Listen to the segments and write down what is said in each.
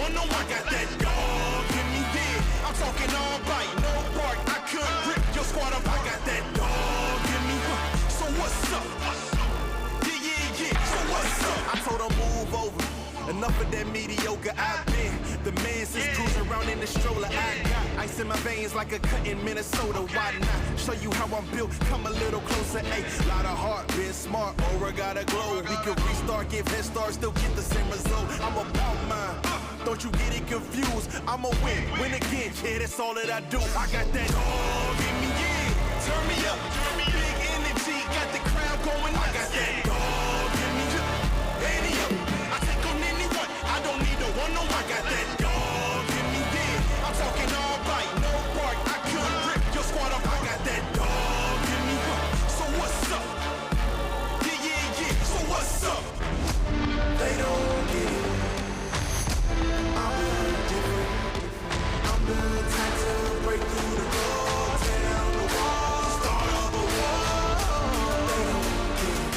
one, no, I got that dog in me, yeah. I'm talking all bite, no bark, I couldn't rip your squad up, I got that dog in me, so what's up? Yeah, so what's up? I told her move over, enough of that mediocre, I've been the man since cruising around in the stroller. I got ice in my veins like a cut in Minnesota, why not? Show you how I'm built, come a little closer, ayy. Lot of heart, been smart, aura got a glow. We can restart, give head start, still get the same result. I'm about mine, don't you get it confused. I'ma win again, yeah, that's all that I do. I got that dog in me, yeah. Turn me up, big energy, got the crowd going. I got that dog in me, Andy up. I take on anyone, I don't need a one, no, I got that dog in me, yeah. I'm talking all bite, no bark, I couldn't rip your squad up. I got that dog in me, so what's up? Yeah, so what's up? They don't get it. I'm really different. I'm the type to break through the door, tear down the wall, start up a war. They don't get it.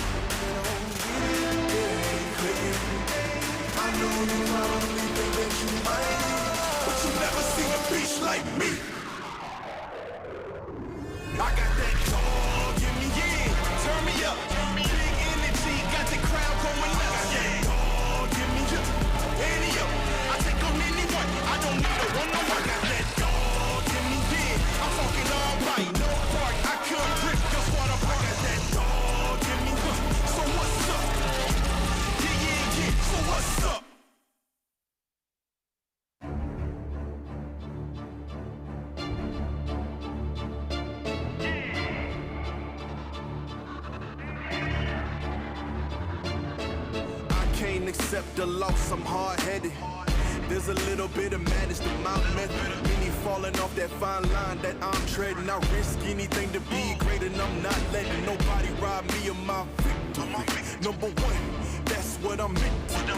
It ain't clicking. I know you probably think that you might, but you never seen a beast like me. I got that dog in me, yeah. Turn me up, big energy, got the crowd going nuts. I got that dog in me, yeah. Andy up. I take on anyone, I don't need a one, no, I got that dog in me, yeah. I'm talking all right, no bark, I couldn't rip your squad up. I got that dog in me, so what's up? Yeah, so what's up? Accept the loss, I'm hard-headed. There's a little bit of madness to my method. Many falling off that fine line that I'm treading. I risk anything to be great, and I'm not letting nobody rob me of my victory. Number one, that's what I'm meant to do.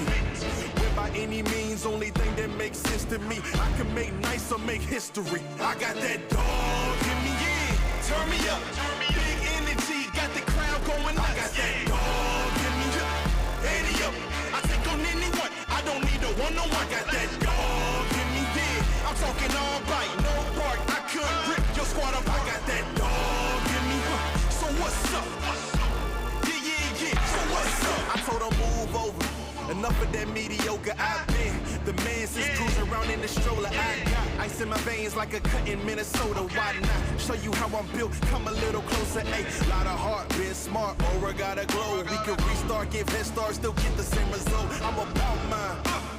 When by any means, only thing that makes sense to me, I can make nice or make history. I got that dog in me, yeah. Turn me up, big energy, got the crowd going. I got that dog in me, yeah. Andy up. I take on anyone, I don't need a one, no, I got that dog in me, yeah. I'm talking all bite, no bark, I couldn't rip your squad up. I got that dog in me, so what's up? Yeah, so what's up? I told her move over, enough of that mediocre, I've been the man since cruising around in the stroller. I got ice in my veins like a cut in Minnesota, why not? Show you how I'm built, come a little closer, ayy. Lot of heart, been smart, aura got a glow. We can restart, give head start, still get the same result. I'm about mine,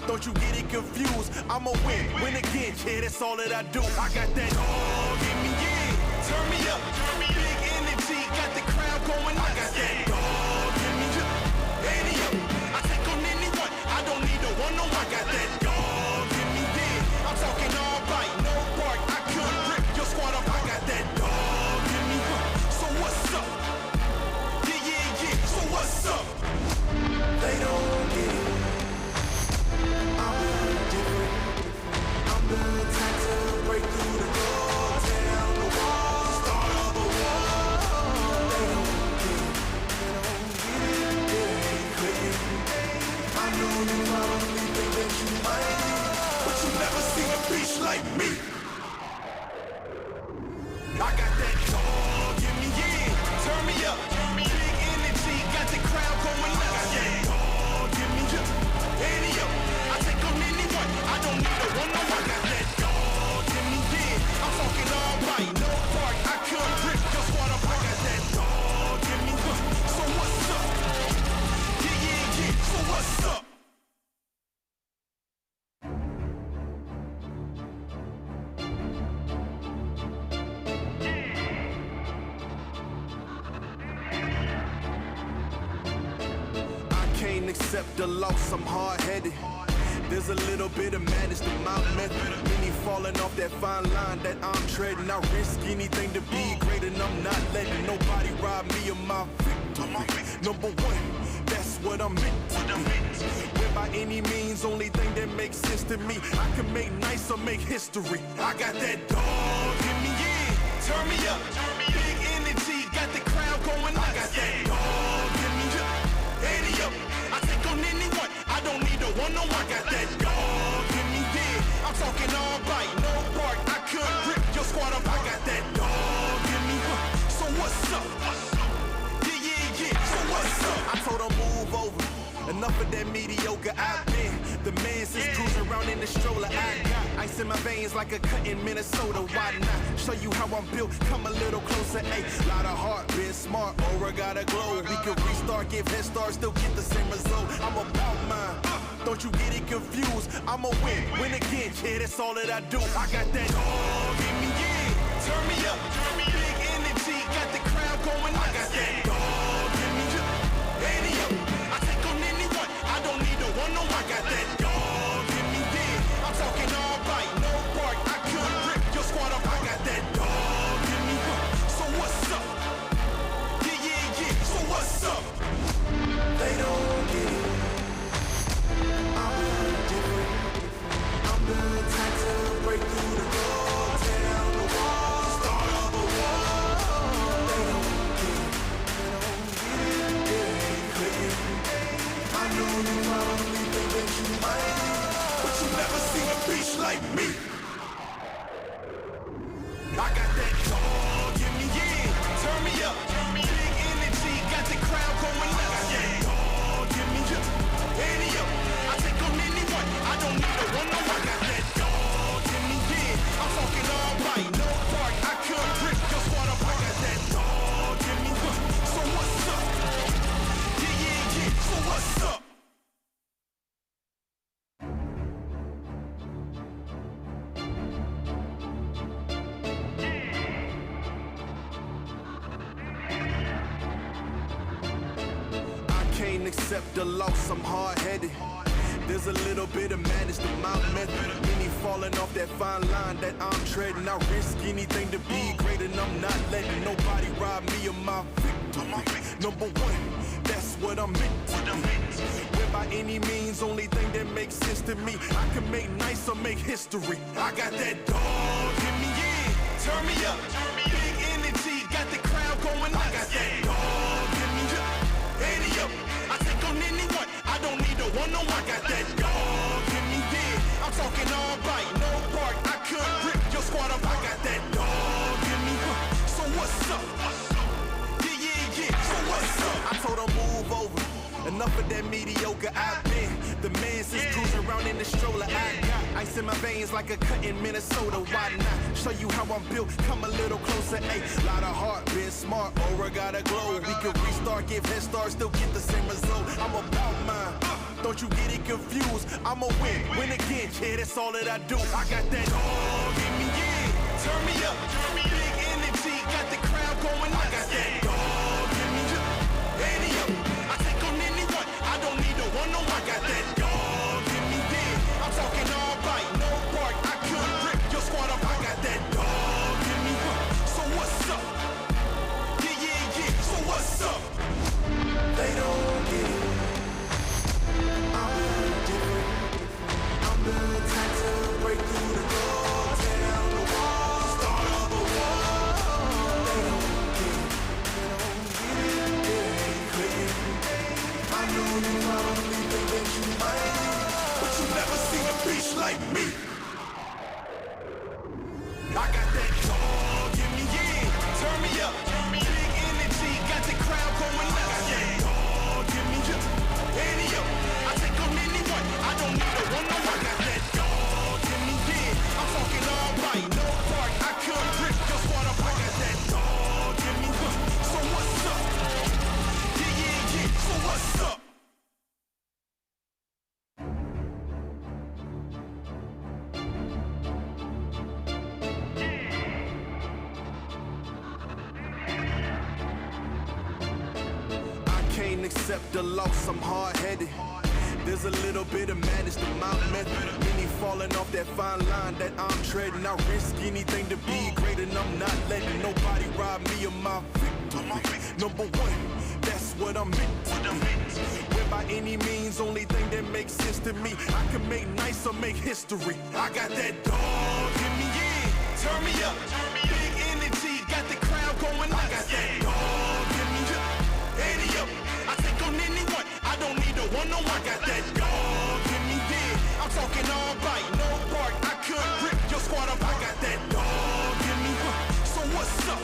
don't you get it confused. I'ma win again, yeah, that's all that I do. I got that dog in me, yeah. Turn me up, big energy, got the crowd going. I got that dog in me, yeah. Andy up. I take on anyone, I don't need a one, no, I got that dog in me, yeah. I'm talking all bite, no bark, I couldn't rip your squad up. I got that dog in me, so what's up? Yeah, so what's up? They don't get it. I'm really different. I'm the type to break through the door, tear down the wall, start up a war. They don't get it. It ain't clicking. I know you probably think that you might, but you never seen a beast like me. I got that dog in me, yeah. Turn me up, big energy, got the crowd going nuts. I got that dog in me, yeah. Andy up. I take on anyone, I don't need a one, no, I got that dog in me, yeah. I'm talking all right, no bark, I couldn't rip your squad up. I got that dog in me, so what's up? Yeah, so what's up? Accept the loss, I'm hard-headed. There's a little bit of madness to my method. Many falling off that fine line that I'm treading. I risk anything to be great, and I'm not letting nobody rob me of my victory. Number one, that's what I'm meant to do. When by any means, only thing that makes sense to me, I can make nice or make history. I got that dog in me, yeah. Turn me up, big energy, got the crowd going. I got that dog in me, yeah. Andy up. I take on anyone, I don't need a one, no, I got that dog in me, of that mediocre I've been. The man since cruising around in the stroller. I got ice in my veins like a cut in Minnesota. Why not show you how I'm built? Come a little closer. Ayy, lot of heart, been smart, aura got a glow. We can restart, give head start, still get the same result. I'm about mine. Don't you get it confused? I'ma win again. Yeah, that's all that I do. I got that dog in me, yeah. Turn me up, big energy, got the crowd going nuts. I got that dog in me, yeah. Any up, I take on anyone. I don't need no one, no. I got that dog in me, yeah. I'm talking all right, no bark. I could rip your squad up. I got that dog in me. So what's up? Yeah. So what's up? They don't get it. I'm the type to break through the door, tear down the wall, start up a war. They don't get it, it ain't clicking. I know you probably think that you might, but you never seen a beast like me. I got that dog in me, yeah. Turn me up, big energy, got the crowd going nuts. I got that dog in me, yeah. Any up, I take on anyone. I don't need no one, no. I got that dog in me, yeah. I'm talking all right, no bark. I could rip your squad up. I got that dog in me. So what's up? Yeah. So what's up? Can't accept the loss, I'm hard-headed. There's a little bit of madness to my method. Many falling off that fine line that I'm treading. I risk anything to be great, and I'm not letting nobody rob me of my victory. Number one, that's what I'm meant to be. When by any means, only thing that makes sense to me, I can make nice or make history. I got that dog in me, yeah. Turn me up, big energy, got the crowd going nuts. I got that dog in me, yeah. Any up, I take on anyone. I don't need no one, no. I got that dog in me, yeah. I'm talking all right, no bark. I could rip your squad up. I got that dog in me. So what's up? Yeah. So what's up? I told her move over. Enough of that mediocre I've been. The man since cruising around in the stroller. I got ice in my veins like a cut in Minnesota. Why not show you how I'm built? Come a little closer. Ayy, lot of heart, been smart, aura got a glow. We can restart, give head start, still get the same result. I'm about mine. Don't you get it confused? I'ma win again. Yeah, that's all that I do. I got that dog in me, yeah. Turn me up, big energy, got the crowd going nuts. I got that dog in me, yeah. Any up, I take on anyone. I don't need no one, no. I got that dog in me, yeah. I'm talking all right, no bark. I could rip your squad up. I got that dog in me. So what's up? Yeah. So what's up? They don't get it. I'm the type to break through the door, tear down the wall, start up a war. They don't get it, it ain't clicking. I know you probably think that you might, but you never seen a beast like me. I got that dog in me, yeah. Turn me up, big energy, got the crowd going nuts. I got that dog in me, yeah. Any up, I take on anyone. I don't need no one, no. I got that dog in me, yeah. I'm talking all right, no bark. I could rip your squad up. I got that dog in me. So what's up? Yeah. So what's up? Can't accept the loss, I'm hard-headed. There's a little bit of madness to my method. Many falling off that fine line that I'm treading. I risk anything to be great, and I'm not letting nobody rob me of my victory. Number one, that's what I'm meant to be. When by any means, only thing that makes sense to me, I can make nice or make history. I got that dog in me, yeah. Turn me up, big energy, got the crowd going nuts. I got that dog in me, yeah. Any up, I take on anyone. I don't need no one, no. I got that dog in me, yeah. I'm talking all right, no bark. I could rip your squad up. I got that dog in me. So what's up?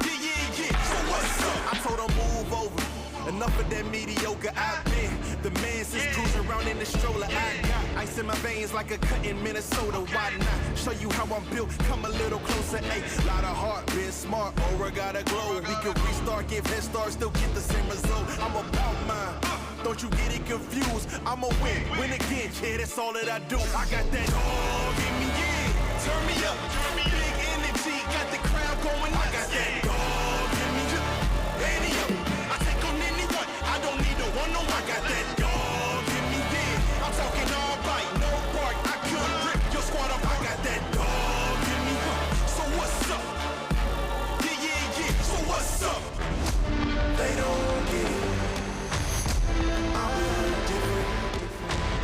Yeah. So what's up? I told her move over. Enough of that mediocre. I've been the man since cruising around in the stroller. I got ice in my veins like a cut in Minnesota. Why not show you how I'm built? Come a little closer. A lot of heart, been smart, aura gotta glow. We can restart, give head start, still get the same result. I'm about mine. Don't you get it confused? I'ma win again. Yeah, that's all that I do. I got that dog in me, yeah. Turn me up, big energy, got the crowd going. I got that dog in me, any up. I take on anyone. I don't need a one. No, I got that dog in me, yeah. I'm talking all bite, no bark. I could rip your squad up. I got that dog in me. So what's up? Yeah. So what's up? They don't get it.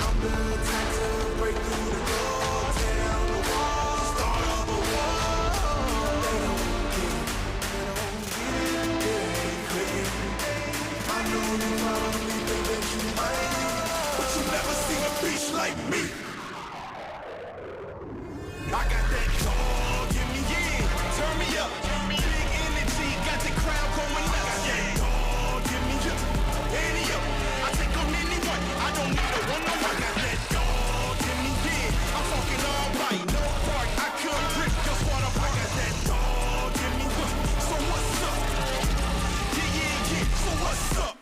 I'm the type to break through the door, tear down the wall, start up a war. They don't get it, I know you probably think that you might, but you never seen a beast like me. I got that dog in me, yeah, turn me up, big energy, got the crowd going nuts. I got that dog in me, any up, I take on anyone, I don't need a one, no, I got that dog in me, yeah, I'm talking all right, no park, I could rip your squad up, I got that dog in me, so what's up? Yeah, so what's up?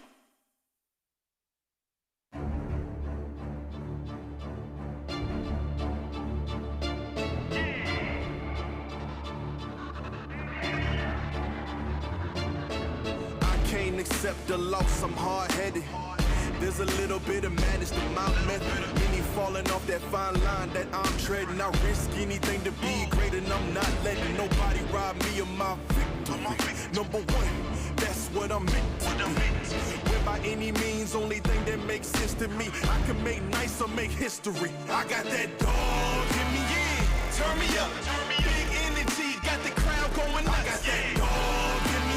Accept the loss, I'm hard-headed. There's a little bit of madness to my method. Many falling off that fine line that I'm treading. I risk anything to be great, and I'm not letting nobody rob me of my victory. Number one, that's what I'm meant to do. When by any means, only thing that makes sense to me, I can make nice or make history. I got that dog in me, yeah. Turn me up, big energy, got the crowd going nuts. I got that dog in me,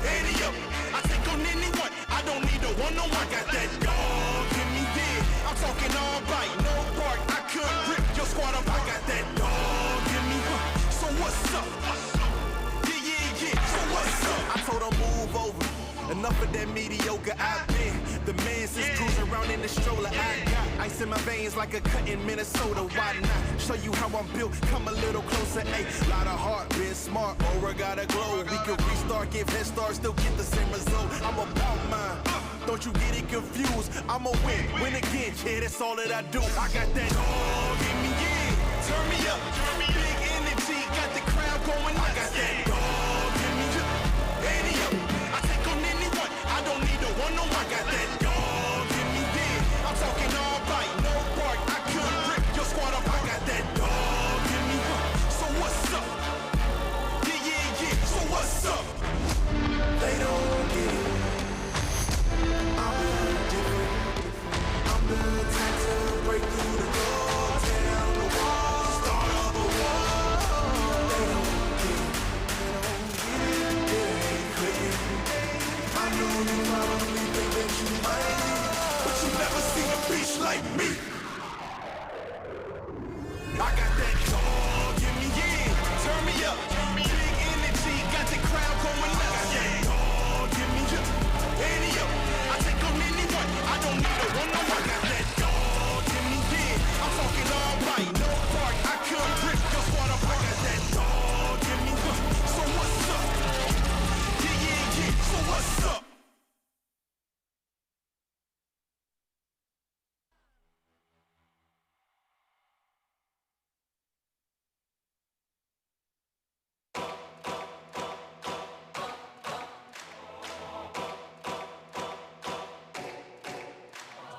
any up. I take on anyone, I don't need a one, no, I got that dog in me, yeah. I'm talking all bite, no bark, I could rip your squad up, I got that dog in me, so what's up? Yeah, so what's up? I told her move over, enough of that mediocre. I've been the man since cruising around in the stroller. I got ice in my veins like a cut in Minnesota. Why not show you how I'm built? Come a little closer. A lot of heart, been smart, aura gotta glow. We can restart, give head start, still get the same result. I'm about mine. Don't you get it confused? I'ma win again. Yeah, that's all that I do. I got that dog in me, yeah. Turn me up, big energy, got the crowd going nuts. I got that dog in me, any up. I take on anyone, I don't need a one, no, I got that dog in me, yeah. I'm talking all bite, no bark, I could rip your squad up, I got that dog in me, so what's up? Yeah, so what's up? They don't get it, I'm different, I'm the type to break through the door, tear down the wall, start up a war. They don't get it, I know you probably think that you might, but you never seen a beast like me. I got that dog in me, yeah. Turn me up, big energy, got the crowd going nuts. I got that dog in me, any up. I take on anyone, I don't need a one, no, I got that dog in me, yeah. I'm talking all right, no bark, I could rip your squad up. I got that dog in me, so what's up? Yeah, so what's up?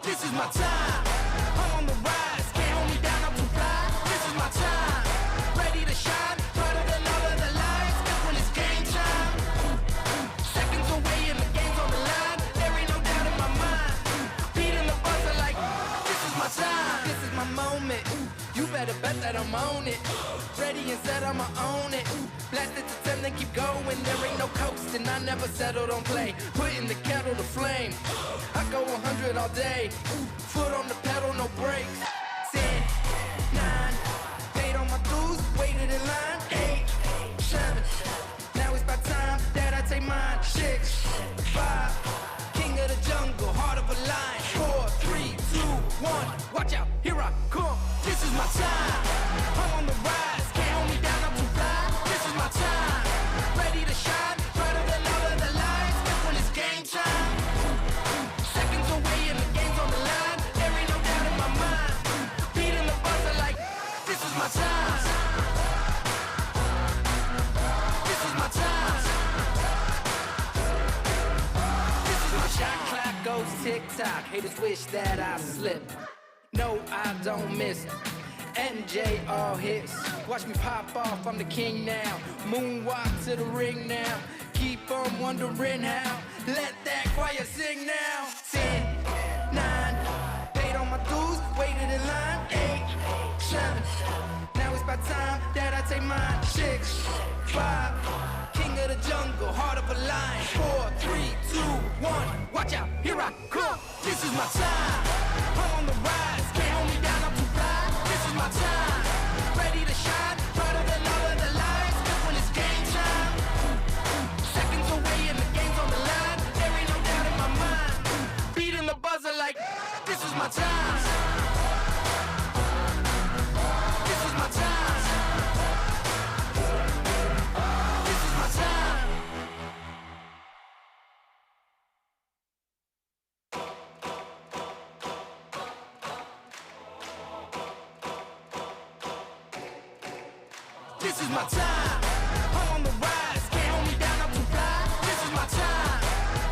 This is my time, I'm on the rise, can't hold me down, I'm too fly. This is my time, ready to shine, brighter than all of the lights. That's when it's game time. Seconds away and the game's on the line. There ain't no doubt in my mind. Beating the buzzer like, this is my time, this is my moment. You better bet that I'm on it. Ready and set, I'ma own it. Blast it to 10, then keep going. There ain't no coasting, I never settle, don't play. Putting the kettle to flame. I go 100 all day. Foot on the pedal, no brakes. 10, 9, paid on my dues, waited in line. 8, 7, now it's my time that I take mine. 6, 5, king my time. I'm on the rise, can't hold me down, I'm too fly. This is my time, ready to shine, brighter than all of the lights. That's when it's game time. Seconds away and the game's on the line. There ain't no doubt in my mind. Beating the buzzer like this is my time. This is my time. This is my shot clock goes tick-tock. Haters wish that I slip. No, I don't miss. MJ all hits. Watch me pop off, I'm the king now. Moonwalk to the ring now. Keep on wondering how. Let that choir sing now. 10, 9, paid on my dues, waited in line. 8, 7, now it's about time that I take mine. 6, 5, king of the jungle, heart of a lion. 4, 3, 2, 1, watch out, here I come. This is my time, I'm on the rise. Can't hold me down, I'm too fly. This is my time, ready to shine, brighter than all of the lights. That's when it's game time. Seconds away and the game's on the line. There ain't no doubt in my mind. Beating the buzzer like this is my time. This is my time. This is my time. This is my time. I'm on the rise. Can't hold me down, I'm too fly. This is my time.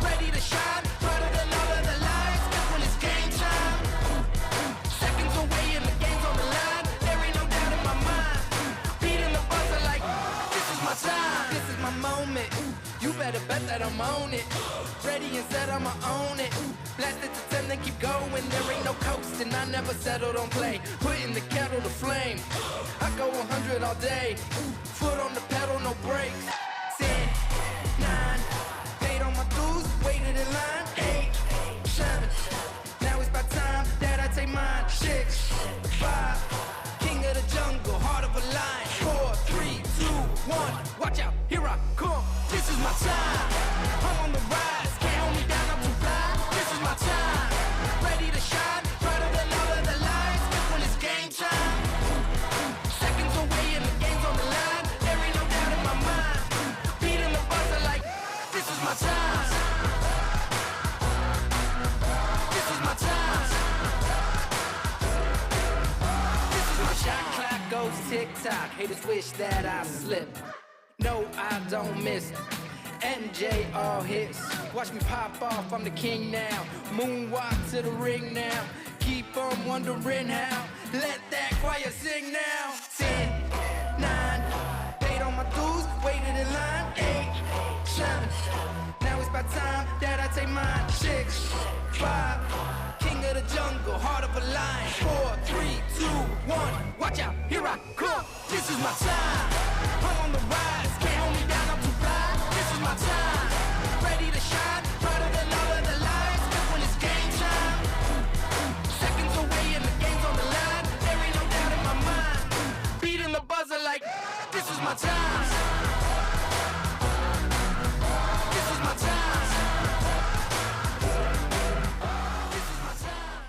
Ready to shine, brighter than all of the lights. That's when it's game time. Seconds away and the game's on the line. There ain't no doubt in my mind. Beating the buzzer like this is my time. This is my moment. You better bet that I'm on it. Ready and set, I'ma own it. Blast it to 10, then keep going. There ain't no coasting, I never settled on play. Putting the kettle to flame. I go 100 all day. Foot on the pedal, no brakes. 10, 9, paid on my dues, waited in line. 8, 7, now it's about time that I take mine. 6, 5, king of the jungle, heart of a lion. 4, 3, 2, 1, watch out, here I come. This is my time, I'm on the rise. Can't hold me down, I'm too fly. This is my time, ready to shine, brighter than all of the lights. That's when it's game time. Seconds away and the game's on the line. There ain't no doubt in my mind. Beating the buzzer like this is my time. This is my time. This is my shot clock goes tick-tock. Haters wish that I slip. No, I don't miss. MJ all hits. Watch me pop off, I'm the king now. Moonwalk to the ring now. Keep on wondering how. Let that choir sing now. 10, 9, paid on my dues, waited in line. 8, 7, now it's about time that I take mine. 6, 5, king of the jungle, heart of a lion. 4, 3, 2, 1, watch out, here I come. This is my time, I'm on the rise. Can't hold me down, I'm too fly. This is my time, ready to shine, brighter than all of the lights. That's when it's game time. Seconds away and the game's on the line. There ain't no doubt in my mind. Beating the buzzer like this is my time. This is my time. This is my time.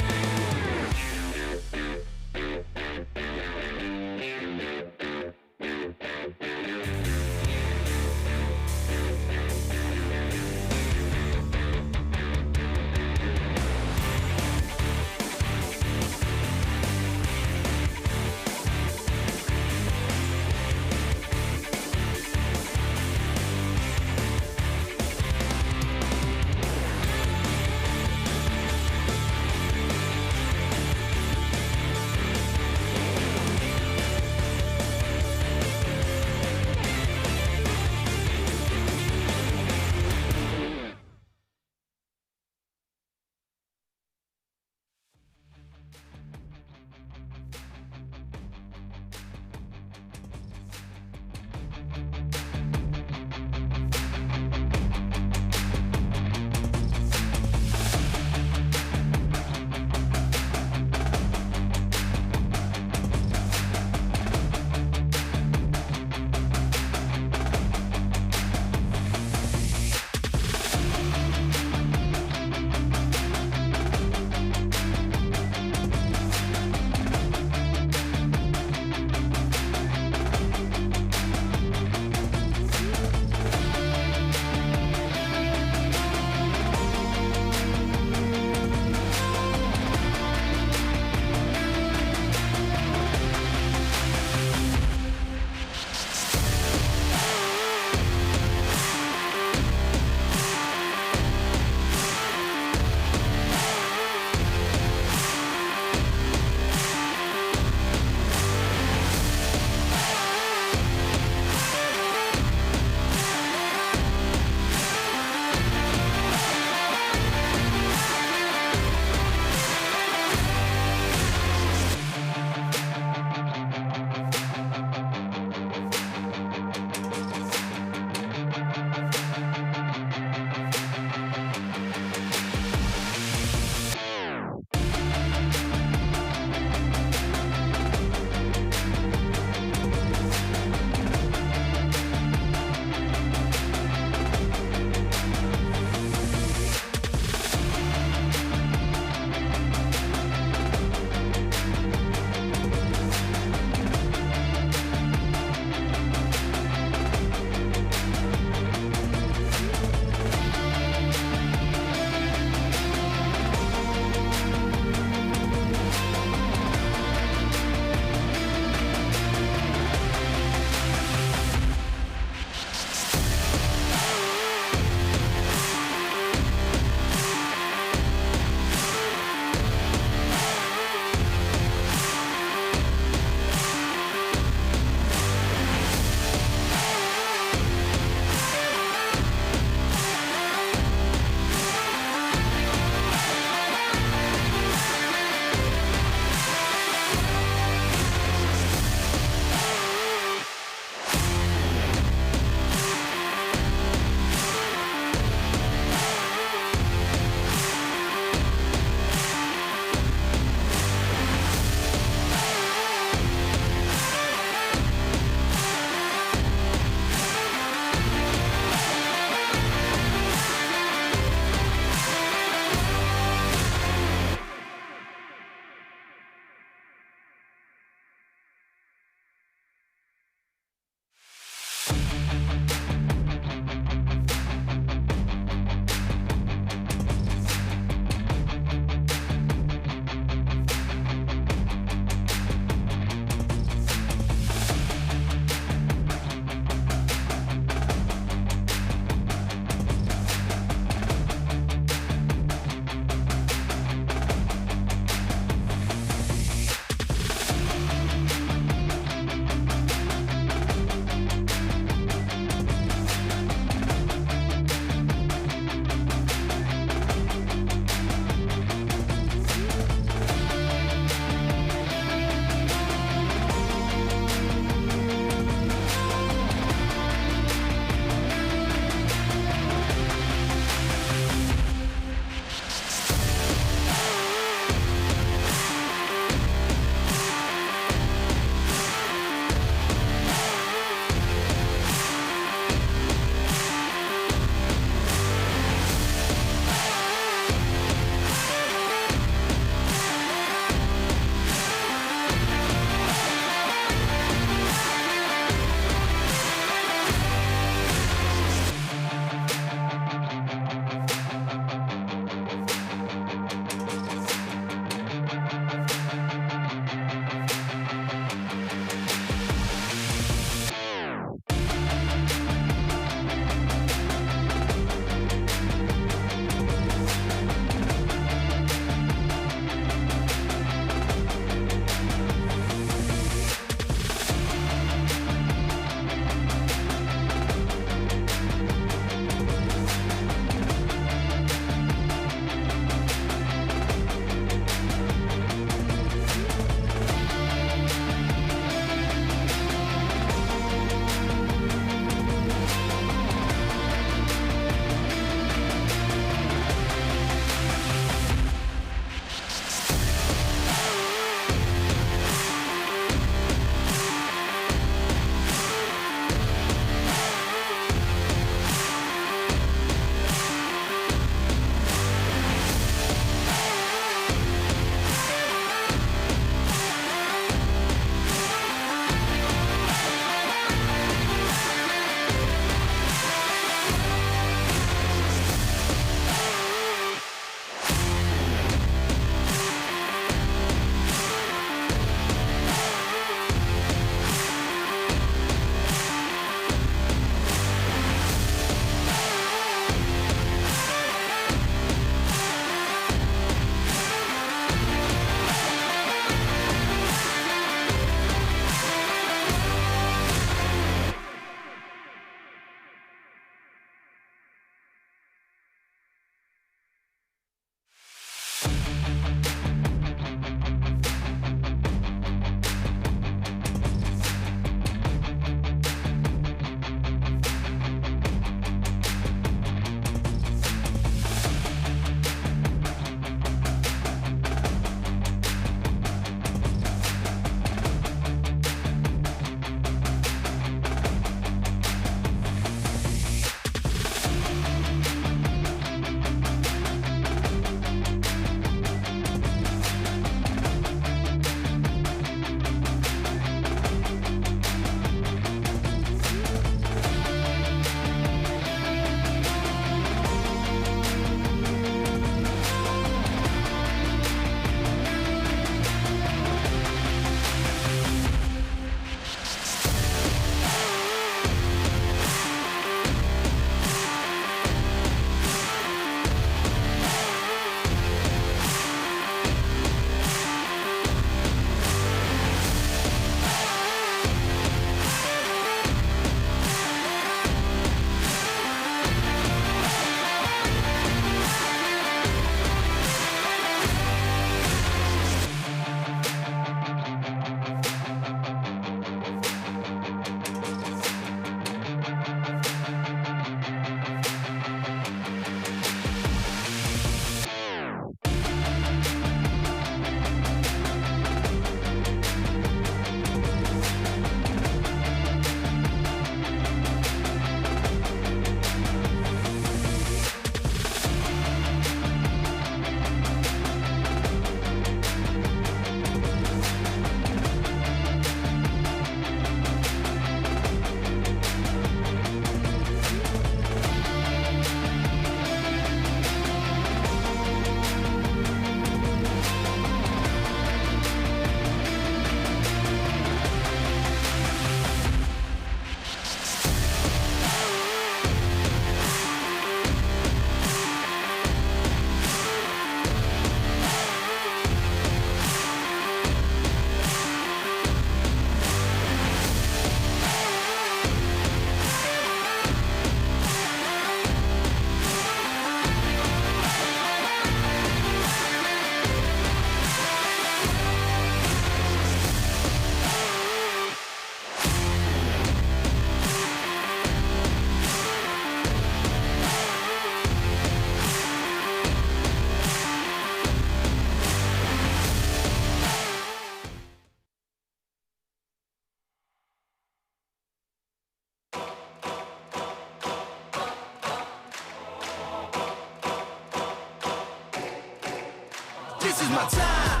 my time.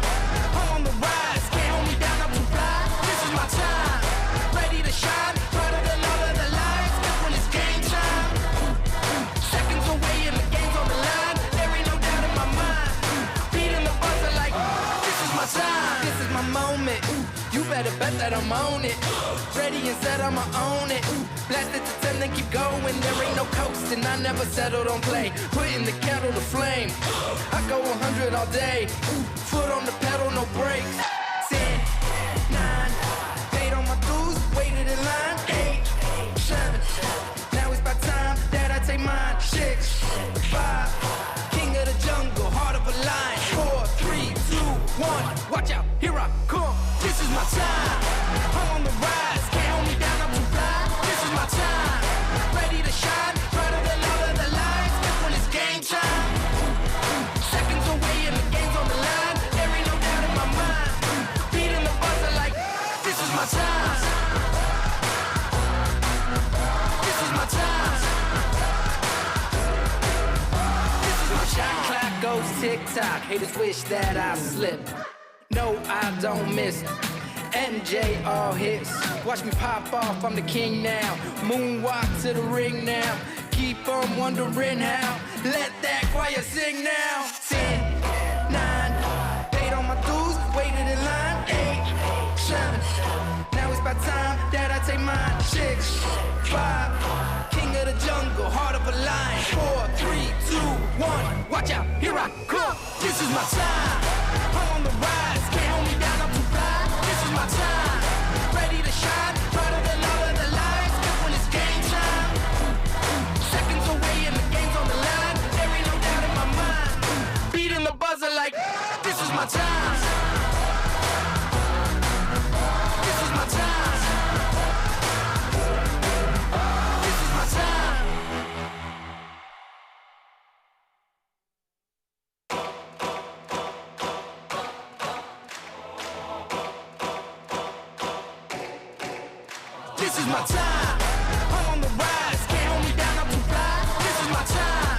I'm on the rise, can't hold me down, I'm too fly. This is my time, ready to shine, brighter than all of the lights. That's when it's game time. Seconds away and the game's on the line. There ain't no doubt in my mind. Beating the buzzer like, this is my time. This is my moment. You better bet that I'm on it. Ready and set, I'ma own it. Blast it to 10, then keep going. There ain't no coasting, I never settled on play. Putting the kettle to flame. I go 100 all day. Foot on the pedal, no brakes. 10, 9, paid on my dues, waited in line. 8, 7, now it's about time that I take mine. 6, 5, king of the jungle, heart of a lion. 4, 3, 2, 1, watch out, here I come. This is my time, I'm on the rise, can't hold me down, I'm too fly. This is my time, ready to shine, brighter than all of the lights. That's when it's game time. Seconds away and the game's on the line. There ain't no doubt in my mind. Beating the buzzer like, this is my time. This is my time. This is my shot clock goes tick-tock. Haters wish that I slipped. No, I don't miss. MJ all hits. Watch me pop off, I'm the king now. Moonwalk to the ring now. Keep on wondering how. Let that choir sing now. 10, 9, paid on my dues, waited in line. 8, 7, now it's about time that I take mine. 6, 5, king of the jungle, heart of a lion. 4, 3, 2, 1, watch out, here I come. This is my time, I'm on the rise, can't hold me down, I'm too fly. This is my time, ready to shine, brighter than all of the lights. That's when it's game time. Seconds away and the game's on the line. There ain't no doubt in my mind. Beating the buzzer like, this is my time. This is my time. This is my time. This is my time, I'm on the rise, can't hold me down, I'm too fly. This is my time,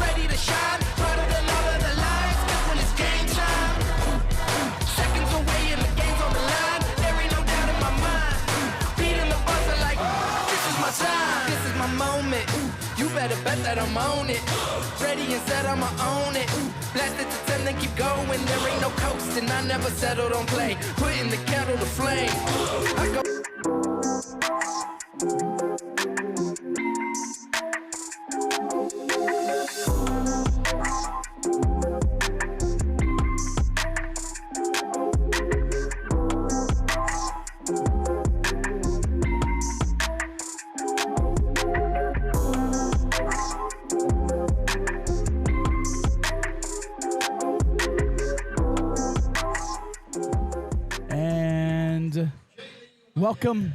ready to shine, brighter than all of the lights. That's when it's game time. Seconds away and the game's on the line. There ain't no doubt in my mind. Beating the buzzer like, this is my time. This is my moment, you better bet that I'm on it. Ready and set, I'ma own it. Blast it to 10, then keep going. There ain't no coasting, I never settled on play. Putting the kettle to flame. I go. Welcome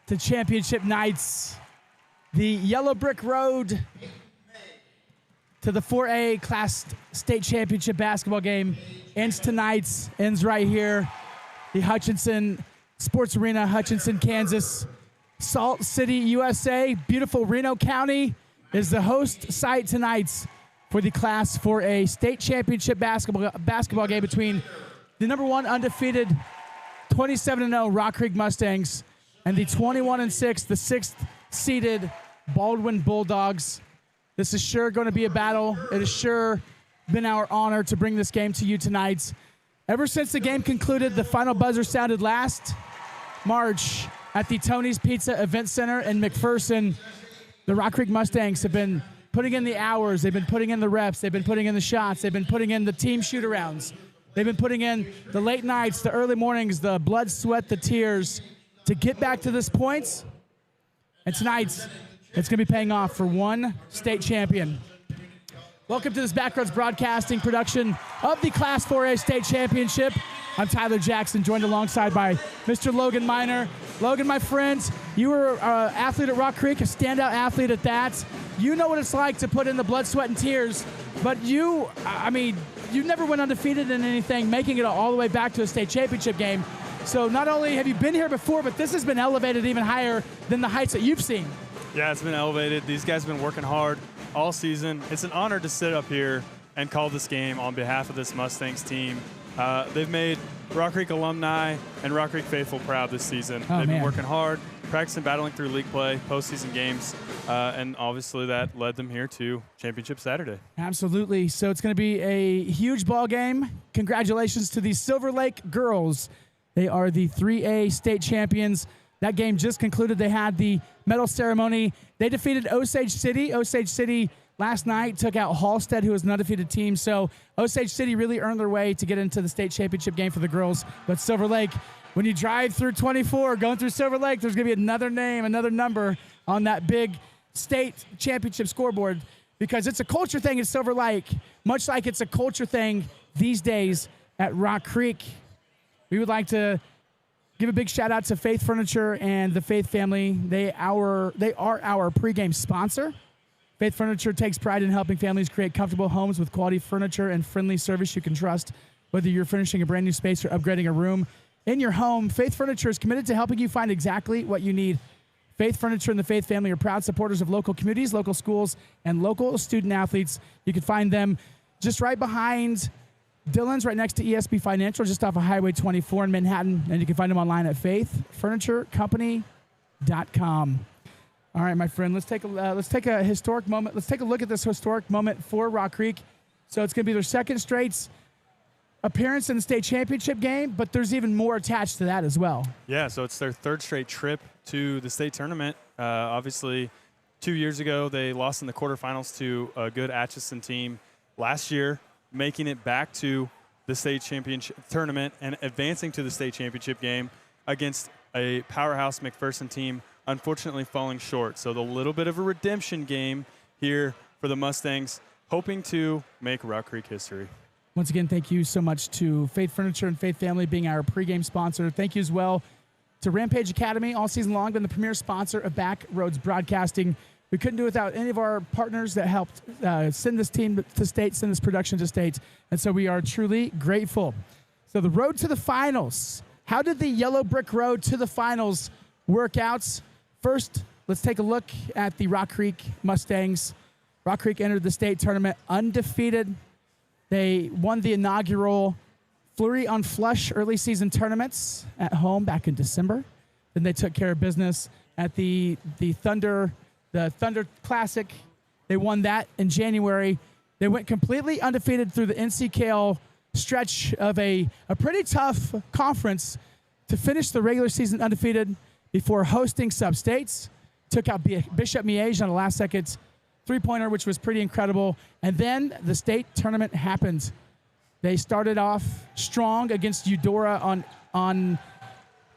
to Championship Nights. The Yellow Brick Road to the 4A Class State Championship basketball game ends tonight, ends right here. The Hutchinson Sports Arena, Hutchinson, Kansas. Salt City, USA, beautiful Reno County is the host site tonight for the Class 4A State Championship basketball game between the number 1 undefeated 27-0 Rock Creek Mustangs and the 21-6, the 6th seeded Baldwin Bulldogs. This is sure going to be a battle. It has sure been our honor to bring this game to you tonight. Ever since the game concluded, the final buzzer sounded last March at the Tony's Pizza Event Center in McPherson. The Rock Creek Mustangs have been putting in the hours. They've been putting in the reps. They've been putting in the shots. They've been putting in the team shoot-arounds. They've been putting in the late nights, the early mornings, the blood, sweat, the tears to get back to this point. And tonight, it's going to be paying off for one state champion. Welcome to this Backroads Broadcasting production of the Class 4A State Championship. I'm Tyler Jackson, joined alongside by Mr. Logan Miner. Logan, my friend, you were an athlete at Rock Creek, a standout athlete at that. You know what it's like to put in the blood, sweat, and tears, but you never went undefeated in anything, making it all the way back to a state championship game. So not only have you been here before, but this has been elevated even higher than the heights that you've seen. Yeah, it's been elevated. These guys have been working hard all season. It's an honor to sit up here and call this game on behalf of this Mustangs team. They've made Rock Creek alumni and Rock Creek faithful proud this season. They've been working hard, practicing, battling through league play, postseason games, and obviously that led them here to Championship Saturday. Absolutely. So it's going to be a huge ball game. Congratulations to the Silver Lake girls. They are the 3A state champions. That game just concluded. They had the medal ceremony. They defeated Osage City. Osage City last night took out Halstead, who was an undefeated team. So Osage City really earned their way to get into the state championship game for the girls. But Silver Lake, when you drive through 24, going through Silver Lake, there's going to be another name, another number on that big state championship scoreboard, because it's a culture thing at Silver Lake, much like it's a culture thing these days at Rock Creek. We would like to give a big shout out to Faith Furniture and the Faith family. They are our pregame sponsor. Faith Furniture takes pride in helping families create comfortable homes with quality furniture and friendly service you can trust. Whether you're finishing a brand new space or upgrading a room in your home, Faith Furniture is committed to helping you find exactly what you need. Faith Furniture and the Faith family are proud supporters of local communities, local schools, and local student athletes. You can find them just right behind Dillon's, right next to ESB Financial, just off of Highway 24 in Manhattan. And you can find them online at faithfurniturecompany.com. All right, my friend, let's take a historic moment. Let's take a look at this historic moment for Rock Creek. So it's going to be their second straight appearance in the state championship game, but there's even more attached to that as well. Yeah, so it's their third straight trip to the state tournament. Obviously, 2 years ago, they lost in the quarterfinals to a good Hutchinson team. Last year, making it back to the state championship tournament and advancing to the state championship game against a powerhouse McPherson team, unfortunately falling short. So the little bit of a redemption game here for the Mustangs, hoping to make Rock Creek history. Once again, thank you so much to Faith Furniture and Faith Family being our pregame sponsor. Thank you as well to Rampage Academy, all season long, been the premier sponsor of Backroads Broadcasting. We couldn't do it without any of our partners that helped send this team to state, send this production to state. And so we are truly grateful. So the road to the finals. How did the yellow brick road to the finals work out? First, let's take a look at the Rock Creek Mustangs. Rock Creek entered the state tournament undefeated. They won the inaugural Flurry on Flush early season tournaments at home back in December. Then they took care of business at the Thunder Classic. They won that in January. They went completely undefeated through the NCKL stretch of a pretty tough conference to finish the regular season undefeated before hosting sub-states. Took out Bishop Miege on a last-second three-pointer, which was pretty incredible. And then the state tournament happened. They started off strong against Eudora on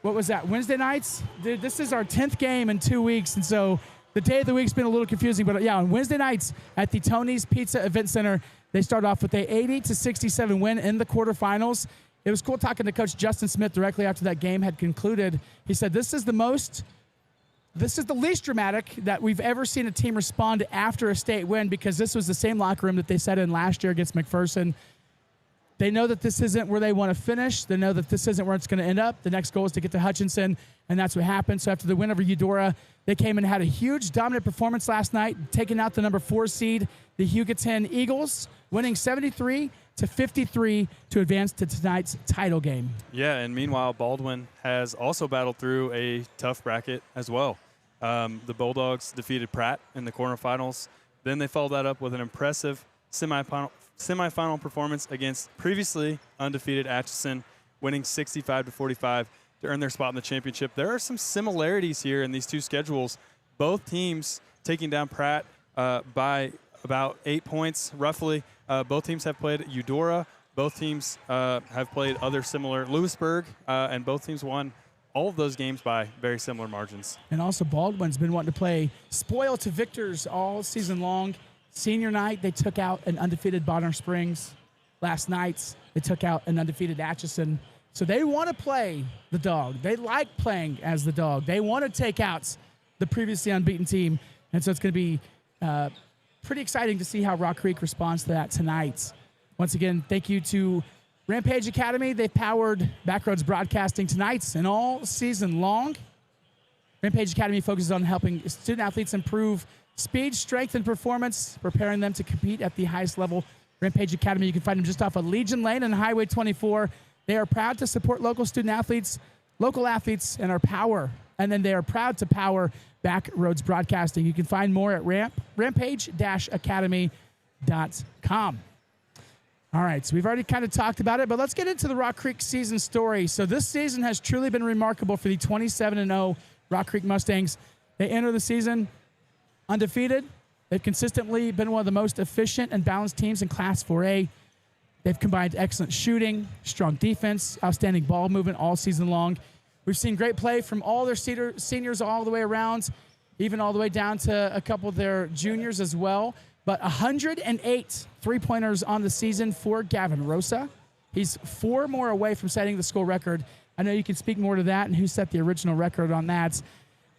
what was that, Wednesday nights? Dude, this is our 10th game in 2 weeks, and so the day of the week's been a little confusing. But, yeah, on Wednesday nights at the Tony's Pizza Event Center, they start off with a 80-67 win in the quarterfinals. It was cool talking to Coach Justin Smith directly after that game had concluded. He said, this is the least dramatic that we've ever seen a team respond after a state win, because this was the same locker room that they sat in last year against McPherson. They know that this isn't where they want to finish. They know that this isn't where it's going to end up. The next goal is to get to Hutchinson, and that's what happened. So after the win over Eudora, they came and had a huge dominant performance last night, taking out the number 4 seed, the Hugoton Eagles, winning 73-53 to advance to tonight's title game. Yeah, and meanwhile, Baldwin has also battled through a tough bracket as well. The Bulldogs defeated Pratt in the quarterfinals. Then they followed that up with an impressive semifinal performance against previously undefeated Atchison, winning 65-45 to earn their spot in the championship. There are some similarities here in these two schedules. Both teams taking down Pratt by about 8 points, roughly. Both teams have played Eudora. Both teams have played other similar Lewisburg, and both teams won all of those games by very similar margins. And also Baldwin's been wanting to play spoil to victors all season long. Senior night, they took out an undefeated Bonner Springs. Last night, they took out an undefeated Atchison. So they want to play the dog. They like playing as the dog. They want to take out the previously unbeaten team. And so it's going to be pretty exciting to see how Rock Creek responds to that tonight. Once again, thank you to Rampage Academy. They've powered Backroads Broadcasting tonight and all season long. Rampage Academy focuses on helping student athletes improve speed, strength, and performance, preparing them to compete at the highest level Rampage Academy, you can find them just off of Legion Lane and Highway 24. They are proud to support local student athletes, local athletes, and are they are proud to power Backroads Broadcasting. You can find more at rampage-academy.com. All right, so we've already kind of talked about it, but let's get into the Rock Creek season story. So this season has truly been remarkable for the 27-0 Rock Creek Mustangs. They enter the season undefeated. They've consistently been one of the most efficient and balanced teams in Class 4A. They've combined excellent shooting, strong defense, outstanding ball movement all season long. We've seen great play from all their seniors all the way around, even all the way down to a couple of their juniors as well. But 108 three-pointers on the season for Gavin Rosa. He's 4 more away from setting the school record. I know you can speak more to that and who set the original record on that.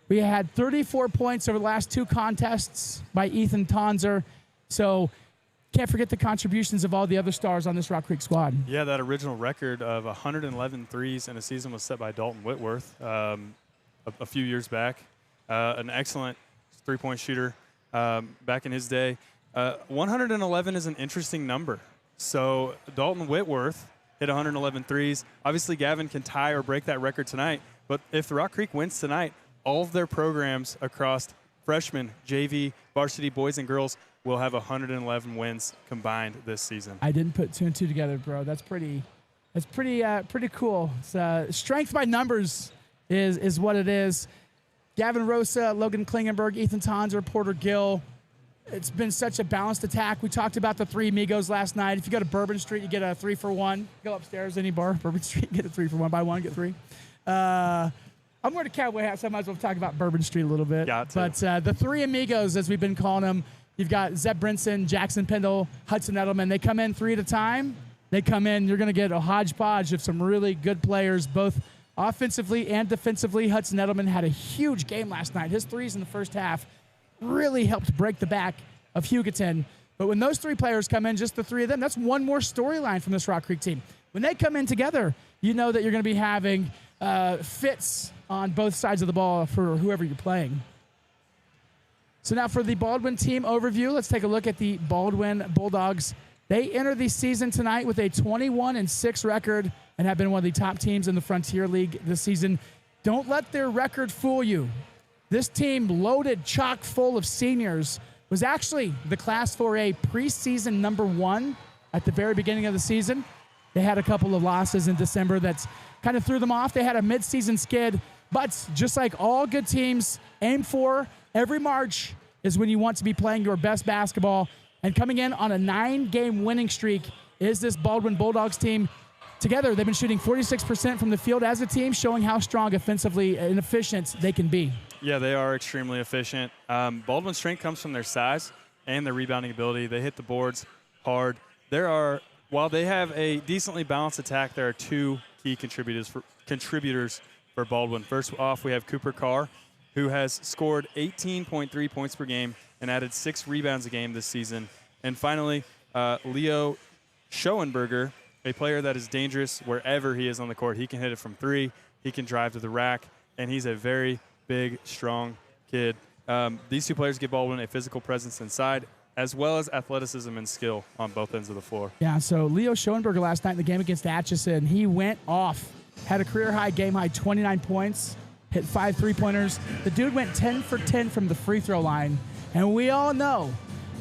We had 34 points over the last 2 contests by Ethan Tonzer. So can't forget the contributions of all the other stars on this Rock Creek squad. Yeah, that original record of 111 threes in a season was set by Dalton Whitworth a few years back. An excellent three-point shooter back in his day. 111 is an interesting number. So Dalton Whitworth hit 111 threes. Obviously, Gavin can tie or break that record tonight. But if the Rock Creek wins tonight, all of their programs across freshmen, JV, varsity boys and girls will have 111 wins combined this season. I didn't put 2 and 2 together, bro. That's pretty cool. It's, strength by numbers is what it is. Gavin Rosa, Logan Klingenberg, Ethan Tonzer, Porter Gill. It's been such a balanced attack. We talked about the 3 amigos last night. If you go to Bourbon Street, you get a 3-for-1. Go upstairs, any bar, Bourbon Street, get a 3-for-1. Buy 1, get 3. I'm wearing a cowboy hat, so I might as well talk about Bourbon Street a little bit. Got to. But the 3 amigos, as we've been calling them, you've got Zeb Brinson, Jackson Pendle, Hudson Edelman. They come in 3 at a time. They come in, you're going to get a hodgepodge of some really good players, both offensively and defensively. Hudson Edelman had a huge game last night. His threes in the first half really helped break the back of Hugoton. But when those 3 players come in, just the 3 of them, that's one more storyline from this Rock Creek team. When they come in together, you know that you're going to be having fits on both sides of the ball for whoever you're playing. So now for the Baldwin team overview, let's take a look at the Baldwin Bulldogs. They enter the season tonight with a 21-6 record and have been one of the top teams in the Frontier League this season. Don't let their record fool you. This team, loaded chock full of seniors, was actually the Class 4A preseason number 1 at the very beginning of the season. They had a couple of losses in December that kind of threw them off. They had a midseason skid, but just like all good teams aim for, every March is when you want to be playing your best basketball. And coming in on a 9-game winning streak is this Baldwin Bulldogs team. Together, they've been shooting 46% from the field as a team, showing how strong offensively and efficient they can be. Yeah, they are extremely efficient. Baldwin's strength comes from their size and their rebounding ability. They hit the boards hard. While they have a decently balanced attack, there are 2 key contributors for Baldwin. First off, we have Cooper Carr, who has scored 18.3 points per game and added 6 rebounds a game this season. And finally, Leo Schoenberger, a player that is dangerous wherever he is on the court. He can hit it from 3, he can drive to the rack, and he's a very big, strong kid. These 2 players give Baldwin a physical presence inside, as well as athleticism and skill on both ends of the floor. Yeah, so Leo Schoenberger last night in the game against Hutchinson, he went off, had a career-high, game-high 29 points, hit 5 3-pointers. The dude went 10 for 10 from the free throw line, and we all know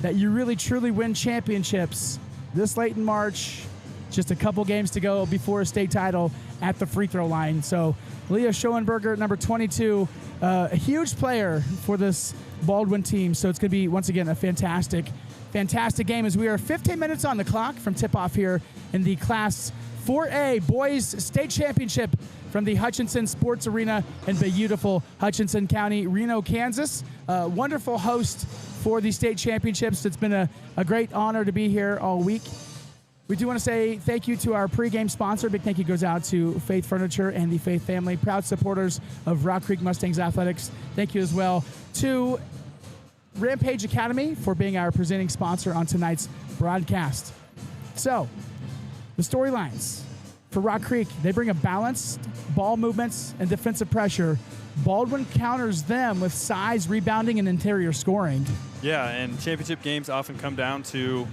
that you really, truly win championships this late in March, just a couple games to go before a state title at the free throw line. So Leo Schoenberger, number 22, a huge player for this Baldwin team. So it's going to be, once again, a fantastic game as we are 15 minutes on the clock from tip-off here in the Class 4A Boys State Championship from the Hutchinson Sports Arena in beautiful Hutchinson County, Reno, Kansas. Wonderful host for the state championships. It's been a great honor to be here all week. We do want to say thank you to our pregame sponsor. Big thank you goes out to Faith Furniture and the Faith family, proud supporters of Rock Creek Mustangs Athletics. Thank you as well to Rampage Academy for being our presenting sponsor on tonight's broadcast. So, the storylines for Rock Creek, they bring a balanced ball movements and defensive pressure. Baldwin counters them with size, rebounding, and interior scoring. Yeah, and championship games often come down to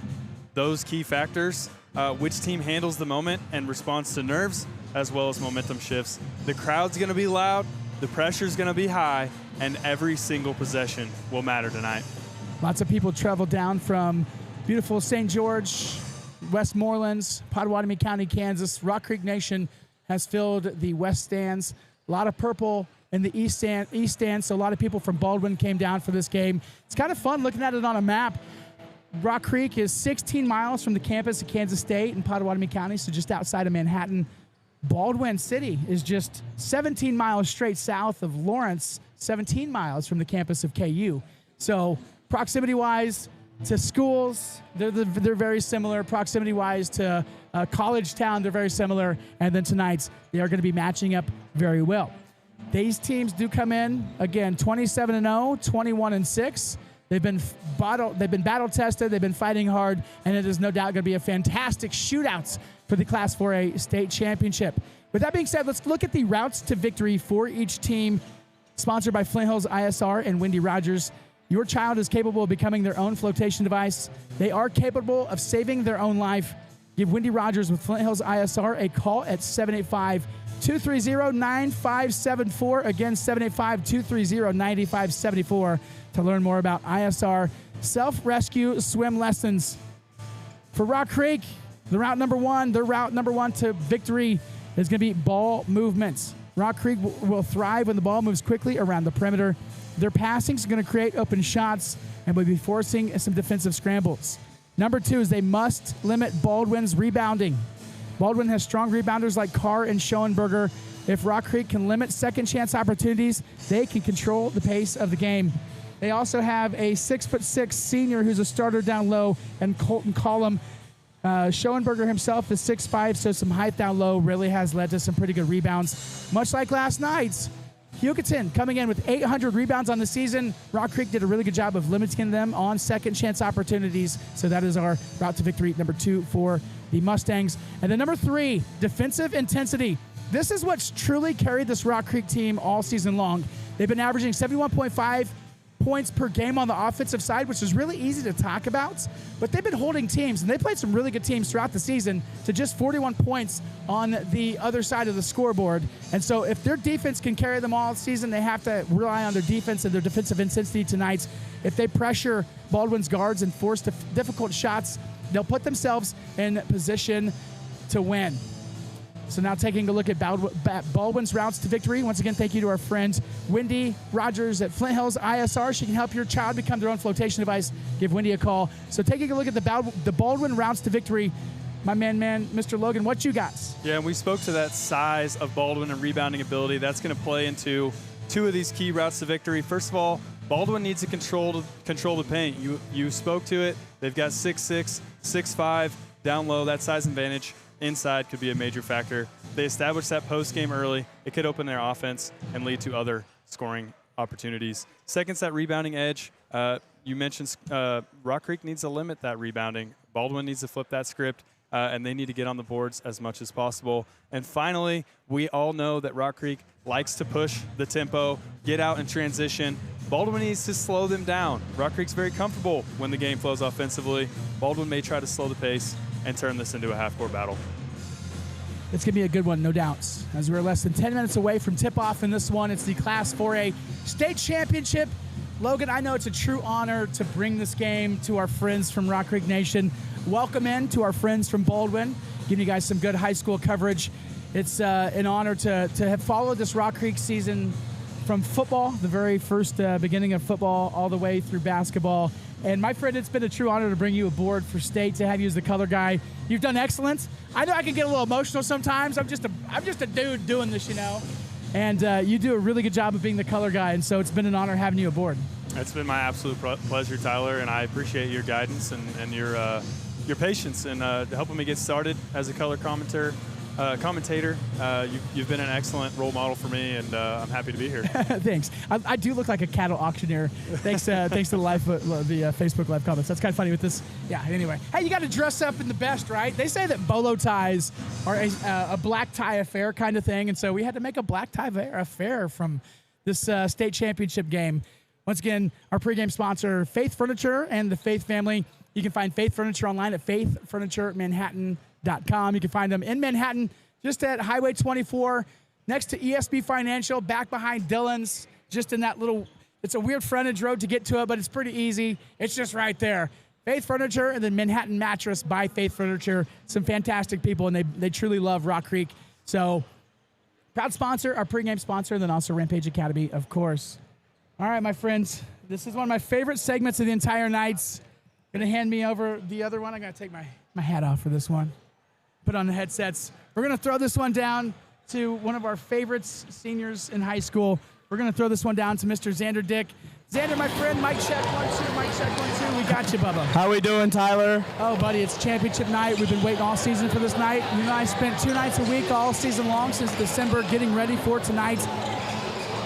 those key factors, which team handles the moment and responds to nerves as well as momentum shifts. The crowd's going to be loud, the pressure's going to be high, and every single possession will matter tonight. Lots of people travel down from beautiful St. George, Westmoreland, Pottawatomie County, Kansas. Rock Creek Nation has filled the west stands. A lot of purple in the east stand, so a lot of people from Baldwin came down for this game. It's kind of fun looking at it on a map. Rock Creek is 16 miles from the campus of Kansas State in Pottawatomie County, so just outside of Manhattan. Baldwin City is just 17 miles straight south of Lawrence, 17 miles from the campus of KU. So proximity-wise to schools, they're very similar. Proximity-wise to college town, they're very similar. And then tonight, they are going to be matching up very well. These teams do come in, again, 27-0, 21-6. They've been battle tested. They've been fighting hard, and it is no doubt going to be a fantastic shootout for the Class 4A state championship. With that being said, let's look at the routes to victory for each team, sponsored by Flint Hills ISR and Wendy Rogers. Your child is capable of becoming their own flotation device. They are capable of saving their own life. Give Wendy Rogers with Flint Hills ISR a call at 785-230-9574. Again, 785-230-9574 to learn more about ISR self-rescue swim lessons. For Rock Creek, their route number one to victory is going to be ball movements. Rock Creek will thrive when the ball moves quickly around the perimeter. Their passing is going to create open shots and will be forcing some defensive scrambles. Number two is they must limit Baldwin's rebounding. Baldwin has strong rebounders like Carr and Schoenberger. If Rock Creek can limit second chance opportunities, they can control the pace of the game. They also have a 6'6" senior who's a starter down low, and Colton Collum. Schoenberger himself is 6'5", so some height down low really has led to some pretty good rebounds. Much like last night's, Hutchinson coming in with 800 rebounds on the season. Rock Creek did a really good job of limiting them on second chance opportunities. So that is our route to victory, number 2 for the Mustangs. And then number 3, defensive intensity. This is what's truly carried this Rock Creek team all season long. They've been averaging 71.5 points per game on the offensive side, which is really easy to talk about, but they've been holding teams, and they played some really good teams throughout the season, to just 41 points on the other side of the scoreboard. And so if their defense can carry them all season, they have to rely on their defense and their defensive intensity tonight. If they pressure Baldwin's guards and force difficult shots, they'll put themselves in position to win. So now taking a look at Baldwin's routes to victory. Once again, thank you to our friend Wendy Rogers at Flint Hills ISR. She can help your child become their own flotation device. Give Wendy a call. So taking a look at the Baldwin routes to victory, my man, Mr. Logan, what you got? Yeah, and we spoke to that size of Baldwin and rebounding ability. That's going to play into 2 of these key routes to victory. First of all, Baldwin needs to control the paint. You spoke to it. They've got 6'6", 6'5", down low, that size advantage. Inside could be a major factor. They established that post game early. It could open their offense and lead to other scoring opportunities. Second's that rebounding edge. You mentioned Rock Creek needs to limit that rebounding. Baldwin needs to flip that script, and they need to get on the boards as much as possible. And finally, we all know that Rock Creek likes to push the tempo, get out in transition. Baldwin needs to slow them down. Rock Creek's very comfortable when the game flows offensively. Baldwin may try to slow the pace and turn this into a half-court battle. It's going to be a good one, no doubt. As we're less than 10 minutes away from tip-off in this one, it's the Class 4A State Championship. Logan, I know it's a true honor to bring this game to our friends from Rock Creek Nation. Welcome in to our friends from Baldwin, giving you guys some good high school coverage. It's an honor to have followed this Rock Creek season from football, the very first beginning of football, all the way through basketball. And my friend, it's been a true honor to bring you aboard for state, to have you as the color guy. You've done excellent. I know I can get a little emotional sometimes. I'm just a dude doing this, you know. And you do a really good job of being the color guy, and so it's been an honor having you aboard. It's been my absolute pleasure, Tyler, and I appreciate your guidance and your patience in helping me get started as a color commentator. You've been an excellent role model for me, and I'm happy to be here. Thanks. I do look like a cattle auctioneer. Thanks to the Facebook Live comments. That's kind of funny with this. Yeah, anyway. Hey, you got to dress up in the best, right? They say that bolo ties are a black tie affair kind of thing, and so we had to make a black tie affair from this state championship game. Once again, our pregame sponsor, Faith Furniture and the Faith family. You can find Faith Furniture online at faithfurnituremanhattan.com. You can find them in Manhattan, just at Highway 24, next to ESB Financial, back behind Dillon's, just in that little, it's a weird frontage road to get to it, but it's pretty easy. It's just right there. Faith Furniture, and then Manhattan Mattress by Faith Furniture. Some fantastic people, and they truly love Rock Creek. So, proud sponsor, our pregame sponsor, and then also Rampage Academy, of course. All right, my friends, this is one of my favorite segments of the entire nights. Going to hand me over the other one. I'm going to take my hat off for this one. Put on the headsets. We're going to throw this one down to one of our favorites, seniors in high school. We're going to throw this one down to Mr. Xander Dick. Xander, my friend, mic check 1, 2, mic check 1, 2. We got you, Bubba. How we doing, Tyler? Oh, buddy, it's championship night. We've been waiting all season for this night. You know, I spent 2 nights a week all season long since December getting ready for tonight.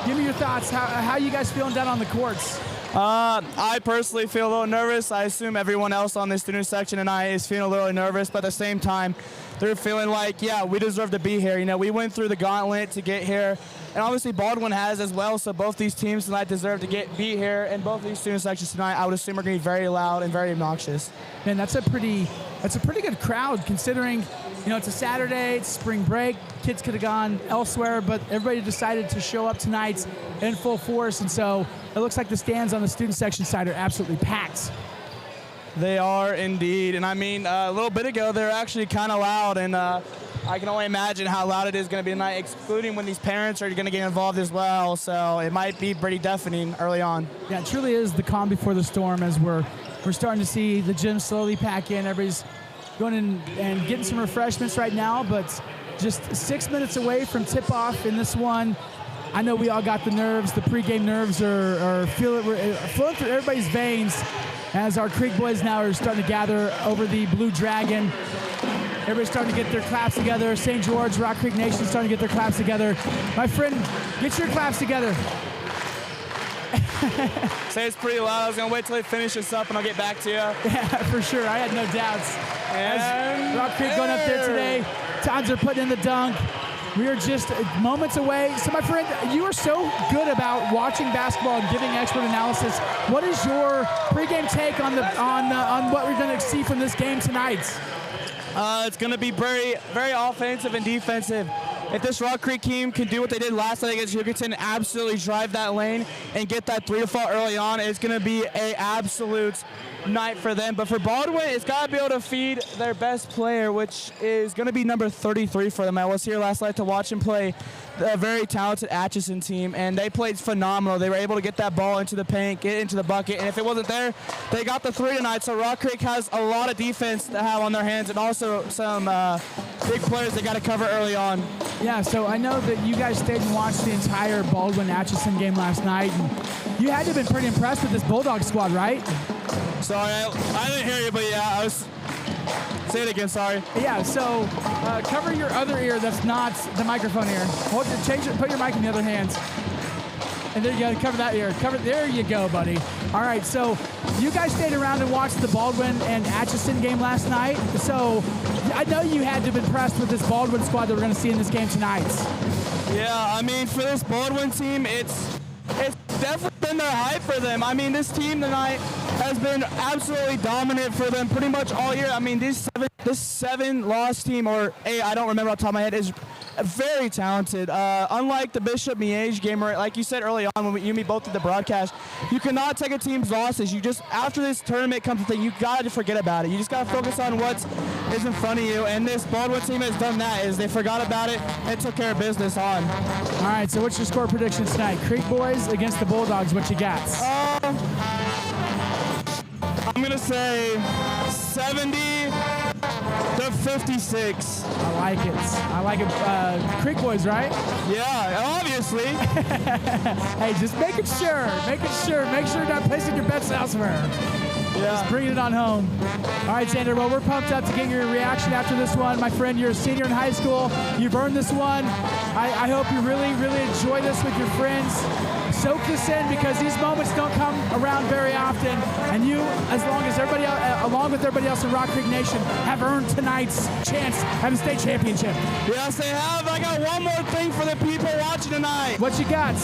Give me your thoughts. How you guys feeling down on the courts? I personally feel a little nervous. I assume everyone else on the student section tonight is feeling a little nervous, but at the same time, they're feeling like, yeah, we deserve to be here. You know, we went through the gauntlet to get here, and obviously Baldwin has as well, so both these teams tonight deserve to be here, and both these student sections tonight, I would assume, are going to be very loud and very obnoxious. Man, that's a pretty good crowd, considering, you know, it's a Saturday, it's spring break, kids could have gone elsewhere, but everybody decided to show up tonight in full force, and so it looks like the stands on the student section side are absolutely packed. They are indeed, and I mean, a little bit ago, they're actually kind of loud, and I can only imagine how loud it is going to be tonight, excluding when these parents are going to get involved as well, so it might be pretty deafening early on. Yeah, it truly is the calm before the storm, as we're starting to see the gym slowly pack in. Everybody's going in and getting some refreshments right now, but just 6 minutes away from tip-off in this one. I know we all got the nerves. The pregame nerves are flowing through everybody's veins as our Creek boys now are starting to gather over the Blue Dragon. Everybody's starting to get their claps together. St. George, Rock Creek Nation starting to get their claps together. My friend, get your claps together. Say it's pretty loud. I was going to wait till they finish this up and I'll get back to you. Yeah, for sure. I had no doubts. As Rock Creek going up there today, Tons are putting in the dunk. We are just moments away. So, my friend, you are so good about watching basketball and giving expert analysis. What is your pregame take on what we're going to see from this game tonight? It's going to be very, very offensive and defensive. If this Rock Creek team can do what they did last night against Hutchinson, absolutely drive that lane and get that 3 to fall early on, it's going to be an absolute night for them. But for Baldwin, it's got to be able to feed their best player, which is going to be number 33 for them. I was here last night to watch him play a very talented Hutchinson team, and they played phenomenal. They were able to get that ball into the paint, get into the bucket, and if it wasn't there, they got the 3 tonight. So Rock Creek has a lot of defense to have on their hands, and also some big players they got to cover early on. Yeah, so I know that you guys stayed and watched the entire Baldwin-Hutchinson game last night, and you had to have been pretty impressed with this Bulldog squad, right? Sorry, I didn't hear you, but yeah, I was... Say it again, sorry. Yeah, so cover your other ear that's not the microphone ear. Put your mic in the other hand. And there you go, cover that ear. There you go, buddy. All right, so you guys stayed around and watched the Baldwin and Hutchinson game last night. So I know you had to be impressed with this Baldwin squad that we're going to see in this game tonight. Yeah, I mean, for this Baldwin team, it's definitely been their hype for them. I mean, this team tonight has been absolutely dominant for them pretty much all year. I mean, this 7-loss team, or 8, I don't remember off the top of my head, is very talented. Unlike the Bishop Miege game, where, like you said early on when you meet both at the broadcast, you cannot take a team's losses. You just, after this tournament comes thing, you got to forget about it. You just got to focus on what is in front of you, and this Baldwin team has done that, is they forgot about it and took care of business on. All right, so what's your score prediction tonight? Creek boys against the Bulldogs, what you got? I'm going to say 70-56. I like it. Creek boys, right? Yeah, obviously. Hey, just making sure. Make sure you're not placing your bets elsewhere. Yeah. Just bringing it on home. All right, Xander, well, we're pumped up to get your reaction after this one. My friend, you're a senior in high school. You've earned this one. I hope you really, really enjoy this with your friends. Soak this in, because these moments don't come around very often. And you, along with everybody else in Rock Creek Nation, have earned tonight's chance at a state championship. Yes, they have. I got one more thing for the people watching tonight. What you got?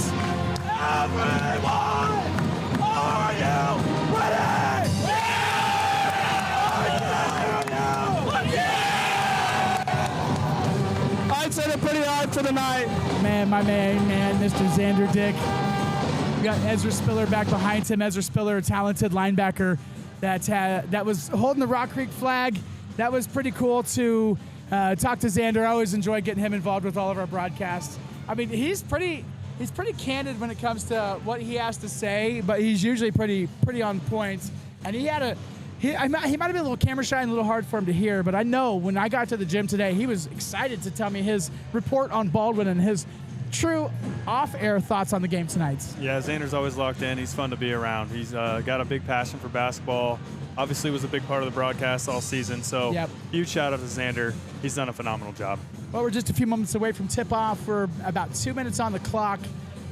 Everyone, are you ready? for the night. Man, my man, Mr. Xander Dick. We got Ezra Spiller back behind him. Ezra Spiller, a talented linebacker that was holding the Rock Creek flag. That was pretty cool to talk to Xander. I always enjoy getting him involved with all of our broadcasts. I mean, he's pretty candid when it comes to what he has to say, but he's usually pretty on point. And he might have been a little camera shy and a little hard for him to hear, but I know when I got to the gym today, he was excited to tell me his report on Baldwin and his true off-air thoughts on the game tonight. Yeah, Xander's always locked in. He's fun to be around. He's got a big passion for basketball. Obviously was a big part of the broadcast all season, so huge shout out to Xander. He's done a phenomenal job. Well, we're just a few moments away from tip-off. We're about 2 minutes on the clock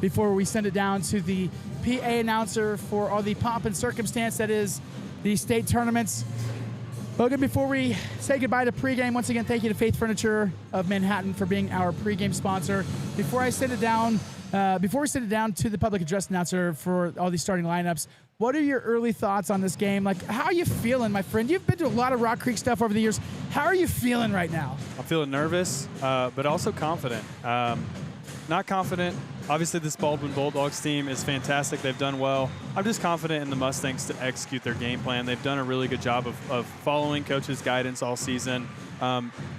before we send it down to the PA announcer for all the pomp and circumstance that is the state tournaments. Logan, before we say goodbye to pregame, once again, thank you to Faith Furniture of Manhattan for being our pregame sponsor. Before we send it down to the public address announcer for all these starting lineups, what are your early thoughts on this game? Like, how are you feeling, my friend? You've been to a lot of Rock Creek stuff over the years. How are you feeling right now? I'm feeling nervous, but also confident. Not confident. Obviously, this Baldwin Bulldogs team is fantastic. They've done well. I'm just confident in the Mustangs to execute their game plan. They've done a really good job of following coach's guidance all season.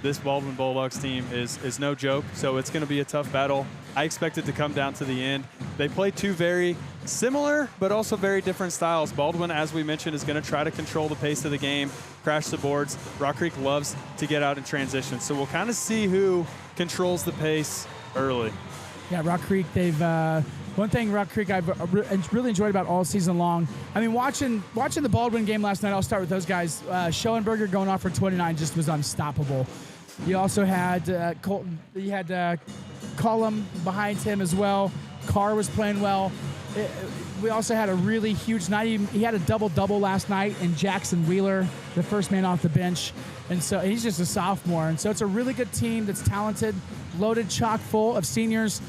This Baldwin Bulldogs team is no joke, so it's going to be a tough battle. I expect it to come down to the end. They play two very similar but also very different styles. Baldwin, as we mentioned, is going to try to control the pace of the game, crash the boards. Rock Creek loves to get out in transition, so we'll kind of see who controls the pace early. Yeah, Rock Creek, one thing Rock Creek I've really enjoyed about all season long. I mean, watching the Baldwin game last night, I'll start with those guys. Schoenberger going off for 29 just was unstoppable. You also had Colton, you had Cullum behind him as well. Carr was playing well. We also had a really huge night. He had a double-double last night, and Jackson Wheeler, the first man off the bench. And so he's just a sophomore. And so it's a really good team that's talented, loaded, chock full of seniors.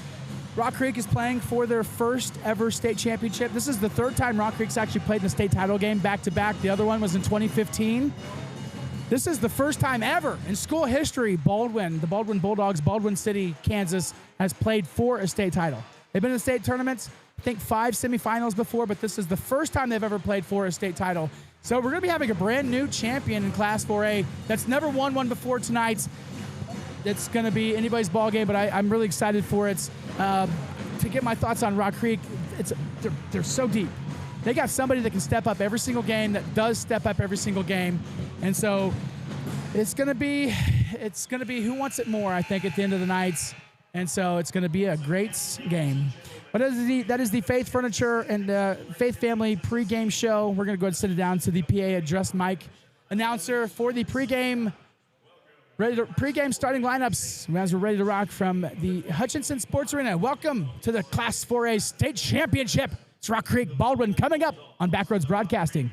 Rock Creek is playing for their first ever state championship. This is the third time Rock Creek's actually played in a state title game back-to-back. The other one was in 2015. This is the first time ever in school history the Baldwin Bulldogs, Baldwin City, Kansas, has played for a state title. They've been in state tournaments, I think 5 semifinals before, but this is the first time they've ever played for a state title. So we're going to be having a brand new champion in Class 4A that's never won one before tonight. It's going to be anybody's ball game, but I'm really excited for it. To get my thoughts on Rock Creek, they're so deep. They got somebody that can step up every single game, that does step up every single game. And so it's going to be who wants it more, I think, at the end of the night. And so it's going to be a great game. But that is the Faith Furniture and Faith Family pregame show. We're going to go ahead and send it down to the PA address mic announcer for the pregame starting lineups as we're ready to rock from the Hutchinson Sports Arena. Welcome to the Class 4A State Championship. It's Rock Creek Baldwin coming up on Backroads Broadcasting.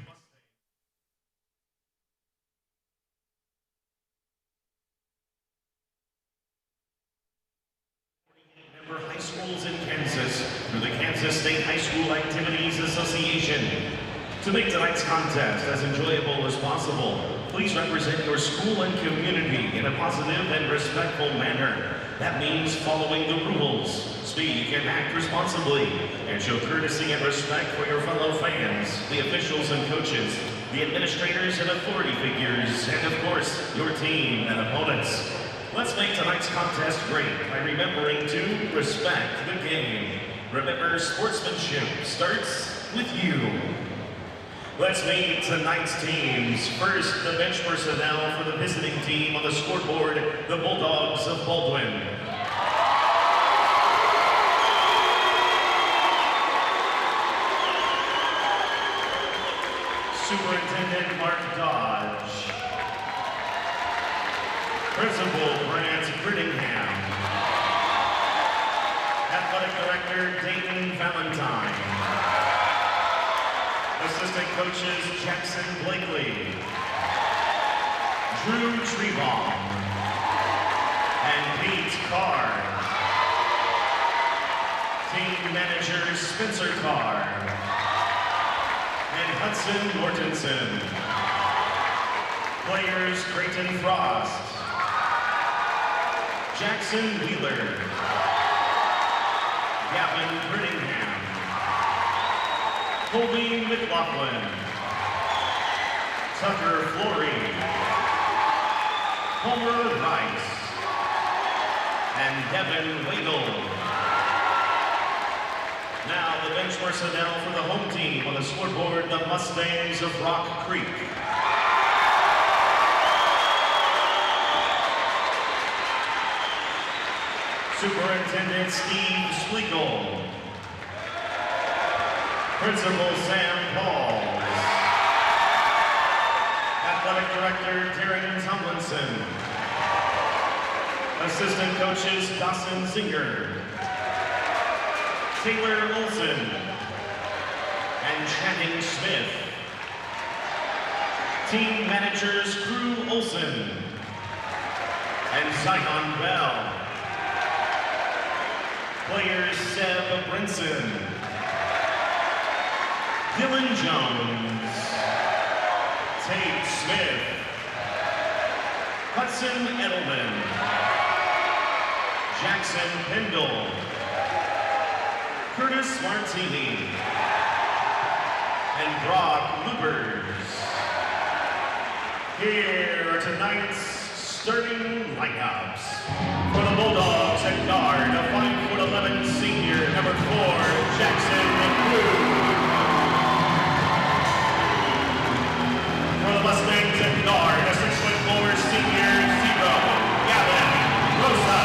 High schools in Kansas through the Kansas State High School Activities Association. To make tonight's contest as enjoyable as possible, please represent your school and community in a positive and respectful manner. That means following the rules, speak and act responsibly, and show courtesy and respect for your fellow fans, the officials and coaches, the administrators and authority figures, and of course, your team and opponents. Let's make tonight's contest great by remembering to respect the game. Remember, sportsmanship starts with you. Let's meet tonight's teams. First, the bench personnel for the visiting team on the scoreboard, the Bulldogs of Baldwin. Superintendent Mark Dodge. Principal Grant Brittingham. Athletic Director Dayton Valentine. Assistant coaches Jackson Blakely, Drew Trebaum, and Pete Carr. Team managers Spencer Carr and Hudson Mortensen. Players Creighton Frost, Jackson Wheeler, Gavin Brittingham, Colby McLaughlin, Tucker Flory, Homer Rice, and Devin Wagle. Now the bench personnel for the home team on the scoreboard, the Mustangs of Rock Creek. Superintendent Steve Schlegel, Principal Sam Pauls, Athletic Director Darren Tomlinson, Assistant Coaches Dawson Singer, Taylor Olson, and Channing Smith. Team Managers Crew Olson and Zion Bell. Players Seb Brinson, Dylan Jones, Tate Smith, Hudson Edelman, Jackson Pendle, Curtis Martini, and Brock Lubers. Here are tonight's starting lineups. For the Bulldogs at guard, a 5'11" senior, number 4, Jackson McCrew. For the Mustangs at guard, a 6'4" senior, 0, Gavin Rosa.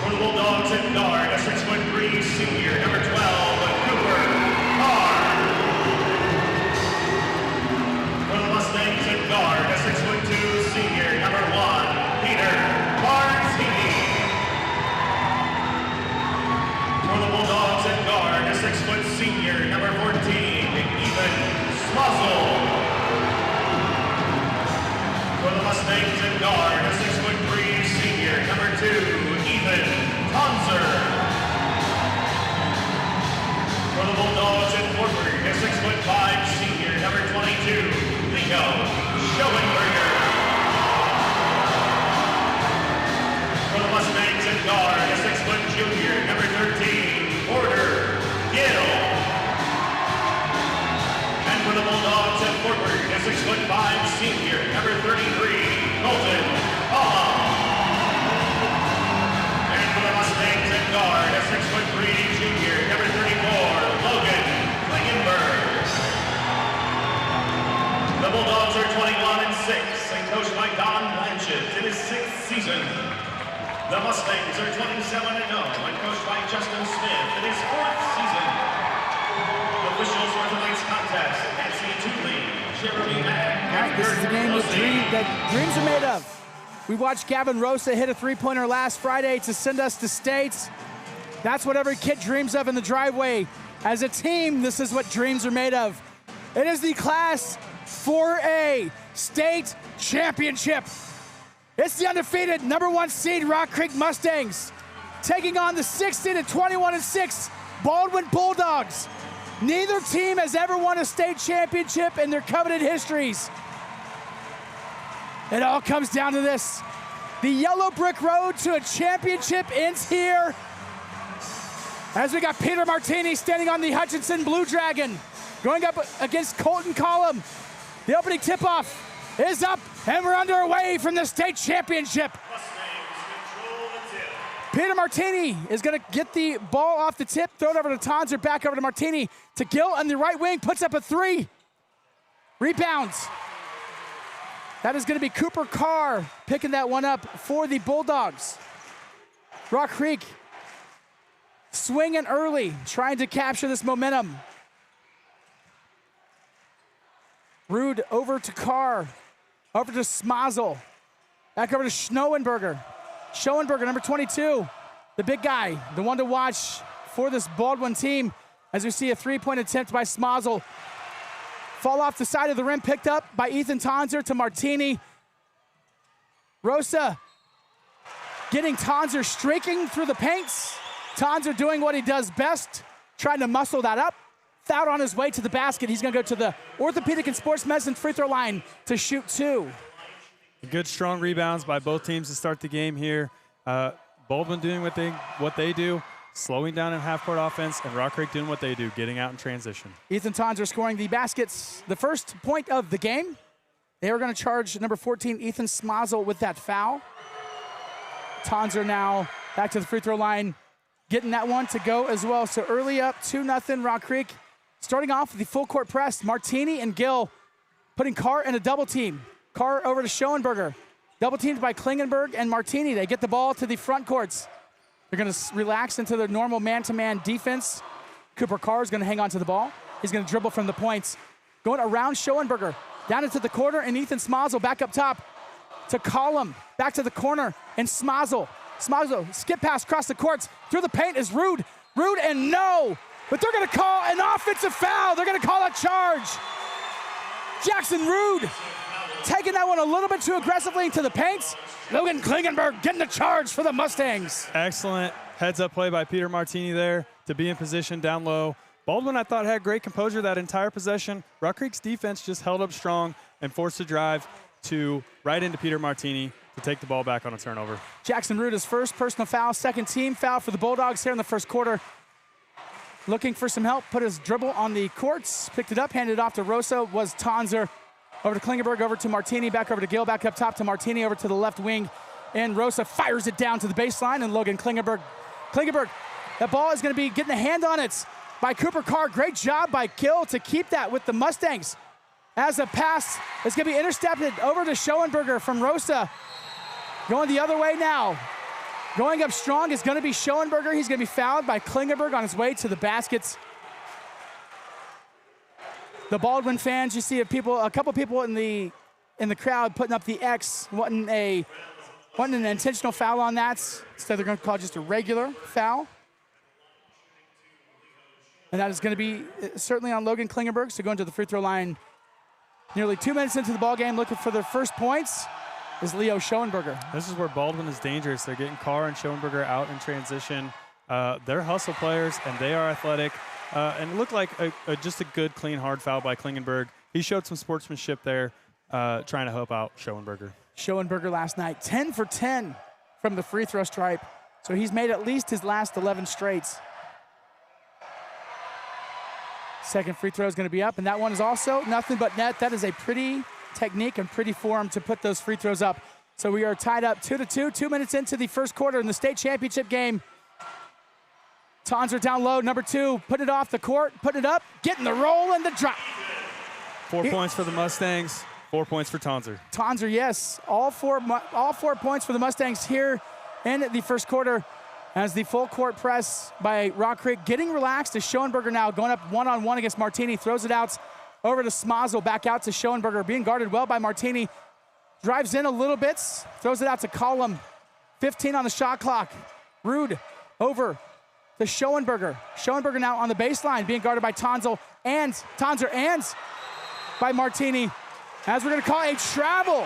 For the Bulldogs at guard, a 6'3" senior, number 12, Cooper Carr. For the Mustangs at guard, a 6'2" senior, number 1, Peter Bartini. For the Bulldogs at guard, a 6' senior, number 14, Ethan Smuzzle. For the Mustangs at guard, a 6'3" senior, number 2, Ethan Tonzer. For the Bulldogs at forward, a 6'5" senior, number 22, Leo Schoenberger. For the Mustangs at guard, a 6' junior, number 13, Porter Gill. And for the Bulldogs at forward, a 6'5" senior, number 33, Colton Paula. And for the Mustangs at guard, a 6'3" junior, number 34, Logan Klingenberg. The Bulldogs are 21-6 and coached by Don Blanchett in his 6th season. The Mustangs are 27-0 and coached by Justin Smith in his 4th season. The officials for tonight's contest, Nancy Tooley, Jeremy Mack, This is the game that dreams are made of. We watched Gavin Rosa hit a three-pointer last Friday to send us to state. That's what every kid dreams of in the driveway. As a team, this is what dreams are made of. It is the Class 4A State Championship. It's the undefeated number 1 seed Rock Creek Mustangs taking on the 6th-seeded 21-6 Baldwin Bulldogs. Neither team has ever won a state championship in their coveted histories. It all comes down to this. The yellow brick road to a championship ends here. As we got Peter Martini standing on the Hutchinson Blue Dragon, going up against Colton Collum. The opening tip-off is up, and we're underway from the state championship. Peter Martini is going to get the ball off the tip, throw it over to Tonzer, back over to Martini, to Gill on the right wing, puts up a 3. Rebounds. That is going to be Cooper Carr picking that one up for the Bulldogs. Rock Creek swinging early, trying to capture this momentum. Rude over to Carr, over to Smazel, back over to Schoenberger. Schoenberger, number 22, the big guy, the one to watch for this Baldwin team, as we see a three-point attempt by Smazel. Fall off the side of the rim, picked up by Ethan Tonzer to Martini. Rosa getting Tonzer streaking through the paints. Tonzer doing what he does best, trying to muscle that up. Fouled on his way to the basket. He's going to go to the Orthopedic and Sports Medicine free throw line to shoot 2. Good, strong rebounds by both teams to start the game here. Baldwin doing what they do, slowing down in half-court offense, and Rock Creek doing what they do, getting out in transition. Ethan Tonser scoring the baskets, the first point of the game. They are going to charge number 14, Ethan Smazel, with that foul. Tonser now back to the free throw line, getting that one to go as well. So early up, 2-0 Rock Creek. Starting off with the full court press, Martini and Gill putting Carr in a double team. Carr over to Schoenberger. Double teamed by Klingenberg and Martini. They get the ball to the front courts. They're going to relax into their normal man-to-man defense. Cooper Carr is going to hang on to the ball. He's going to dribble from the points. Going around Schoenberger, down into the corner, and Ethan Smazel back up top to Collum. Back to the corner, and Smazel. Smazel, skip pass across the courts. Through the paint is Rude. Rude, and no! But they're going to call an offensive foul. They're going to call a charge. Jackson Rude taking that one a little bit too aggressively into the paint. Logan Klingenberg getting the charge for the Mustangs. Excellent heads-up play by Peter Martini there to be in position down low. Baldwin, I thought, had great composure that entire possession. Rock Creek's defense just held up strong and forced a drive to right into Peter Martini to take the ball back on a turnover. Jackson Rude, his first personal foul, second team foul for the Bulldogs here in the first quarter. Looking for some help, put his dribble on the courts, picked it up, handed it off to Rosa, was Tonser. Over to Klingenberg, over to Martini, back over to Gill, back up top to Martini, over to the left wing. And Rosa fires it down to the baseline, and Logan Klingenberg. Klingenberg, that ball is going to be getting a hand on it by Cooper Carr. Great job by Gill to keep that with the Mustangs. As a pass is going to be intercepted over to Schoenberger from Rosa. Going the other way now. Going up strong is going to be Schoenberger. He's going to be fouled by Klingenberg on his way to the baskets. The Baldwin fans, you see a couple people in the crowd putting up the X, wanting an intentional foul on that. Instead, they're going to call it just a regular foul. And that is going to be certainly on Logan Klingenberg. So going to the free throw line nearly 2 minutes into the ball game, looking for their first points, is Leo Schoenberger. This is where Baldwin is dangerous. They're getting Carr and Schoenberger out in transition. They're hustle players, and they are athletic. And it looked like just a good, clean, hard foul by Klingenberg. He showed some sportsmanship there, trying to help out Schoenberger. Schoenberger last night, 10 for 10 from the free throw stripe. So he's made at least his last 11 straights. Second free throw is going to be up, and that one is also nothing but net. That is a pretty technique and pretty form to put those free throws up. So we are tied up 2-2, 2 minutes into the first quarter in the state championship game. Tonser down low, number 2, putting it off the court, putting it up, getting the roll and the drop. 4 points for the Mustangs, 4 points for Tonser. Tonser, yes, all four points for the Mustangs here in the first quarter. As the full court press by Rock Creek getting relaxed is Schoenberger now going up one-on-one against Martini, throws it out over to Smazel, back out to Schoenberger, being guarded well by Martini. Drives in a little bit, throws it out to Collum. 15 on the shot clock. Rude over to Schoenberger. Schoenberger now on the baseline, being guarded by Tonser and by Martini. As we're going to call a travel.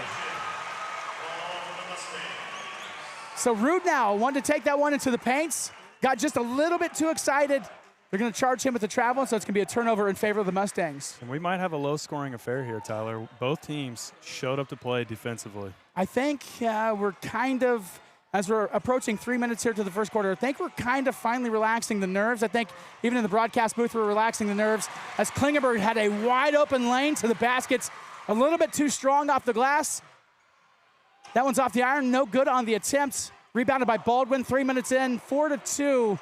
So Rude now wanted to take that one into the paints. Got just a little bit too excited. They're going to charge him with the travel, so it's going to be a turnover in favor of the Mustangs. And we might have a low-scoring affair here, Tyler. Both teams showed up to play defensively. I think we're kind of, as we're approaching 3 minutes here to the first quarter, I think we're kind of finally relaxing the nerves. I think even in the broadcast booth, we're relaxing the nerves as Klingenberg had a wide-open lane to the baskets, a little bit too strong off the glass. That one's off the iron, no good on the attempt. Rebounded by Baldwin, 3 minutes in, 4-2.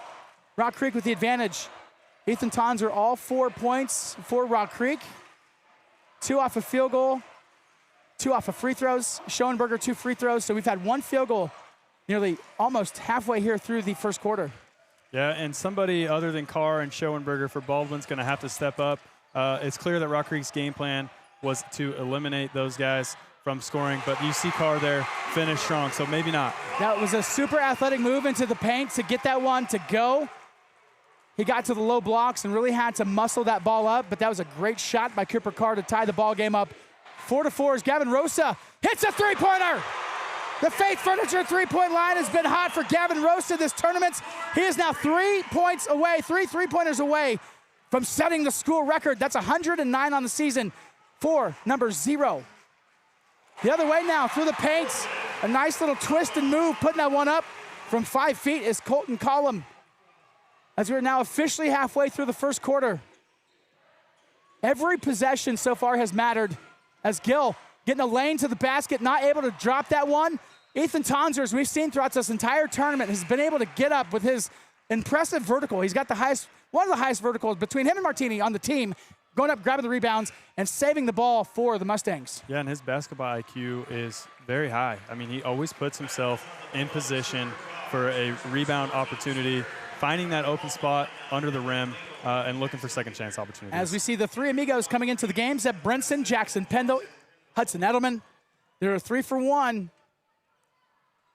Rock Creek with the advantage. Ethan Tonser, all 4 points for Rock Creek. 2 off a field goal, 2 off of free throws. Schoenberger, 2 free throws. So we've had 1 field goal nearly almost halfway here through the first quarter. Yeah, and somebody other than Carr and Schoenberger for Baldwin's going to have to step up. It's clear that Rock Creek's game plan was to eliminate those guys from scoring, but you see Carr there finish strong, so maybe not. That was a super athletic move into the paint to get that one to go. He got to the low blocks and really had to muscle that ball up, but that was a great shot by Cooper Carr to tie the ball game up. 4-4 as Gavin Rosa hits a three-pointer. The Faith Furniture three-point line has been hot for Gavin Rosa this tournament. He is now 3 points away, 3 three-pointers away from setting the school record. That's 109 on the season for number 0. The other way now, through the paint. A nice little twist and move, putting that one up from 5 feet is Colton Collum. As we're now officially halfway through the first quarter. Every possession so far has mattered. As Gill getting a lane to the basket, not able to drop that one. Ethan Tonser, as we've seen throughout this entire tournament, has been able to get up with his impressive vertical. He's got the highest, one of the highest verticals between him and Martini on the team, going up, grabbing the rebounds, and saving the ball for the Mustangs. Yeah, and his basketball IQ is very high. I mean, he always puts himself in position for a rebound opportunity, finding that open spot under the rim, and looking for second chance opportunities. As we see the three amigos coming into the game, Zeb Brinson, Jackson Pendle, Hudson Edelman. They're 3 for 1.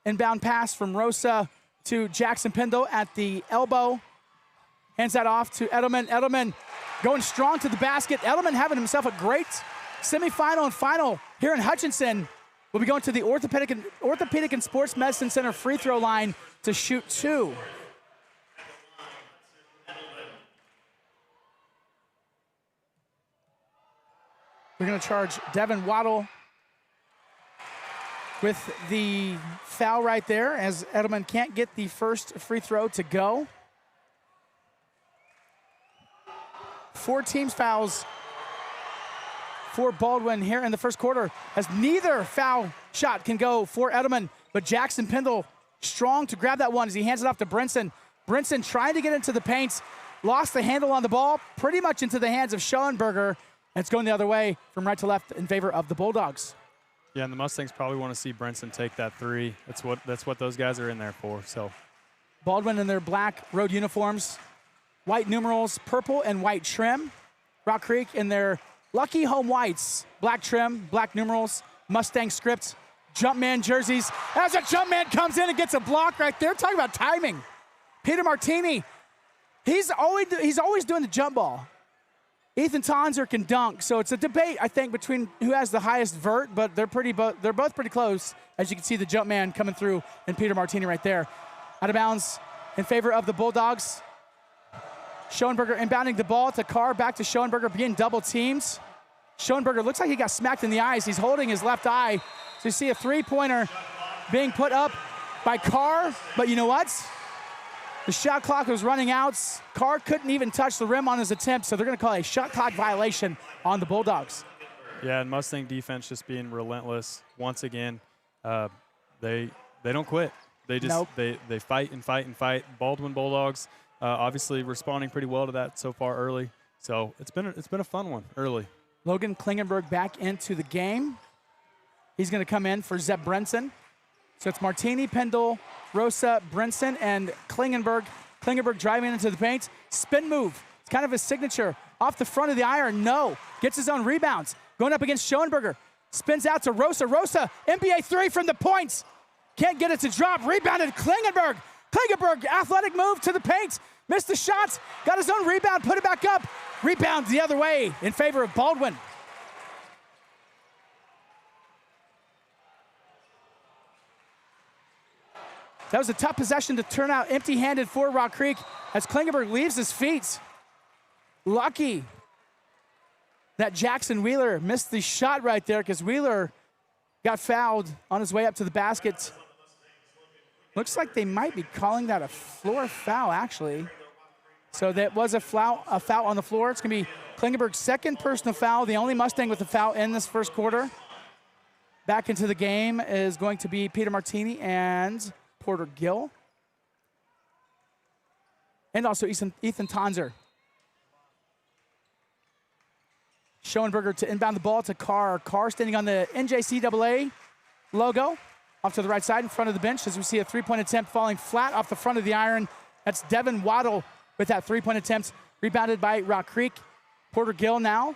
Inbound pass from Rosa to Jackson Pendle at the elbow. Hands that off to Edelman. Edelman going strong to the basket. Edelman having himself a great semifinal and final here in Hutchinson. We'll be going to the Orthopedic and Sports Medicine Center free throw line to shoot 2. We're going to charge Devin Waddle with the foul right there, as Edelman can't get the first free throw to go. 4 teams fouls for Baldwin here in the first quarter, as neither foul shot can go for Edelman, but Jackson Pendle strong to grab that one as he hands it off to Brinson. Brinson trying to get into the paint, lost the handle on the ball, pretty much into the hands of Schoenberger, and it's going the other way from right to left in favor of the Bulldogs. Yeah, and the Mustangs probably want to see Brinson take that 3. That's what those guys are in there for. So Baldwin in their black road uniforms, white numerals, purple and white trim. Rock Creek in their lucky home whites, black trim, black numerals, Mustang script, Jumpman jerseys. As a Jumpman comes in and gets a block right there, talking about timing. Peter Martini, he's always doing the jump ball. Ethan Tonser can dunk, so it's a debate, I think, between who has the highest vert, but they're both pretty close. As you can see, the jump man coming through and Peter Martini right there. Out of bounds in favor of the Bulldogs. Schoenberger inbounding the ball to Carr, back to Schoenberger, being double teamed. Schoenberger looks like he got smacked in the eyes. He's holding his left eye. So you see a three-pointer being put up by Carr, but you know what? The shot clock was running out. Carr couldn't even touch the rim on his attempt, so they're going to call a shot clock violation on the Bulldogs. Yeah, and Mustang defense just being relentless once again. They don't quit. They just they fight and fight and fight. Baldwin Bulldogs obviously responding pretty well to that so far early. So it's been a fun one early. Logan Klingenberg back into the game. He's going to come in for Zeb Brinson. So it's Martini, Pendle, Rosa, Brinson, and Klingenberg. Klingenberg driving into the paint. Spin move. It's kind of his signature. Off the front of the iron, no. Gets his own rebounds. Going up against Schoenberger. Spins out to Rosa. Rosa, NBA 3 from the points. Can't get it to drop. Rebounded Klingenberg. Klingenberg, athletic move to the paint. Missed the shots. Got his own rebound. Put it back up. Rebound the other way in favor of Baldwin. That was a tough possession to turn out empty-handed for Rock Creek as Klingenberg leaves his feet. Lucky that Jackson Wheeler missed the shot right there because Wheeler got fouled on his way up to the basket. Looks like they might be calling that a floor foul, actually. So that was a foul on the floor. It's going to be Klingenberg's second personal foul, the only Mustang with a foul in this first quarter. Back into the game is going to be Peter Martini and Porter Gill. And also Ethan Tonser. Schoenberger to inbound the ball to Carr. Carr standing on the NJCAA logo off to the right side in front of the bench as we see a three-point attempt falling flat off the front of the iron. That's Devin Waddle with that three-point attempt, rebounded by Rock Creek. Porter Gill now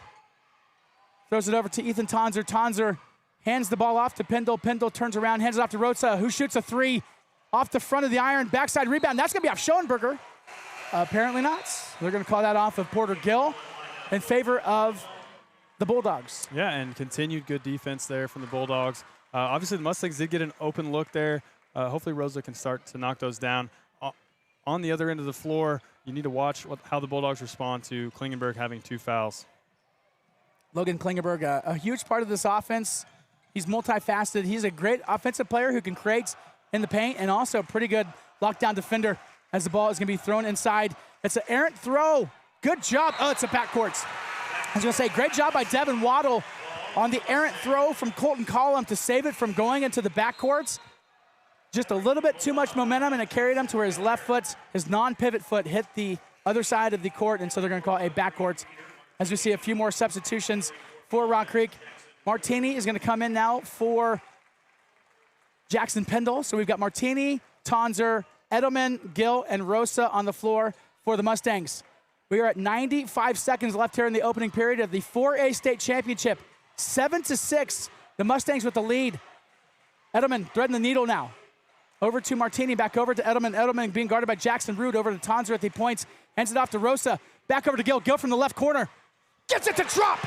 throws it over to Ethan Tonser. Tonser hands the ball off to Pendle. Pendle turns around, hands it off to Rosa, who shoots a three off the front of the iron. Backside rebound. That's going to be off Schoenberger. Apparently not. They're going to call that off of Porter Gill in favor of the Bulldogs. Yeah, and continued good defense there from the Bulldogs. Obviously, the Mustangs did get an open look there. Hopefully, Rosa can start to knock those down. On the other end of the floor, you need to watch how the Bulldogs respond to Klingenberg having 2 fouls. Logan Klingenberg, a huge part of this offense. He's multifaceted. He's a great offensive player who can create in the paint and also a pretty good lockdown defender as the ball is going to be thrown inside. It's an errant throw. Good job. Oh, it's a backcourt. I was going to say, great job by Devin Waddle on the errant throw from Colton Collum to save it from going into the backcourts. Just a little bit too much momentum, and it carried him to where his left foot, his non-pivot foot, hit the other side of the court, and so they're going to call a backcourt. As we see a few more substitutions for Rock Creek. Martini is going to come in now for Jackson Pendle. So we've got Martini, Tonzer, Edelman, Gill, and Rosa on the floor for the Mustangs. We are at 95 seconds left here in the opening period of the 4A state championship. 7-6, the Mustangs with the lead. Edelman threading the needle now. Over to Martini, back over to Edelman. Edelman being guarded by Jackson Root, over to Tonzer at the points. Hands it off to Rosa. Back over to Gill. Gill from the left corner. Gets it to drop.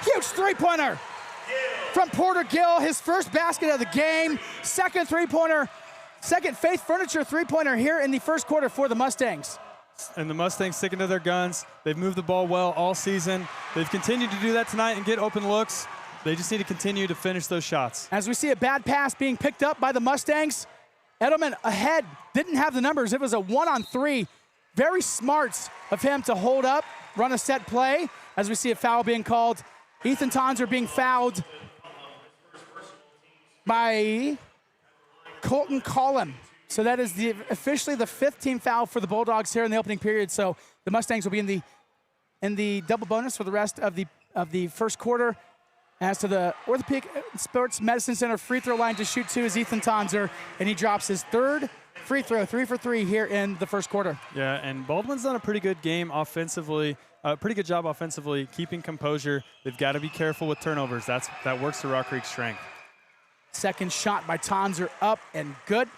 Huge three-pointer from Porter Gill. His first basket of the game. Second three-pointer. Second Faith Furniture three-pointer here in the first quarter for the Mustangs. And the Mustangs sticking to their guns. They've moved the ball well all season. They've continued to do that tonight and get open looks. They just need to continue to finish those shots. As we see a bad pass being picked up by the Mustangs. Edelman ahead, didn't have the numbers. It was a 1-on-3. Very smart of him to hold up, run a set play. As we see a foul being called. Ethan Tonzer being fouled by Colton Collum. So that is officially the 5th team foul for the Bulldogs here in the opening period. So the Mustangs will be in the double bonus for the rest of the first quarter. As to the Orthopedic Sports Medicine Center free throw line to shoot 2 is Ethan Tonzer, and he drops his 3rd free throw, 3 for 3 here in the first quarter. Yeah, and Baldwin's done a pretty good game offensively, pretty good job offensively, keeping composure. They've got to be careful with turnovers. That works to Rock Creek's strength. Second shot by Tonzer up and good.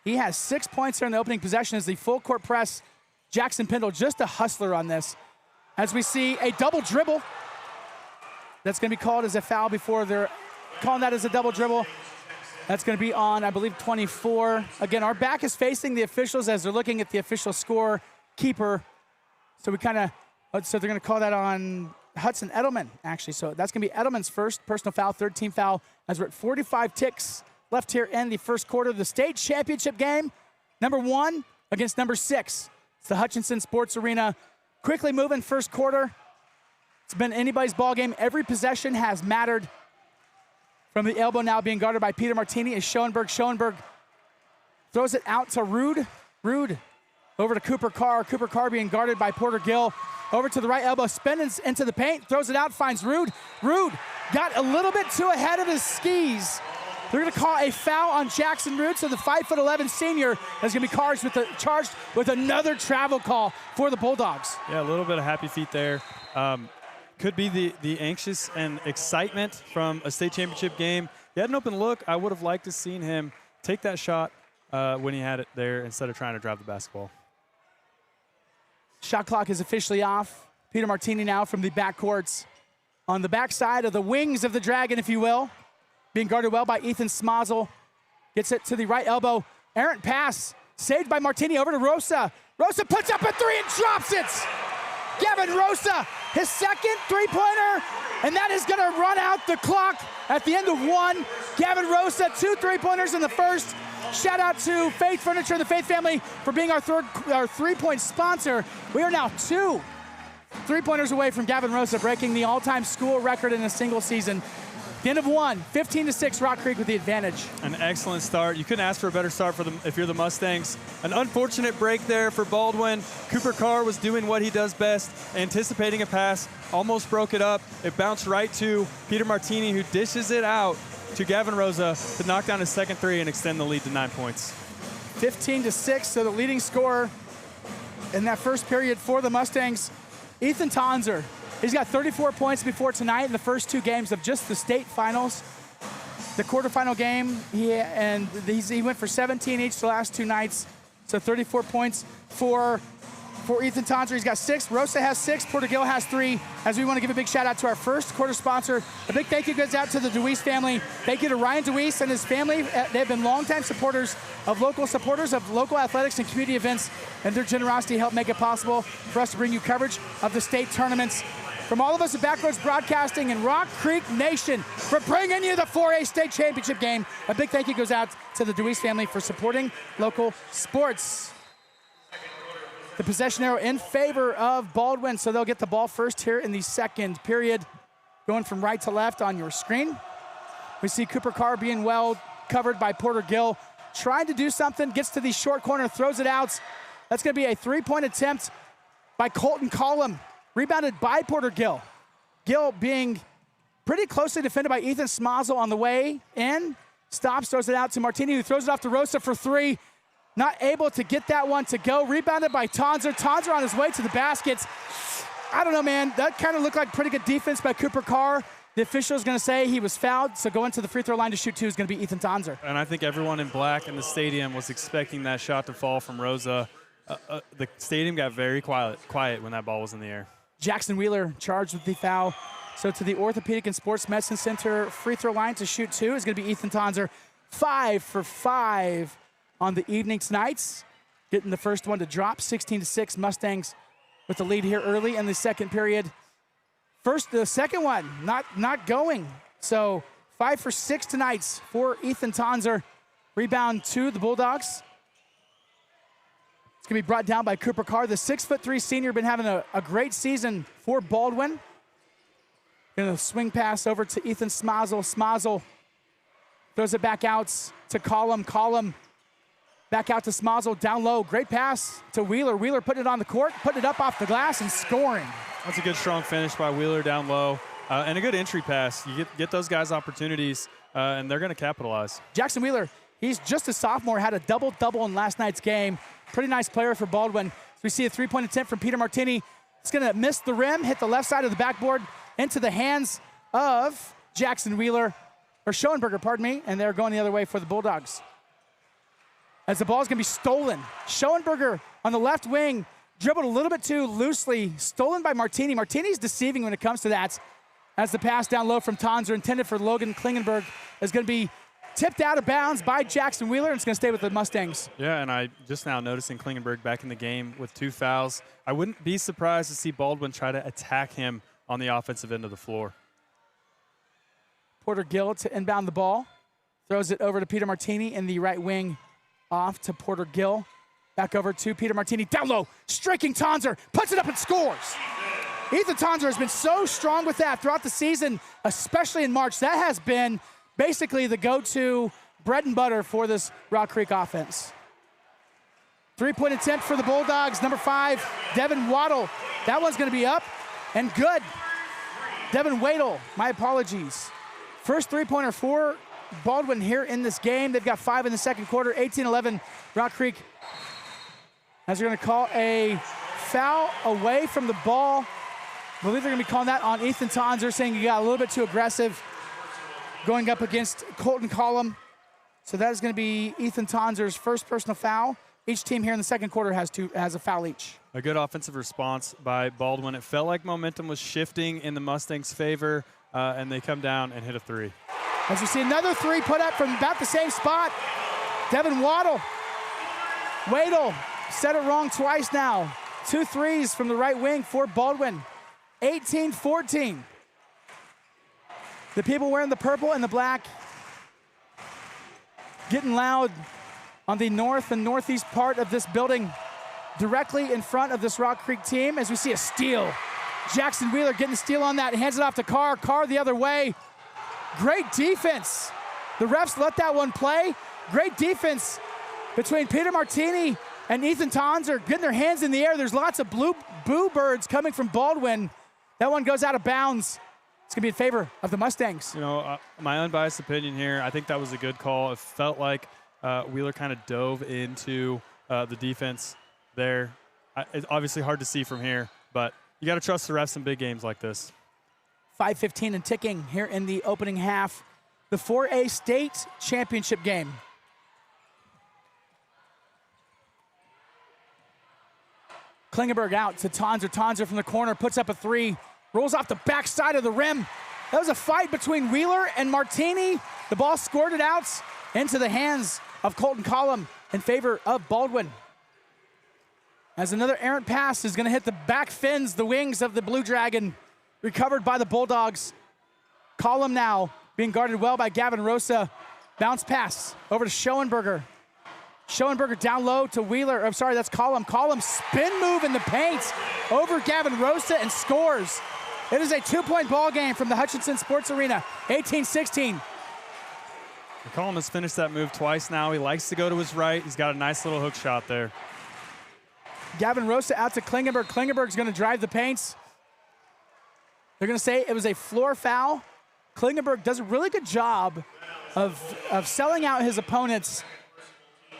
He has 6 points here in the opening possession as the full court press. Jackson Pendle just a hustler on this. As we see a double dribble. That's going to be called as a foul before they're calling that as a double dribble. That's going to be on, I believe, 24. Again, our back is facing the officials as they're looking at the official score keeper. So they're going to call that on Hudson Edelman, actually. So that's going to be Edelman's first personal foul, 3rd team foul, as we're at 45 ticks left here in the first quarter of the state championship game. Number 1 against number 6. It's the Hutchinson Sports Arena. Quickly moving first quarter. It's been anybody's ball game. Every possession has mattered. From the elbow now being guarded by Peter Martini is Schoenberg. Schoenberg throws it out to Rude. Rude over to Cooper Carr. Cooper Carr being guarded by Porter Gill. Over to the right elbow, spins into the paint, throws it out, finds Rude. Rude got a little bit too ahead of his skis. They're going to call a foul on Jackson Rude, so the 5'11" senior is going to be charged with another travel call for the Bulldogs. Yeah, a little bit of happy feet there. Could be the anxious and excitement from a state championship game. He had an open look. I would have liked to seen him take that shot when he had it there instead of trying to drive the basketball. Shot clock is officially off. Peter Martini now from the backcourts on the backside of the wings of the Dragon, if you will. Being guarded well by Ethan Smazel. Gets it to the right elbow. Errant pass. Saved by Martini over to Rosa. Rosa puts up a 3 and drops it. Gavin Rosa, his second three-pointer, and that is going to run out the clock at the end of 1. Gavin Rosa, 2 three-pointers in the first. Shout out to Faith Furniture and the Faith family for being our three-point sponsor. We are now 2 three-pointers away from Gavin Rosa breaking the all-time school record in a single season. The end of 1, 15-6, Rock Creek with the advantage. An excellent start. You couldn't ask for a better start for them if you're the Mustangs. An unfortunate break there for Baldwin. Cooper Carr was doing what he does best, anticipating a pass, almost broke it up. It bounced right to Peter Martini, who dishes it out to Gavin Rosa to knock down his second 3 and extend the lead to 9 points. 15-6, so the leading scorer in that first period for the Mustangs, Ethan Tonzer. He's got 34 points before tonight in the first 2 games of just the state finals. The quarterfinal game, he went for 17 each the last 2 nights. So 34 points for Ethan Tonzer. He's got 6. Rosa has 6. Porter Gill has 3. As we want to give a big shout out to our first quarter sponsor. A big thank you goes out to the DeWeese family. Thank you to Ryan DeWeese and his family. They've been longtime supporters of local athletics and community events, and their generosity helped make it possible for us to bring you coverage of the state tournaments from all of us at Backroads Broadcasting and Rock Creek Nation for bringing you the 4A state championship game. A big thank you goes out to the Deweese family for supporting local sports. The possession arrow in favor of Baldwin, so they'll get the ball first here in the second period. Going from right to left on your screen. We see Cooper Carr being well covered by Porter Gill. Trying to do something, gets to the short corner, throws it out. That's going to be a three-point attempt by Colton Collum. Rebounded by Porter Gill. Gill being pretty closely defended by Ethan Smazel on the way in. Stops, throws it out to Martini, who throws it off to Rosa for three. Not able to get that one to go. Rebounded by Tonzer. Tonzer on his way to the baskets. I don't know, man. That kind of looked like pretty good defense by Cooper Carr. The official is going to say he was fouled, so going to the free throw line to shoot two is going to be Ethan Tonzer. And I think everyone in black in the stadium was expecting that shot to fall from Rosa. The stadium got very quiet when that ball was in the air. Jackson Wheeler charged with the foul. So to the Orthopedic and Sports Medicine Center free throw line to shoot two is going to be Ethan Tonzer. 5 for 5 on the evening tonight. Getting the first one to drop, 16-6. Mustangs with the lead here early in the second period. The second one, not going. So 5 for 6 tonight for Ethan Tonzer. Rebound to the Bulldogs. It's going to be brought down by Cooper Carr. The 6'3" senior been having a great season for Baldwin. Going to swing pass over to Ethan Smazel. Smazel throws it back out to Collum. Collum back out to Smazel, down low. Great pass to Wheeler. Wheeler putting it on the court, putting it up off the glass and scoring. That's a good, strong finish by Wheeler down low. And a good entry pass. You get those guys opportunities, and they're going to capitalize. Jackson Wheeler, he's just a sophomore, had a double-double in last night's game. Pretty nice player for Baldwin. So we see a three-point attempt from Peter Martini. It's going to miss the rim, hit the left side of the backboard, into the hands of Jackson Wheeler, or Schoenberger, pardon me, and they're going the other way for the Bulldogs. As the ball is going to be stolen. Schoenberger on the left wing, dribbled a little bit too loosely, stolen by Martini. Martini's deceiving when it comes to that. As the pass down low from Tonzer, intended for Logan Klingenberg, is going to be tipped out of bounds by Jackson Wheeler, and it's going to stay with the Mustangs. Yeah, and I just now noticing Klingenberg back in the game with 2 fouls. I wouldn't be surprised to see Baldwin try to attack him on the offensive end of the floor. Porter Gill to inbound the ball. Throws it over to Peter Martini in the right wing. Off to Porter Gill. Back over to Peter Martini. Down low. Striking Tonzer. Puts it up and scores. Ethan Tonzer has been so strong with that throughout the season, especially in March. That has been basically the go-to bread and butter for this Rock Creek offense. Three-point attempt for the Bulldogs. Number 5, Devin Waddle. That one's going to be up and good. Devin Wadle, my apologies. First three-pointer for Baldwin here in this game. They've got 5 in the second quarter, 18-11 Rock Creek. As they're going to call a foul away from the ball. I believe they're going to be calling that on Ethan Tonzer, saying he got a little bit too aggressive going up against Colton Collum. So that is going to be Ethan Tonzer's first personal foul. Each team here in the second quarter has a foul each. A good offensive response by Baldwin. It felt like momentum was shifting in the Mustangs' favor, and they come down and hit a 3. As we see another 3 put up from about the same spot. Devin Waddle. Wadle said it wrong twice now. 2 threes from the right wing for Baldwin. 18-14. The people wearing the purple and the black getting loud on the north and northeast part of this building, directly in front of this Rock Creek team, as we see a steal. Jackson Wheeler getting a steal on that, hands it off to Carr. Carr the other way. Great defense. The refs let that one play. Great defense between Peter Martini and Ethan Tonzer, getting their hands in the air. There's lots of boo birds coming from Baldwin. That one goes out of bounds. It's going to be in favor of the Mustangs. You know, my unbiased opinion here, I think that was a good call. It felt like Wheeler kind of dove into the defense there. It's obviously hard to see from here, but you got to trust the refs in big games like this. 5:15 and ticking here in the opening half. The 4A state championship game. Klingenberg out to Tonzer. Tonzer from the corner puts up a 3. Rolls off the backside of the rim. That was a fight between Wheeler and Martini. The ball squirted out into the hands of Colton Collum in favor of Baldwin. As another errant pass is going to hit the back fins, the wings of the Blue Dragon. recovered by the Bulldogs. Column now being guarded well by Gavin Rosa. Bounce pass over to Schoenberger. Schoenberger down low to Wheeler. I'm sorry, that's Column. Column spin move in the paint over Gavin Rosa and scores. It is a 2-point ball game from the Hutchinson Sports Arena, 18-16. Column has finished that move twice now. He likes to go to his right. He's got a nice little hook shot there. Gavin Rosa out to Klingenberg. Klingenberg's going to drive the paints. They're going to say it was a floor foul. Klingenberg does a really good job of selling out his opponents.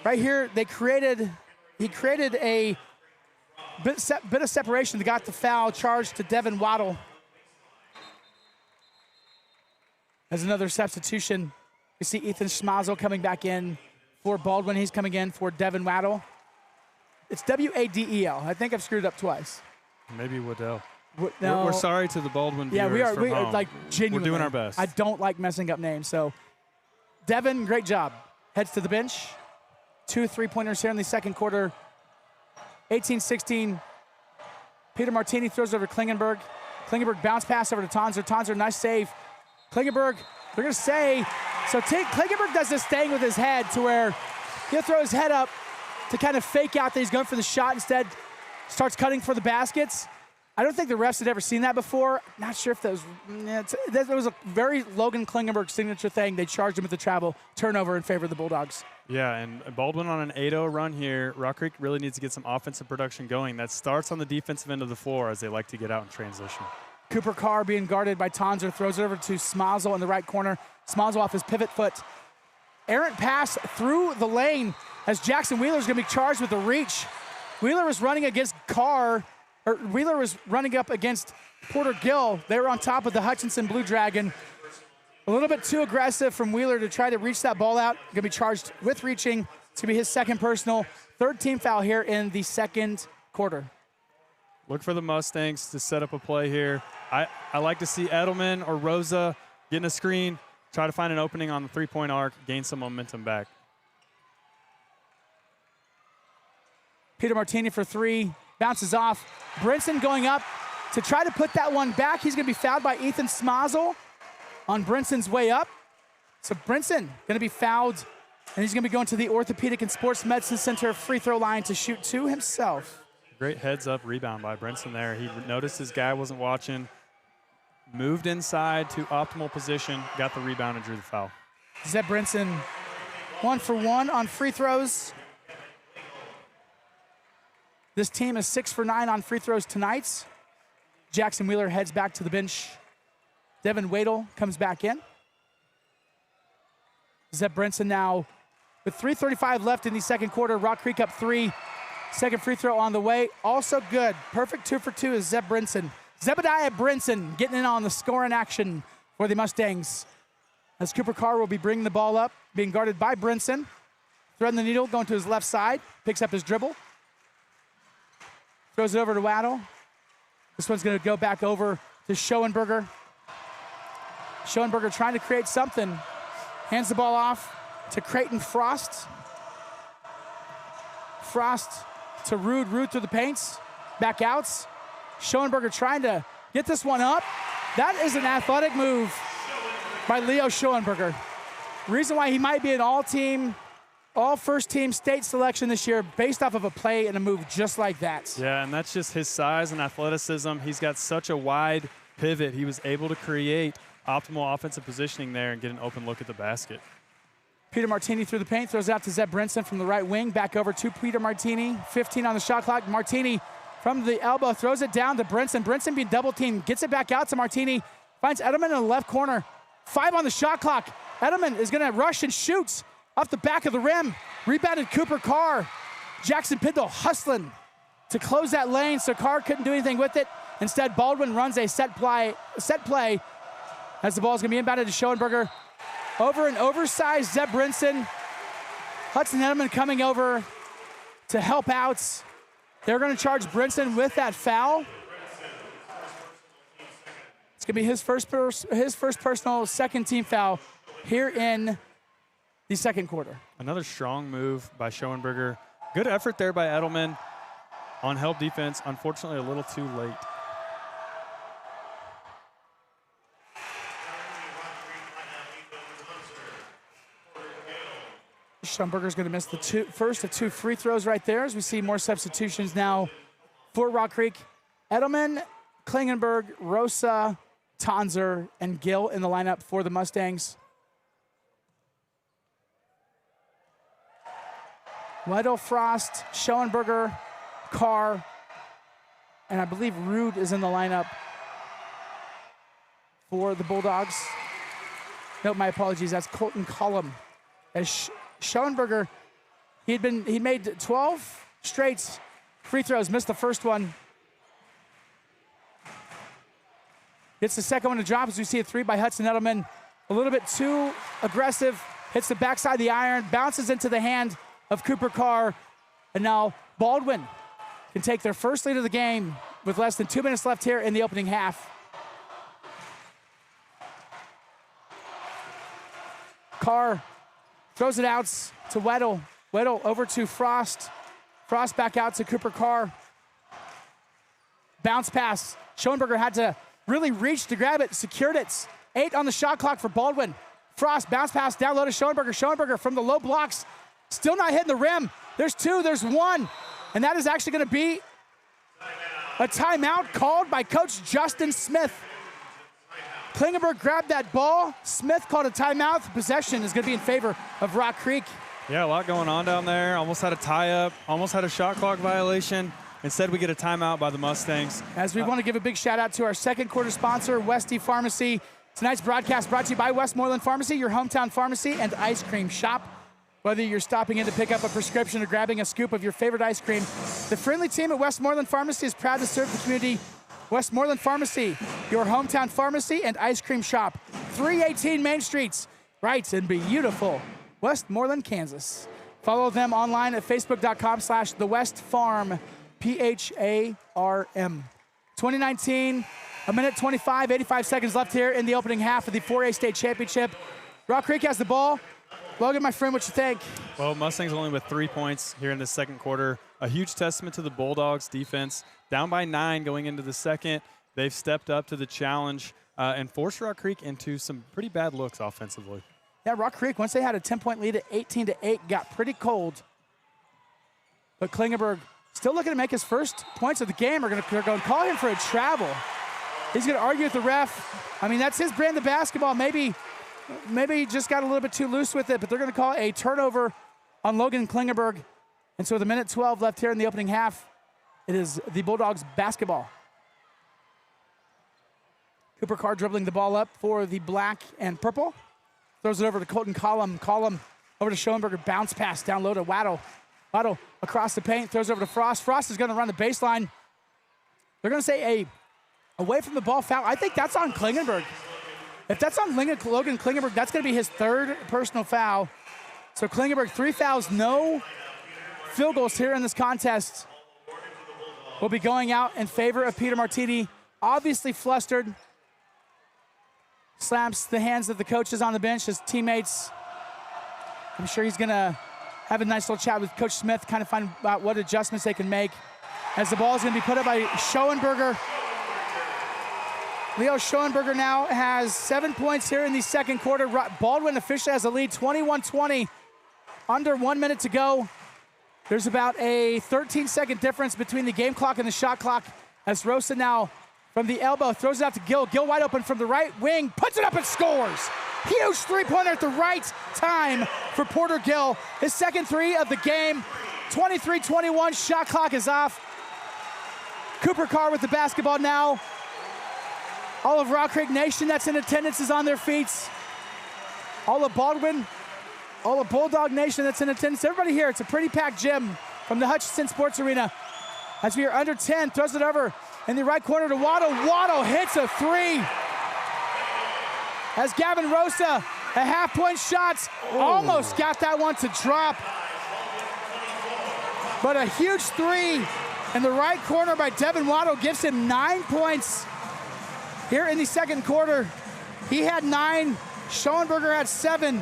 Right here, he created a bit of separation that got the foul charged to Devin Waddle. As another substitution, we see Ethan Schmazel coming back in for Baldwin. He's coming in for Devin Waddle. It's W-A-D-E-L. I think I've screwed up twice. Maybe Waddell. No. We're sorry to the Baldwin viewers. Yeah, we are. From We are home. like genuinely. We're doing our best. I don't like messing up names. So, Devin, great job. Heads to the bench. 2 3-pointers here in the second quarter. 18-16. Peter Martini throws over to Klingenberg. Klingenberg bounce pass over to Tonzer. Tonzer, nice save. Klingenberg, they're going to say. So Klingenberg does this thing with his head to where he'll throw his head up to kind of fake out that he's going for the shot. Instead, starts cutting for the baskets. I don't think the refs had ever seen that before. Not sure if that was a very Logan Klingenberg signature thing. They charged him with the travel turnover in favor of the Bulldogs. Yeah, and Baldwin on an 8-0 run here. Rock Creek really needs to get some offensive production going. That starts on the defensive end of the floor as they like to get out in transition. Cooper Carr being guarded by Tonzer, throws it over to Smazel in the right corner. Smazel off his pivot foot. Errant pass through the lane as Jackson Wheeler's going to be charged with the reach. Wheeler was running against Wheeler was running up against Porter Gill. They were on top of the Hutchinson Blue Dragon. A little bit too aggressive from Wheeler to try to reach that ball out. Going to be charged with reaching. It's going to be his second personal. Third team foul here in the second quarter. Look for the Mustangs to set up a play here. I like to see Edelman or Rosa getting a screen, try to find an opening on the three-point arc, gain some momentum back. Peter Martini for three. Bounces off. Brinson going up to try to put that one back. He's going to be fouled by Ethan Smazel on Brinson's way up. So Brinson going to be fouled, and he's going to be going to the Orthopedic and Sports Medicine Center free throw line to shoot two himself. Great heads-up rebound by Brinson there. He noticed his guy wasn't watching, moved inside to optimal position, got the rebound, and drew the foul. Zeb Brinson 1 for 1 on free throws. This team is 6 for 9 on free throws tonight. Jackson Wheeler heads back to the bench. Devin Wadle comes back in. Zeb Brinson now with 3:35 left in the second quarter. Rock Creek up 3. Second free throw on the way. Also good. Perfect 2 for 2 is Zeb Brinson. Zebediah Brinson getting in on the scoring action for the Mustangs. As Cooper Carr will be bringing the ball up, being guarded by Brinson. Threading the needle, going to his left side. Picks up his dribble. Throws it over to Waddle. This one's going to go back over to Schoenberger. Schoenberger trying to create something. Hands the ball off to Creighton Frost. Frost to Rude. Rude through the paints. Back outs. Schoenberger trying to get this one up. That is an athletic move by Leo Schoenberger. Reason why he might be an all-team, all-first-team state selection this year based off of a play and a move just like that. Yeah, and that's just his size and athleticism. He's got such a wide pivot. He was able to create optimal offensive positioning there and get an open look at the basket. Peter Martini through the paint, throws out to Zeb Brinson from the right wing. Back over to Peter Martini. 15 on the shot clock. Martini from the elbow throws it down to Brinson. Brinson being double teamed, gets it back out to Martini. Finds Edelman in the left corner. 5 on the shot clock. Edelman is going to rush and shoots off the back of the rim. Rebounded Cooper Carr. Jackson Pindle hustling to close that lane, so Carr couldn't do anything with it. Instead, Baldwin runs a set play as the ball is going to be inbounded to Schoenberger. Over an oversized Zeb Brinson. Hudson Edelman coming over to help out. They're going to charge Brinson with that foul. It's going to be his first personal second team foul here in the second quarter. Another strong move by Schoenberger. Good effort there by Edelman on help defense. Unfortunately, a little too late. Schoenberger's going to miss the first of 2 free throws right there as we see more substitutions now for Rock Creek. Edelman, Klingenberg, Rosa, Tonzer, and Gill in the lineup for the Mustangs. Weddle, Frost, Schoenberger, Carr, and I believe Rude is in the lineup for the Bulldogs. No, my apologies, that's Colton Cullum. As Schoenberger, he'd made 12 straight free throws, missed the first one. Gets the second one to drop as we see a 3 by Hudson Edelman. A little bit too aggressive, hits the backside of the iron, bounces into the hand of Cooper Carr. And now Baldwin can take their first lead of the game with less than 2 minutes left here in the opening half. Carr throws it out to Weddle. Weddle over to Frost. Frost back out to Cooper Carr. Bounce pass. Schoenberger had to really reach to grab it, secured it. 8 on the shot clock for Baldwin. Frost, bounce pass down low to Schoenberger. Schoenberger from the low blocks, still not hitting the rim. There's 2, there's 1. And that is actually gonna be a timeout called by Coach Justin Smith. Klingenberg grabbed that ball. Smith called a timeout. Possession is gonna be in favor of Rock Creek. Yeah, a lot going on down there. Almost had a tie-up, almost had a shot clock violation. Instead, we get a timeout by the Mustangs. As we want to give a big shout out to our second quarter sponsor, Westie Pharmacy. Tonight's broadcast brought to you by Westmoreland Pharmacy, your hometown pharmacy and ice cream shop. Whether you're stopping in to pick up a prescription or grabbing a scoop of your favorite ice cream, the friendly team at Westmoreland Pharmacy is proud to serve the community. Westmoreland Pharmacy, your hometown pharmacy and ice cream shop. 318 Main Street, right in beautiful Westmoreland, Kansas. Follow them online at facebook.com/thewestfarm, PHARM. 2019, a minute 25, 85 seconds left here in the opening half of the 4A state championship. Rock Creek has the ball. Logan, my friend, what you think? Well, Mustangs only with 3 points here in the second quarter. A huge testament to the Bulldogs defense. Down by 9 going into the second. They've stepped up to the challenge and forced Rock Creek into some pretty bad looks offensively. Yeah, Rock Creek, once they had a 10-point lead at 18-8, got pretty cold. But Klingenberg still looking to make his first points of the game. They're going to call him for a travel. He's going to argue with the ref. I mean, that's his brand of basketball. Maybe he just got a little bit too loose with it, but they're going to call a turnover on Logan Klingenberg. And so with a minute 12 left here in the opening half, it is the Bulldogs basketball. Cooper Carr dribbling the ball up for the black and purple. Throws it over to Colton Cullum. Cullum over to Schoenberger. Bounce pass down low to Waddle. Waddle across the paint. Throws over to Frost. Frost is going to run the baseline. They're going to say a away from the ball foul. I think that's on Klingenberg. If that's on Logan Klingenberg, that's going to be his 3rd personal foul. So Klingenberg, 3 fouls, no field goals here in this contest. Will be going out in favor of Peter Martini. Obviously flustered. Slaps the hands of the coaches on the bench, his teammates. I'm sure he's going to have a nice little chat with Coach Smith, kind of find out what adjustments they can make. As the ball is going to be put up by Schoenberger. Leo Schoenberger now has 7 points here in the second quarter. Baldwin officially has a lead, 21-20, under 1 minute to go. There's about a 13-second difference between the game clock and the shot clock as Rosa now from the elbow throws it out to Gill. Gill wide open from the right wing, puts it up and scores. Huge three-pointer at the right time for Porter Gill. His second 3 of the game, 23-21, shot clock is off. Cooper Carr with the basketball now. All of Rock Creek Nation that's in attendance is on their feet. All of Baldwin, all of Bulldog Nation that's in attendance. Everybody here, it's a pretty packed gym from the Hutchinson Sports Arena. As we are under 10, throws it over in the right corner to Waddle. Waddle hits a 3. As Gavin Rosa, a half-point shot, almost got that one to drop. But a huge 3 in the right corner by Devin Waddle gives him 9 points. Here in the second quarter, he had 9. Schoenberger had 7.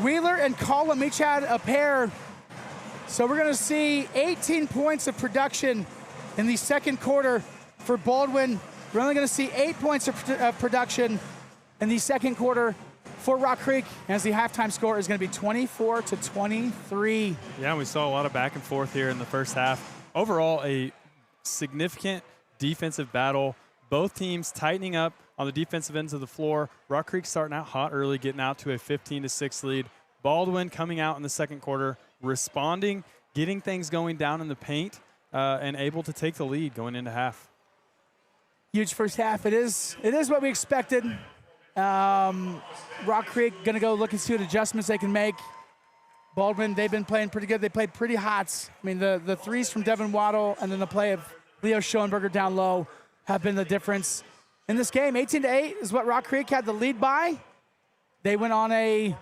Wheeler and Cullum each had a pair. So we're going to see 18 points of production in the second quarter for Baldwin. We're only going to see 8 points of production in the second quarter for Rock Creek, as the halftime score is going to be 24-23. Yeah, and we saw a lot of back and forth here in the first half. Overall, a significant defensive battle. Both teams tightening up on the defensive ends of the floor. Rock Creek starting out hot early, getting out to a 15-6 lead. Baldwin coming out in the second quarter, responding, getting things going down in the paint, and able to take the lead going into half. Huge first half. It is what we expected. Rock Creek going to go look and see what adjustments they can make. Baldwin, they've been playing pretty good. They played pretty hot. I mean, the threes from Devin Waddle and then the play of Leo Schoenberger down low have been the difference in this game. 18-8 is what Rock Creek had the lead by. They went on a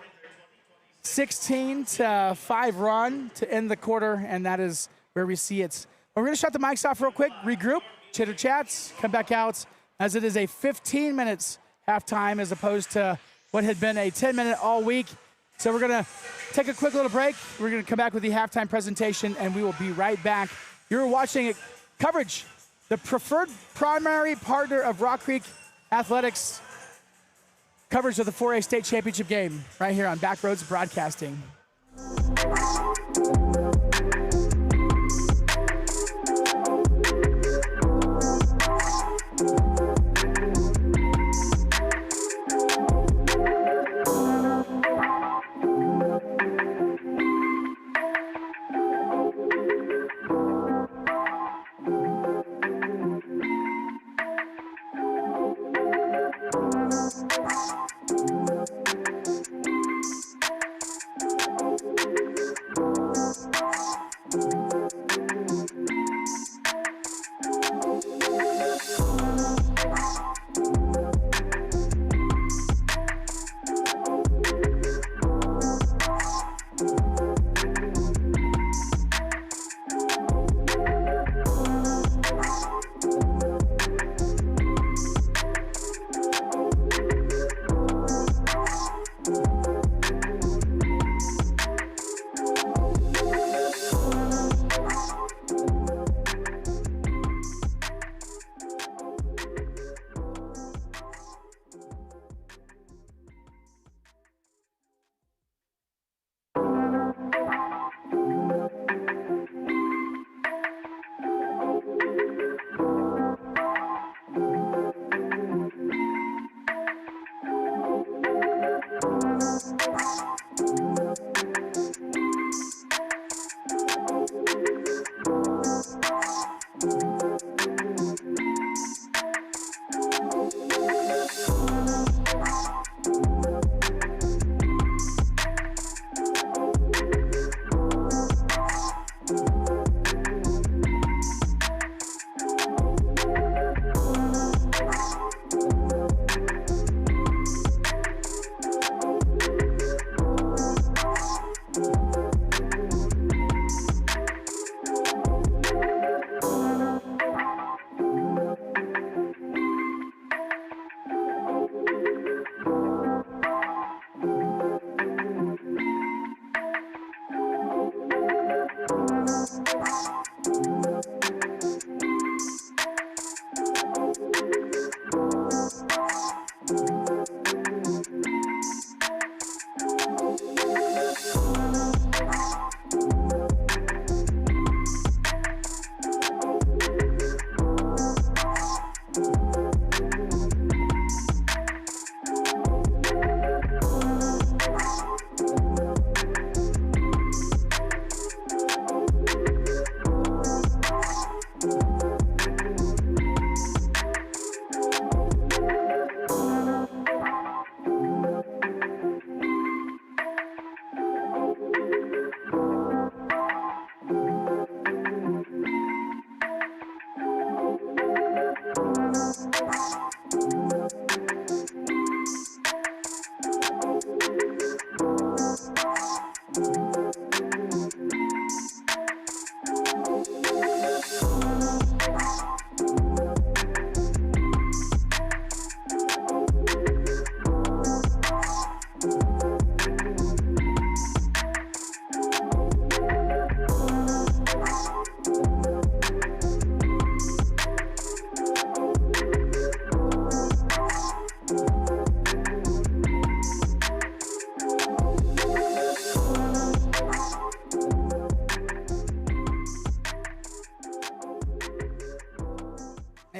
16-5 run to end the quarter, and that is where we see it. We're going to shut the mics off real quick, regroup, chitter chats, come back out, as it is a 15 minutes halftime as opposed to what had been a 10-minute all week. So we're going to take a quick little break. We're going to come back with the halftime presentation, and we will be right back. You're watching coverage, the preferred primary partner of Rock Creek Athletics, coverage of the 4A State Championship game right here on Backroads Broadcasting.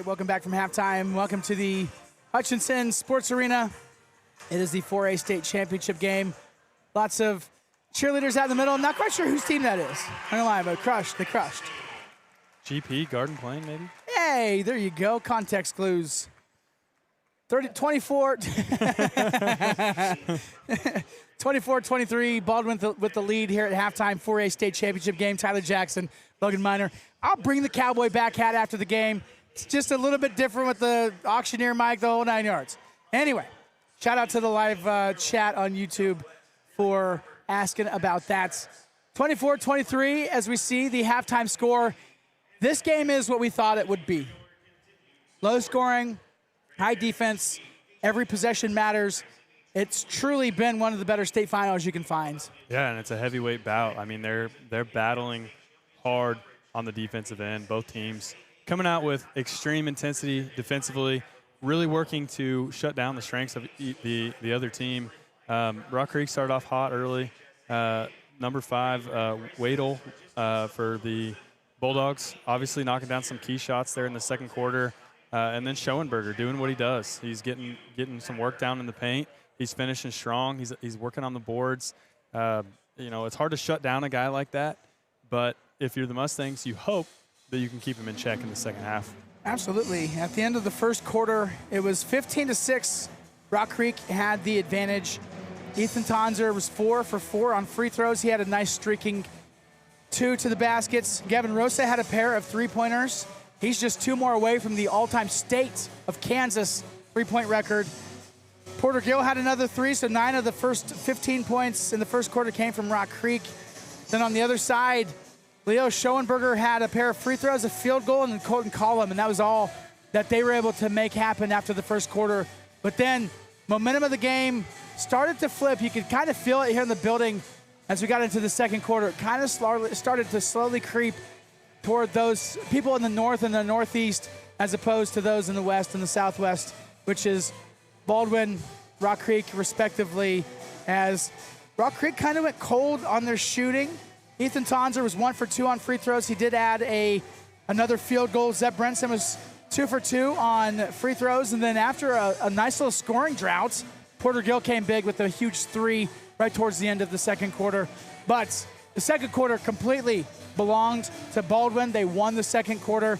Hey, welcome back from halftime. Welcome to the Hutchinson Sports Arena. It is the 4A state championship game. Lots of cheerleaders out in the middle. I'm not quite sure whose team that is. I'm gonna lie, but they crushed. GP, Garden Plain, maybe? Hey, there you go. Context clues. 24-23, Baldwin with the lead here at halftime, 4A state championship game. Tyler Jackson, Logan Miner. I'll bring the Cowboy back hat after the game. It's just a little bit different with the auctioneer mic, the whole 9 yards. Anyway, shout out to the live chat on YouTube for asking about that. 24-23, as we see the halftime score. This game is what we thought it would be. Low scoring, high defense, every possession matters. It's truly been one of the better state finals you can find. Yeah, and it's a heavyweight bout. I mean, they're battling hard on the defensive end, both teams. Coming out with extreme intensity defensively, really working to shut down the strengths of the other team. Rock Creek started off hot early. Number 5, Wadle for the Bulldogs, obviously knocking down some key shots there in the second quarter. And then Schoenberger doing what he does. He's getting some work down in the paint. He's finishing strong. He's working on the boards. It's hard to shut down a guy like that. But if you're the Mustangs, you hope that you can keep him in check in the second half. Absolutely. At the end of the first quarter, it was 15-6. Rock Creek had the advantage. Ethan Tonzer was 4 for 4 on free throws. He had a nice streaking 2 to the baskets. Gavin Rosa had a pair of three-pointers. He's just 2 more away from the all-time state of Kansas three-point record. Porter Gill had another 3, so 9 of the first 15 points in the first quarter came from Rock Creek. Then on the other side, Leo Schoenberger had a pair of free throws, a field goal, and then Colton Collum, and that was all that they were able to make happen after the first quarter. But then momentum of the game started to flip. You could kind of feel it here in the building as we got into the second quarter. It kind of started to slowly creep toward those people in the north and the northeast as opposed to those in the west and the southwest, which is Baldwin, Rock Creek, respectively, as Rock Creek kind of went cold on their shooting. Ethan Tonzer was 1 for 2 on free throws. He did add another field goal. Zeb Brenson was 2 for 2 on free throws. And then after a nice little scoring drought, Porter Gill came big with a huge 3 right towards the end of the second quarter. But the second quarter completely belonged to Baldwin. They won the second quarter.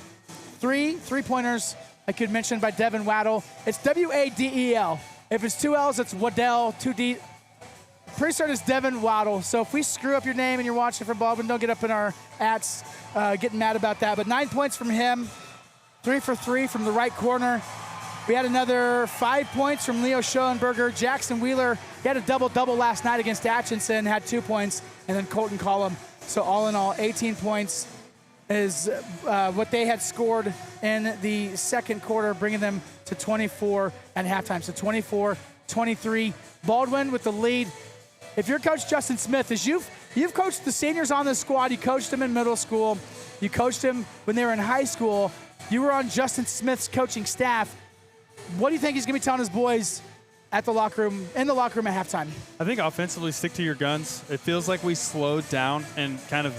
3 three-pointers, I could mention, by Devin Waddle. It's W-A-D-E-L. If it's 2 L's, it's Waddell. 2 D. Pretty certain it's Devin Waddle. So if we screw up your name and you're watching from Baldwin, don't get up in our ats getting mad about that. But 9 points from him, 3 for 3 from the right corner. We had another 5 points from Leo Schoenberger. Jackson Wheeler, he had a double-double last night against Hutchinson, had 2 points, and then Colton Collum. So all in all, 18 points is what they had scored in the second quarter, bringing them to 24 at halftime. So 24-23. Baldwin with the lead. If you're Coach Justin Smith, as you've coached the seniors on this squad, you coached them in middle school, you coached them when they were in high school, you were on Justin Smith's coaching staff. What do you think he's going to be telling his boys in the locker room at halftime? I think offensively, stick to your guns. It feels like we slowed down and kind of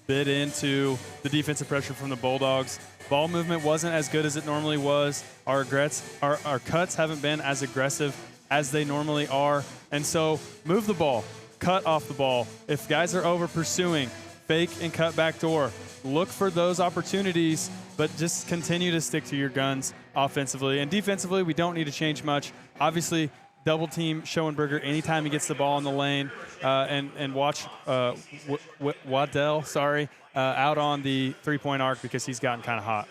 bit into the defensive pressure from the Bulldogs. Ball movement wasn't as good as it normally was. Our cuts haven't been as aggressive as they normally are. And so move the ball, cut off the ball. If guys are over pursuing, fake and cut back door. Look for those opportunities, but just continue to stick to your guns offensively. And defensively, we don't need to change much. Obviously, double team Schoenberger anytime he gets the ball in the lane, and watch Waddell, out on the three-point arc because he's gotten kind of hot.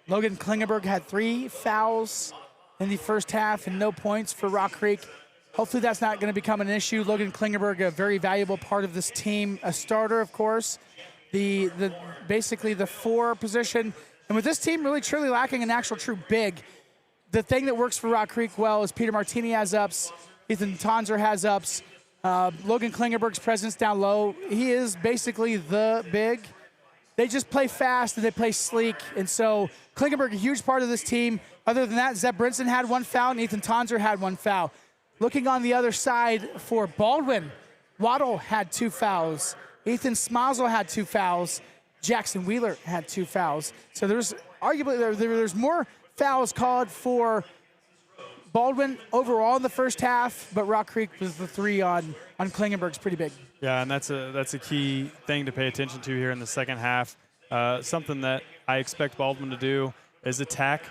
Logan Klingenberg had 3 fouls in the first half and no points for Rock Creek. Hopefully that's not going to become an issue. Logan Klingenberg, a very valuable part of this team, a starter, of course. Basically the 4 position. And with this team really truly lacking an actual true big, the thing that works for Rock Creek well is Peter Martini has ups, Ethan Tonzer has ups, Logan Klingenberg's presence down low. He is basically the big. They just play fast and they play sleek. And so Klingenberg, a huge part of this team. Other than that, Zeb Brinson had 1 foul and Ethan Tonzer had 1 foul. Looking on the other side for Baldwin, Waddle had 2 fouls. Ethan Smazel had 2 fouls. Jackson Wheeler had 2 fouls. So there's arguably there's more fouls called for Baldwin overall in the first half, but Rock Creek was the 3 on Klingenberg's pretty big. Yeah, and that's a key thing to pay attention to here in the second half. Something that I expect Baldwin to do is attack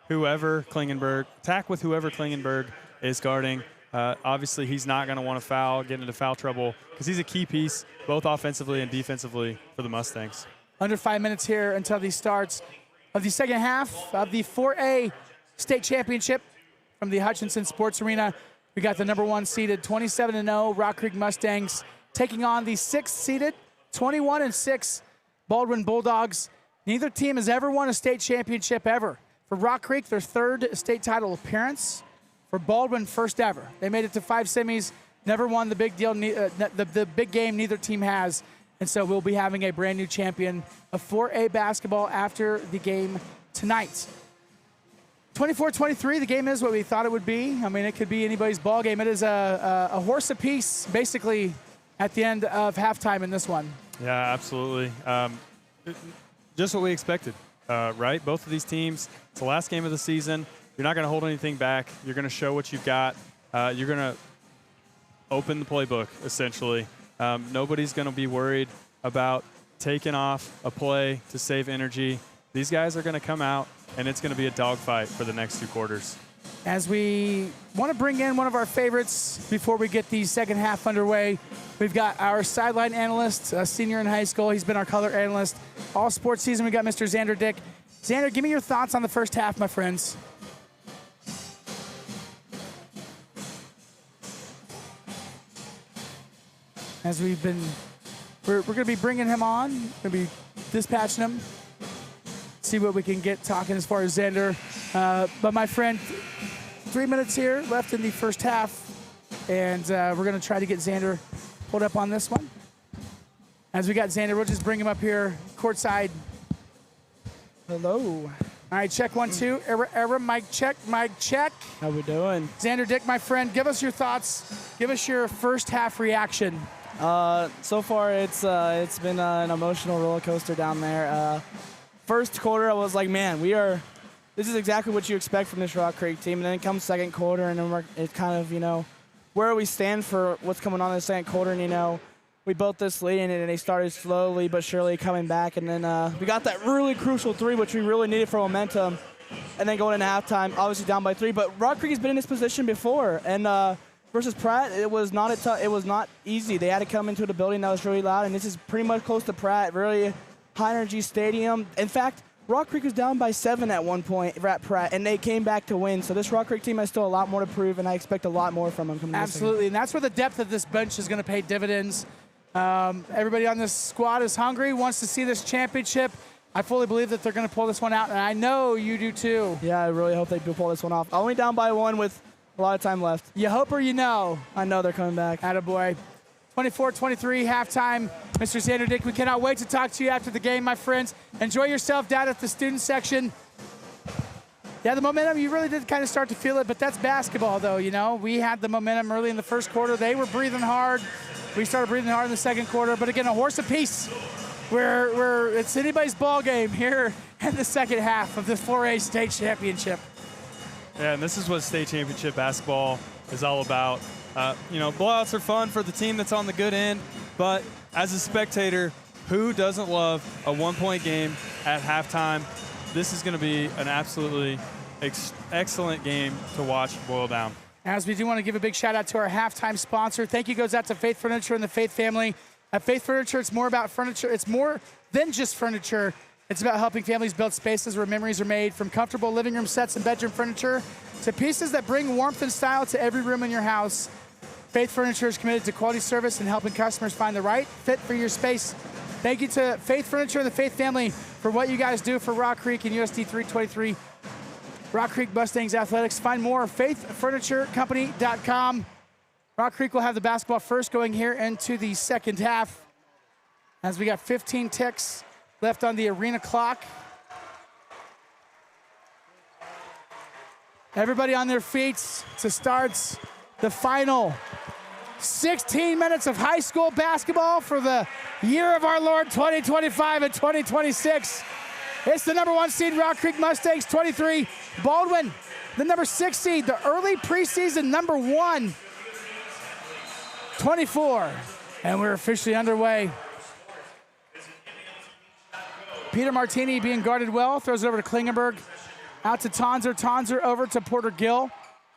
with whoever Klingenberg is guarding. Obviously, he's not going to want to foul, get into foul trouble, because he's a key piece both offensively and defensively for the Mustangs. Under 5 minutes here until the starts of the second half of the 4A state championship from the Hutchinson Sports Arena. We got the number 1 seeded 27-0 Rock Creek Mustangs taking on the 6th seeded 21-6 Baldwin Bulldogs. Neither team has ever won a state championship ever. For Rock Creek, their 3rd state title appearance. For Baldwin, first ever. They made it to 5 semis, never won the big deal, the big game neither team has. And so we'll be having a brand new champion of 4A basketball after the game tonight. 24-23, the game is what we thought it would be. I mean, it could be anybody's ball game. It is a horse apiece, basically, at the end of halftime in this one. Yeah, absolutely. Just what we expected, right? Both of these teams, it's the last game of the season. You're not going to hold anything back. You're going to show what you've got. You're going to open the playbook, essentially. Nobody's going to be worried about taking off a play to save energy. These guys are going to come out, and it's going to be a dogfight for the next 2 quarters. As we want to bring in one of our favorites before we get the second half underway, we've got our sideline analyst, a senior in high school. He's been our color analyst all sports season. We got Mr. Xander Dick. Xander, give me your thoughts on the first half, my friends. As we're going to be bringing him on, going to be dispatching him, see what we can get talking as far as Xander. But my friend, 3 minutes here left in the first half, and we're going to try to get Xander pulled up on this one. As we got Xander, we'll just bring him up here courtside. Hello. All right, check 1, 2. Error, mic check, mic check. How we doing? Xander Dick, my friend, give us your thoughts. Give us your first half reaction. So far, it's been an emotional roller coaster down there. First quarter, I was like, man, this is exactly what you expect from this Rock Creek team. And then comes second quarter, and then it's kind of, where we stand for what's coming on in the second quarter. And, we built this lead, and they started slowly but surely coming back. And then we got that really crucial 3, which we really needed for momentum. And then going into halftime, obviously down by 3. But Rock Creek has been in this position before. And versus Pratt, it was not easy. They had to come into the building that was really loud. And this is pretty much close to Pratt, really high-energy stadium. In fact, Rock Creek was down by 7 at one point at Pratt, and they came back to win. So this Rock Creek team has still a lot more to prove, and I expect a lot more from them coming. Absolutely, and that's where the depth of this bench is going to pay dividends. Everybody on this squad is hungry, wants to see this championship. I fully believe that they're going to pull this one out, and I know you do too. Yeah, I really hope they do pull this one off. Only down by 1 with a lot of time left. You hope or you know? I know they're coming back. Attaboy. 24-23, halftime. Mr. Xander Dick, we cannot wait to talk to you after the game, my friends. Enjoy yourself down at the student section. Yeah, the momentum, you really did kind of start to feel it, but that's basketball, though, We had the momentum early in the first quarter. They were breathing hard. We started breathing hard in the second quarter, but again, a horse apiece where it's anybody's ball game here in the second half of the 4A state championship. Yeah, and this is what state championship basketball is all about. Blowouts are fun for the team that's on the good end, but as a spectator, who doesn't love a 1-point game at halftime? This is going to be an absolutely excellent game to watch boil down. As we do want to give a big shout out to our halftime sponsor. Thank you goes out to Faith Furniture and the Faith family. At Faith Furniture, it's more about furniture. It's more than just furniture. It's about helping families build spaces where memories are made, from comfortable living room sets and bedroom furniture to pieces that bring warmth and style to every room in your house. Faith Furniture is committed to quality service and helping customers find the right fit for your space. Thank you to Faith Furniture and the Faith family for what you guys do for Rock Creek and USD 323. Rock Creek Mustangs Athletics. Find more at faithfurniturecompany.com. Rock Creek will have the basketball first going here into the second half, as we got 15 ticks left on the arena clock. Everybody on their feet to start the final 16 minutes of high school basketball for the year of our Lord 2025 and 2026. It's the number 1 seed Rock Creek Mustangs 23. Baldwin, the number 6 seed, the early preseason number 1, 24. And we're officially underway. Peter Martini being guarded well, throws it over to Klingenberg. Out to Tonzer, Tonzer over to Porter Gill.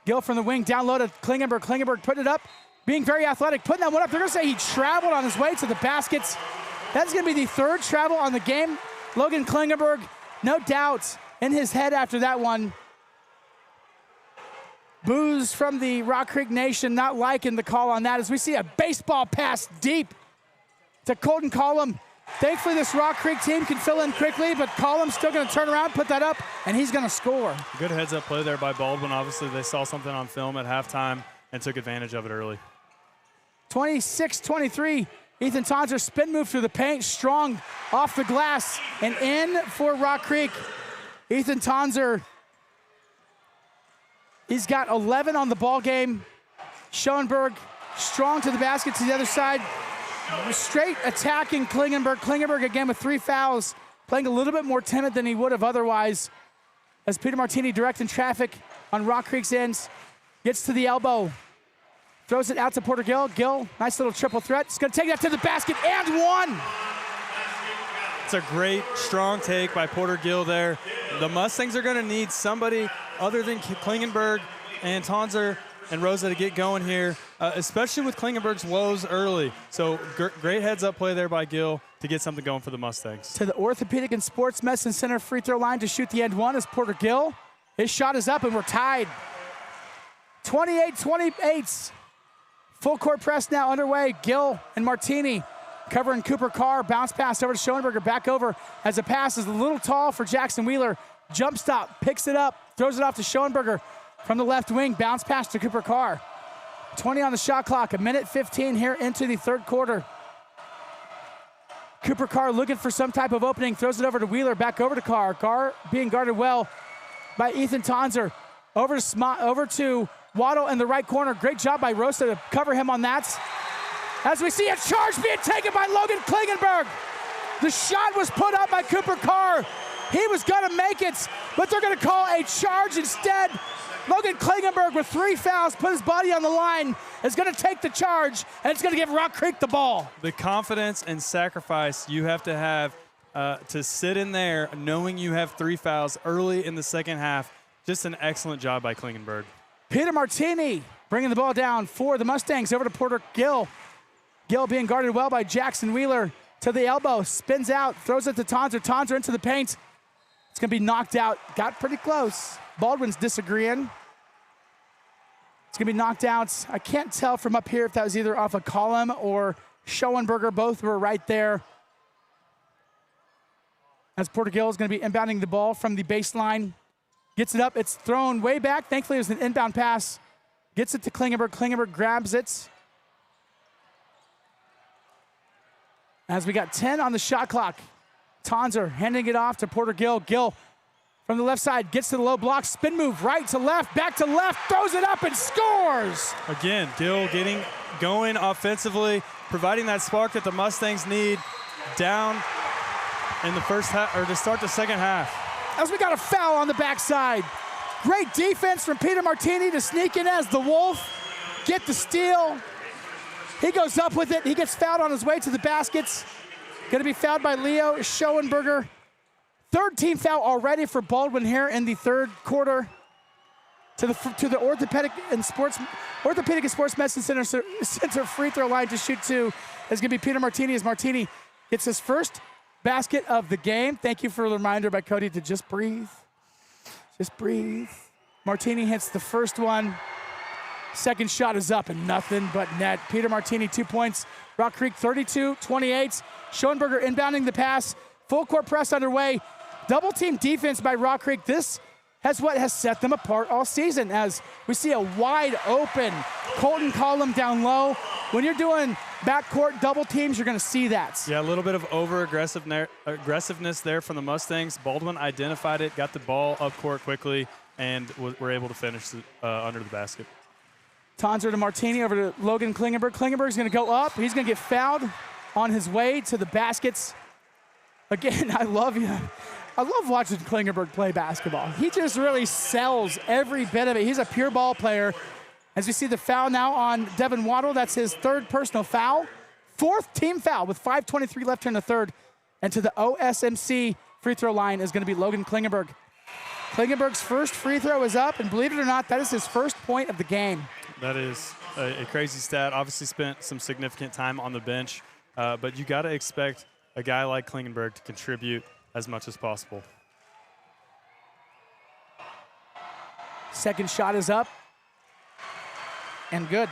Gill from the wing, down low to Klingenberg. Klingenberg putting it up, being very athletic, putting that one up. They're gonna say he traveled on his way to the baskets. That's gonna be the 3rd travel on the game. Logan Klingenberg, no doubt in his head after that one. Boos from the Rock Creek Nation not liking the call on that as we see a baseball pass deep to Colton Collum. Thankfully, this Rock Creek team can fill in quickly, but Collum's still going to turn around, put that up, and he's going to score. Good heads-up play there by Baldwin. Obviously, they saw something on film at halftime and took advantage of it early. 26-23, Ethan Tonzer spin move through the paint, strong off the glass, and in for Rock Creek. Ethan Tonzer, he's got 11 on the ball game. Schoenberg, strong to the basket to the other side. Straight attacking Klingenberg. Klingenberg again with 3 fouls, playing a little bit more timid than he would have otherwise. As Peter Martini directing traffic on Rock Creek's ends, gets to the elbow, throws it out to Porter Gill. Gill, nice little triple threat. He's going to take that to the basket and one. It's a great, strong take by Porter Gill there. The Mustangs are going to need somebody other than Klingenberg and Tonzer and Rosa to get going here, especially with Klingenberg's woes early. So great heads-up play there by Gill to get something going for the Mustangs. To the Orthopedic and Sports Medicine Center free throw line to shoot the end one is Porter Gill. His shot is up and we're tied. 28-28. Full court press now underway. Gill and Martini covering Cooper Carr. Bounce pass over to Schoenberger. Back over as the pass is a little tall for Jackson Wheeler. Jump stop, picks it up, throws it off to Schoenberger. From the left wing, bounce pass to Cooper Carr. 20 on the shot clock, a minute 15 here into the 3rd quarter. Cooper Carr looking for some type of opening, throws it over to Wheeler, back over to Carr. Carr being guarded well by Ethan Tonzer. Over to Waddle in the right corner. Great job by Rosa to cover him on that. As we see a charge being taken by Logan Klingenberg. The shot was put up by Cooper Carr. He was gonna make it, but they're gonna call a charge instead. Logan Klingenberg with 3 fouls, put his body on the line, is going to take the charge, and it's going to give Rock Creek the ball. The confidence and sacrifice you have to have to sit in there knowing you have 3 fouls early in the second half. Just an excellent job by Klingenberg. Peter Martini bringing the ball down for the Mustangs over to Porter Gill. Gill being guarded well by Jackson Wheeler to the elbow, spins out, throws it to Tonzer. Tonzer into the paint. It's going to be knocked out. Got pretty close. Baldwin's disagreeing. It's going to be knocked out. I can't tell from up here if that was either off a column or Schoenberger. Both were right there. As Porter Gill is going to be inbounding the ball from the baseline. Gets it up. It's thrown way back. Thankfully, it was an inbound pass. Gets it to Klingenberg. Klingenberg grabs it. As we got 10 on the shot clock. Tonzer handing it off to Porter Gill. Gill from the left side, gets to the low block, spin move, right to left, back to left, throws it up and scores! Again, Gill getting going offensively, providing that spark that the Mustangs need down in the first half, or to start the second half. As we got a foul on the backside. Great defense from Peter Martini to sneak in as the Wolf, get the steal. He goes up with it, he gets fouled on his way to the baskets. Gonna be fouled by Leo Schoenberger. 3rd team foul already for Baldwin here in the 3rd quarter. To the Orthopedic and Sports Medicine Center free throw line to shoot 2 is gonna be Peter Martini as Martini gets his first basket of the game. Thank you for the reminder by Cody to just breathe. Just breathe. Martini hits the first one. Second shot is up and nothing but net. Peter Martini 2 points. Rock Creek 32-28. Schoenberger inbounding the pass. Full court press underway. Double team defense by Rock Creek. This has what has set them apart all season as we see a wide open Colton Collum down low. When you're doing backcourt double teams, you're going to see that. Yeah, a little bit of aggressiveness there from the Mustangs. Baldwin identified it, got the ball up court quickly, and were able to finish under the basket. Tonzer to Martini, over to Logan Klingenberg. Klingenberg's going to go up. He's going to get fouled on his way to the baskets. Again, I love watching Klingenberg play basketball. He just really sells every bit of it. He's a pure ball player. As we see the foul now on Devin Waddle, that's his third personal foul. Fourth team foul with 5:23 left here in the third. And to the OSMC free throw line is going to be Logan Klingenberg. Klingenberg's first free throw is up, and believe it or not, that is his first point of the game. That is a crazy stat. Obviously spent some significant time on the bench, but you got to expect a guy like Klingenberg to contribute as much as possible. Second shot is up, and good.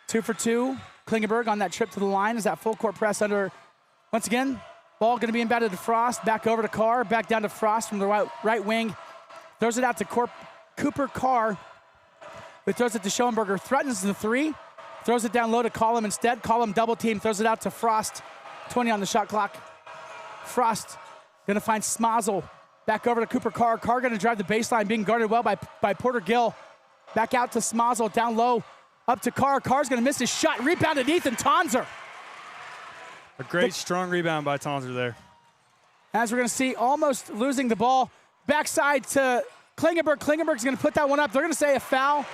2 for 2. Klingenberg on that trip to the line is that full court press under. Once again, ball going to be inbounded to Frost, back over to Carr, back down to Frost from the right wing. Throws it out to Cooper Carr, who throws it to Schoenberger, threatens the three, throws it down low to Collum instead. Collum double team, throws it out to Frost. 20 on the shot clock. Frost gonna find Smazel. Back over to Cooper Carr. Carr gonna drive the baseline, being guarded well by Porter Gill. Back out to Smazel, down low, up to Carr. Carr's gonna miss his shot, rebounded Ethan Tonzer. A great strong rebound by Tonzer there. As we're gonna see, almost losing the ball. Backside to Klingenberg. Klingenberg's gonna put that one up. They're gonna say a foul.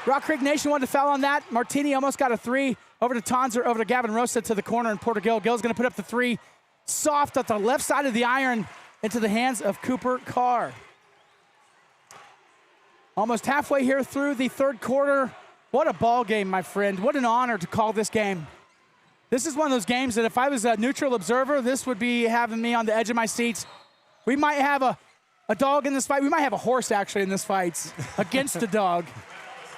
Rock Creek Nation wanted to foul on that. Martini almost got a three. Over to Tonzer, over to Gavin Rosa to the corner, and Porter Gill. Gill's gonna put up the three. Soft at the left side of the iron into the hands of Cooper Carr. Almost halfway here through the third quarter. What a ball game, my friend. What an honor to call this game. This is one of those games that if I was a neutral observer, this would be having me on the edge of my seat. We might have a dog in this fight. We might have a horse, actually, in this fight against a dog.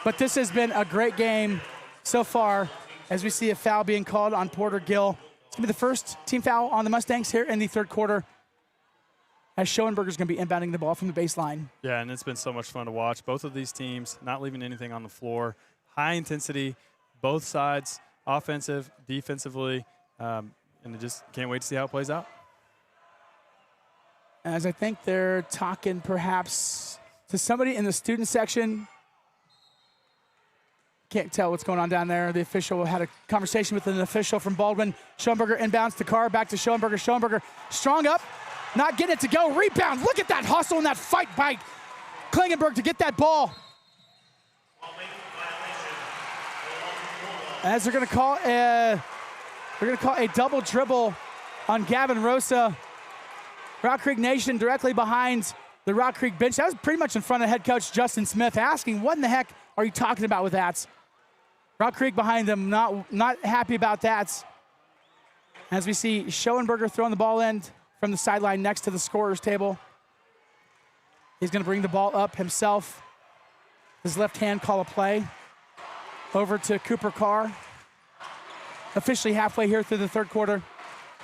But this has been a great game so far as we see a foul being called on Porter Gill. It's going to be the first team foul on the Mustangs here in the third quarter, as Schoenberger's going to be inbounding the ball from the baseline. Yeah, and it's been so much fun to watch. Both of these teams not leaving anything on the floor. High intensity, both sides, offensive, defensively, and I just can't wait to see how it plays out. As I think they're talking perhaps to somebody in the student section. Can't tell what's going on down there. The official had a conversation with an official from Baldwin. Schoenberger inbounds to Carr, back to Schoenberger. Schoenberger strong up, not getting it to go. Rebound. Look at that hustle and that fight by Klingenberg to get that ball. As they're going to call a double dribble on Gavin Rosa. Rock Creek Nation directly behind the Rock Creek bench. That was pretty much in front of head coach Justin Smith, asking, what in the heck are you talking about with that? Rock Creek behind them, not happy about that. As we see Schoenberger throwing the ball in from the sideline next to the scorer's table. He's going to bring the ball up himself. His left hand call a play. Over to Cooper Carr. Officially halfway here through the third quarter.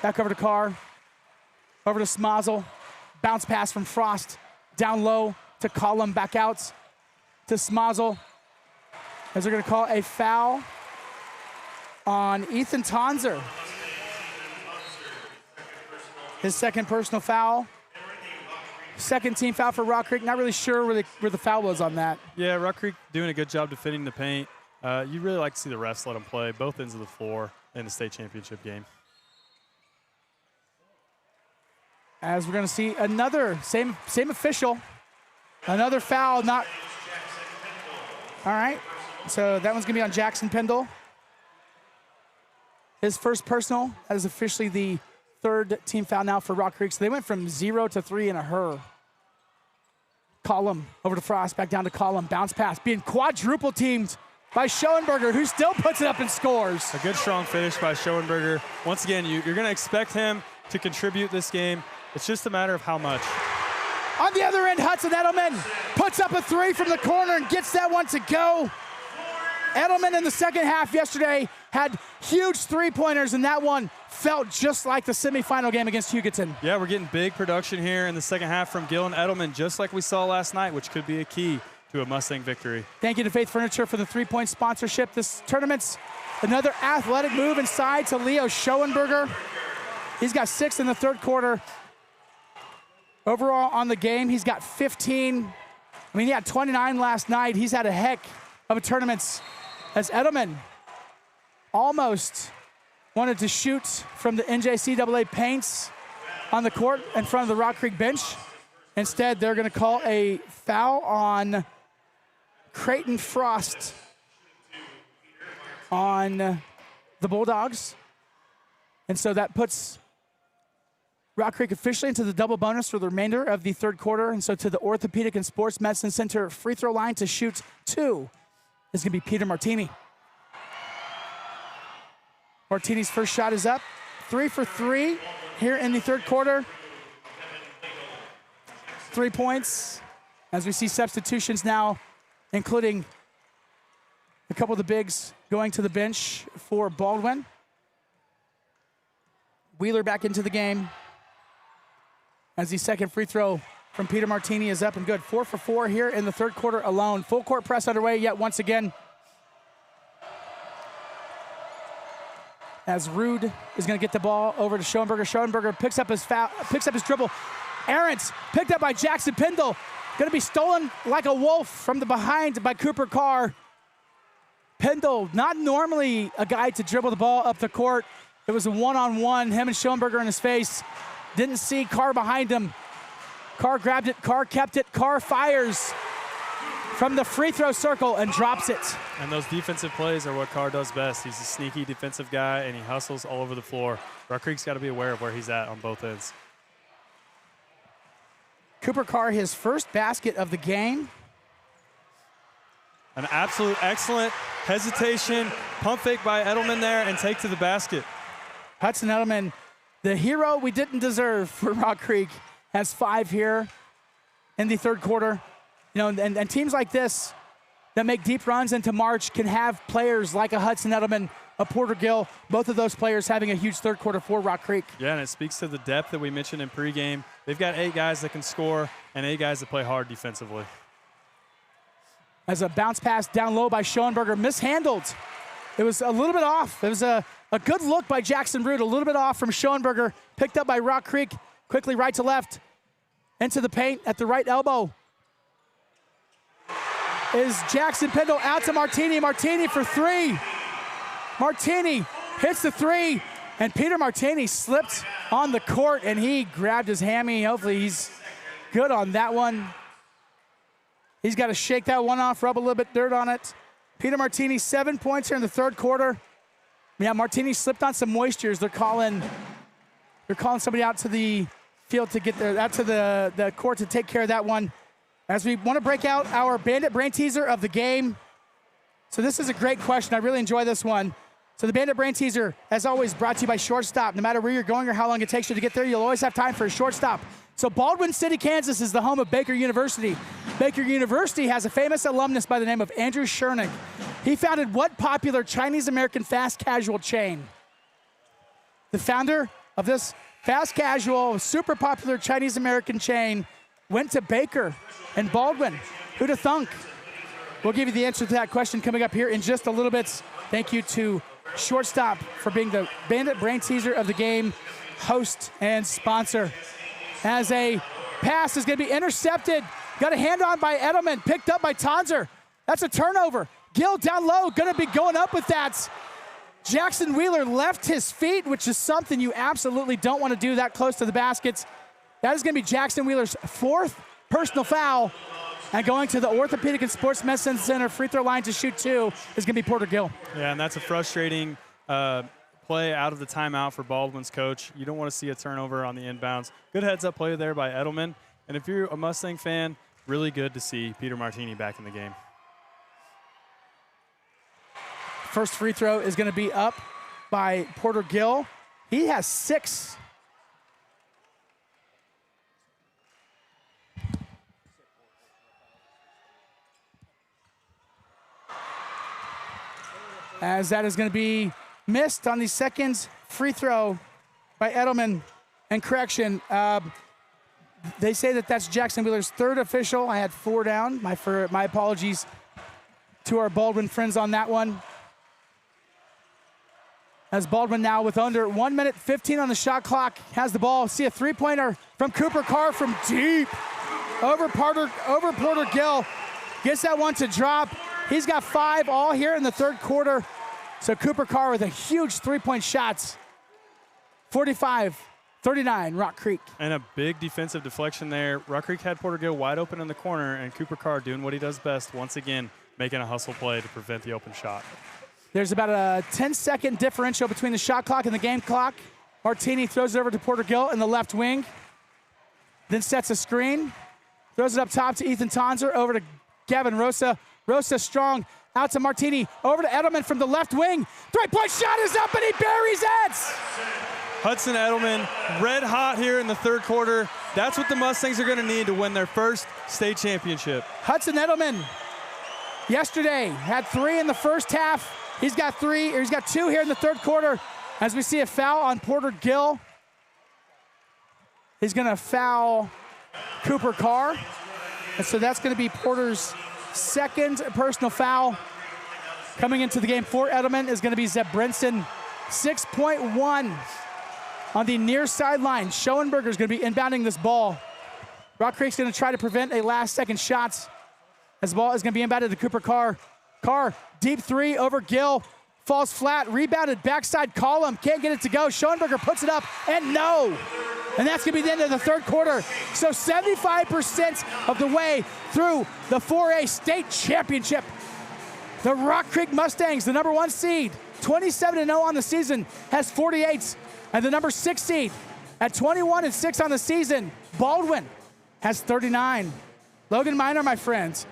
Back over to Carr. Over to Smazel. Bounce pass from Frost. Down low to Collum, back out to Smazel. As they're going to call a foul on Ethan Tonzer. His second personal foul. Second team foul for Rock Creek. Not really sure where the foul was on that. Yeah, Rock Creek doing a good job defending the paint. You really like to see the refs let them play both ends of the floor in the state championship game. As we're going to see another, same official, another foul, not, all right. So that one's going to be on Jackson Pendle. His first personal. That is officially the third team foul now for Rock Creek. So they went from 0 to 3 in a hurry. Collum over to Frost, back down to Collum. Bounce pass, being quadruple teamed by Schoenberger, who still puts it up and scores. A good strong finish by Schoenberger. Once again, you're going to expect him to contribute this game. It's just a matter of how much. On the other end, Hudson Edelman puts up a three from the corner and gets that one to go. Edelman in the second half yesterday had huge three-pointers, and that one felt just like the semifinal game against Hutchinson. Yeah, we're getting big production here in the second half from Gill and Edelman, just like we saw last night, which could be a key to a Mustang victory. Thank you to Faith Furniture for the three-point sponsorship. This tournament's another athletic move inside to Leo Schoenberger. He's got 6 in the third quarter. Overall on the game, he's got 15. I mean, he had 29 last night. He's had a heck of a tournament as Edelman almost wanted to shoot from the NJCAA paints on the court in front of the Rock Creek bench. Instead, they're going to call a foul on Creighton Frost on the Bulldogs. And so that puts Rock Creek officially into the double bonus for the remainder of the third quarter. And so to the Orthopedic and Sports Medicine Center free throw line to shoot 2 is going to be Peter Martini. Martini's first shot is up. 3 for 3 here in the third quarter. 3 points as we see substitutions now, including a couple of the bigs going to the bench for Baldwin. Wheeler back into the game as the second free throw from Peter Martini is up and good. 4 for 4 here in the third quarter alone. Full court press underway yet once again, as Rude is going to get the ball over to Schoenberger. Schoenberger picks up his dribble. Aarons picked up by Jackson Pendle. Going to be stolen like a wolf from the behind by Cooper Carr. Pendle, not normally a guy to dribble the ball up the court. It was a one-on-one, him and Schoenberger in his face. Didn't see Carr behind him. Carr grabbed it, Carr kept it, Carr fires from the free throw circle and drops it. And those defensive plays are what Carr does best. He's a sneaky defensive guy, and he hustles all over the floor. Rock Creek's got to be aware of where he's at on both ends. Cooper Carr, his first basket of the game. An absolute excellent hesitation, pump fake by Edelman there, and take to the basket. Hudson Edelman, the hero we didn't deserve for Rock Creek, has 5 here in the third quarter. You know, and teams like this that make deep runs into March can have players like a Hudson Edelman, a Porter Gill, both of those players having a huge third quarter for Rock Creek. Yeah, and it speaks to the depth that we mentioned in pregame. They've got 8 guys that can score and 8 guys that play hard defensively. As a bounce pass down low by Schoenberger, mishandled. It was a little bit off. It was a good look by Jackson Root, a little bit off from Schoenberger, picked up by Rock Creek, quickly right to left, into the paint at the right elbow. Is Jackson Pendle out to Martini. Martini for 3. Martini hits the 3, and Peter Martini slipped on the court, and he grabbed his hammy. Hopefully he's good on that one. He's got to shake that one off, rub a little bit dirt on it. Peter Martini, 7 points here in the third quarter. Yeah, Martini slipped on some moistures. They're calling somebody out to the field to get there, out to the court to take care of that one. As we want to break out our Bandit Brain Teaser of the game. So this is a great question. I really enjoy this one. So the Bandit Brain Teaser, as always, brought to you by Shortstop. No matter where you're going or how long it takes you to get there, you'll always have time for a shortstop. So Baldwin City, Kansas is the home of Baker University. Baker University has a famous alumnus by the name of Andrew Schernick. He founded what popular Chinese-American fast casual chain? The founder of this fast casual, super popular Chinese-American chain went to Baker and Baldwin. Who'd have thunk? We'll give you the answer to that question coming up here in just a little bit. Thank you to Shortstop for being the Bandit Brain Teaser of the game, host and sponsor. As a pass is going to be intercepted. Got a hand on by Edelman, picked up by Tonzer. That's a turnover. Gill down low, going to be going up with that. Jackson Wheeler left his feet, which is something you absolutely don't want to do that close to the baskets. That is going to be Jackson Wheeler's 4th personal foul. And going to the Orthopedic and Sports Medicine Center free throw line to shoot 2 is going to be Porter Gill. Yeah, and that's a frustrating play out of the timeout for Baldwin's coach. You don't want to see a turnover on the inbounds. Good heads-up play there by Edelman. And if you're a Mustang fan, really good to see Peter Martini back in the game. First free throw is going to be up by Porter Gill. He has 6. As that is going to be missed on the second free throw by Edelman. And correction, they say that that's Jackson Wheeler's 3rd official. I had 4 down. My apologies to our Baldwin friends on that one. As Baldwin now with under 1 minute 15 on the shot clock has the ball. See a 3-pointer from Cooper Carr from deep over Porter Gill. Gets that one to drop. He's got 5 all here in the third quarter. So Cooper Carr with a huge three-point shots. 45-39, Rock Creek. And a big defensive deflection there. Rock Creek had Porter Gill wide open in the corner, and Cooper Carr doing what he does best, once again, making a hustle play to prevent the open shot. There's about a 10-second differential between the shot clock and the game clock. Martini throws it over to Porter Gill in the left wing, then sets a screen, throws it up top to Ethan Tonser, over to Gavin Rosa. Rosa strong, out to Martini, over to Edelman from the left wing. Three-point shot is up, and he buries it! Hudson Edelman, red hot here in the third quarter. That's what the Mustangs are going to need to win their first state championship. Hudson Edelman, yesterday, had 3 in the first half. He's got 2 here in the third quarter. As we see a foul on Porter Gill. He's going to foul Cooper Carr. And so that's going to be Porter's second personal foul. Coming into the game for Edelman is going to be Zeb Brinson. 6.1 on the near sideline. Schoenberger is going to be inbounding this ball. Rock Creek's going to try to prevent a last-second shot. As the ball is going to be inbounded to Cooper Carr. Carr, deep 3 over Gill. Falls flat, rebounded, backside column. Can't get it to go. Schoenberger puts it up, and no. And that's going to be the end of the third quarter. So 75% of the way through the 4A state championship. The Rock Creek Mustangs, the number 1 seed, 27-0 on the season, has 48. And the number 6 seed at 21-6 on the season, Baldwin, has 39. Logan Minor, my friends.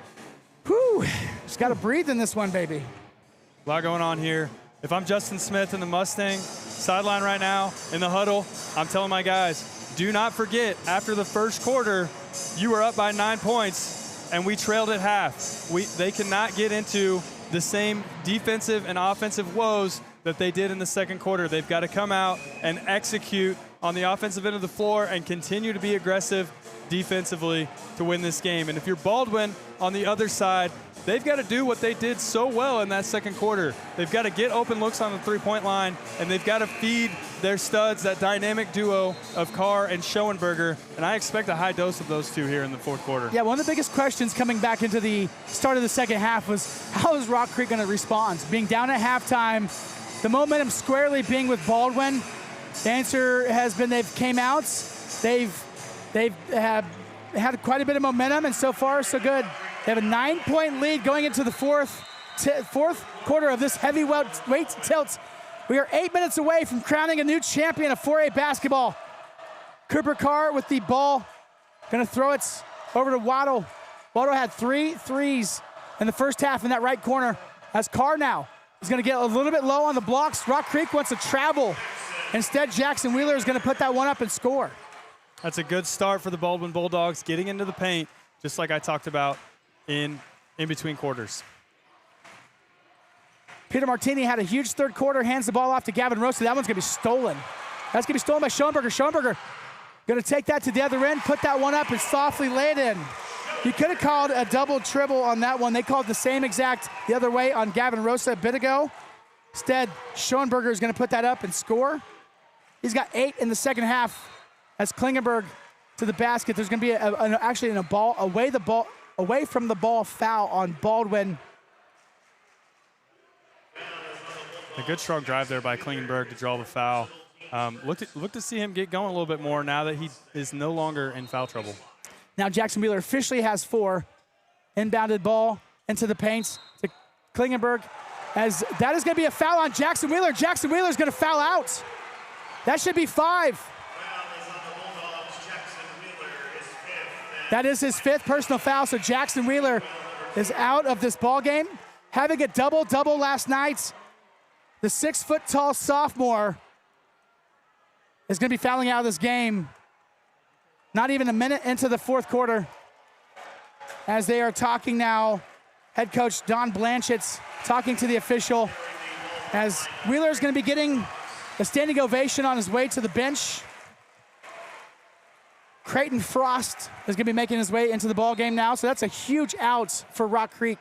Whew, just got to breathe in this one, baby. A lot going on here. If I'm Justin Smith and the Mustang sideline right now in the huddle, I'm telling my guys, do not forget, after the first quarter, you were up by 9 points, and we trailed at half. They cannot get into the same defensive and offensive woes that they did in the second quarter. They've got to come out and execute on the offensive end of the floor and continue to be aggressive defensively to win this game. And if you're Baldwin on the other side, they've got to do what they did so well in that second quarter. They've got to get open looks on the three-point line, and they've got to feed their studs, that dynamic duo of Carr and Schoenberger, and I expect a high dose of those two here in the fourth quarter. Yeah, one of the biggest questions coming back into the start of the second half was, how is Rock Creek going to respond? Being down at halftime, the momentum squarely being with Baldwin. The answer has been they've came out. They've had quite a bit of momentum, and so far, so good. They have a 9-point lead going into the fourth quarter of this heavyweight tilt. We are 8 minutes away from crowning a new champion of 4A basketball. Cooper Carr with the ball, gonna throw it over to Waddle. Waddle had 3 threes in the first half in that right corner. As Carr now is gonna get a little bit low on the blocks. Rock Creek wants to travel. Instead, Jackson Wheeler is gonna put that one up and score. That's a good start for the Baldwin Bulldogs, getting into the paint, just like I talked about in between quarters. Peter Martini had a huge third quarter, hands the ball off to Gavin Rosa. That one's gonna be stolen. That's gonna be stolen by Schoenberger. Schoenberger gonna take that to the other end, put that one up and softly lay it in. You could have called a double dribble on that one. They called the same exact the other way on Gavin Rosa a bit ago. Instead, Schoenberger is gonna put that up and score. He's got 8 in the second half. As Klingenberg to the basket, there's going to be away from the ball foul on Baldwin. A good strong drive there by Klingenberg to draw the foul. Look to see him get going a little bit more now that he is no longer in foul trouble. Now Jackson Wheeler officially has 4. Inbounded ball into the paint to Klingenberg. As that is going to be a foul on Jackson Wheeler. Jackson Wheeler is going to foul out. That should be 5. That is his 5th personal foul, so Jackson Wheeler is out of this ball game. Having a double-double last night, the 6-foot-tall sophomore is going to be fouling out of this game. Not even a minute into the fourth quarter, as they are talking now. Head coach Don Blanchett's talking to the official, as Wheeler is going to be getting a standing ovation on his way to the bench. Creighton Frost is going to be making his way into the ball game now, so that's a huge out for Rock Creek.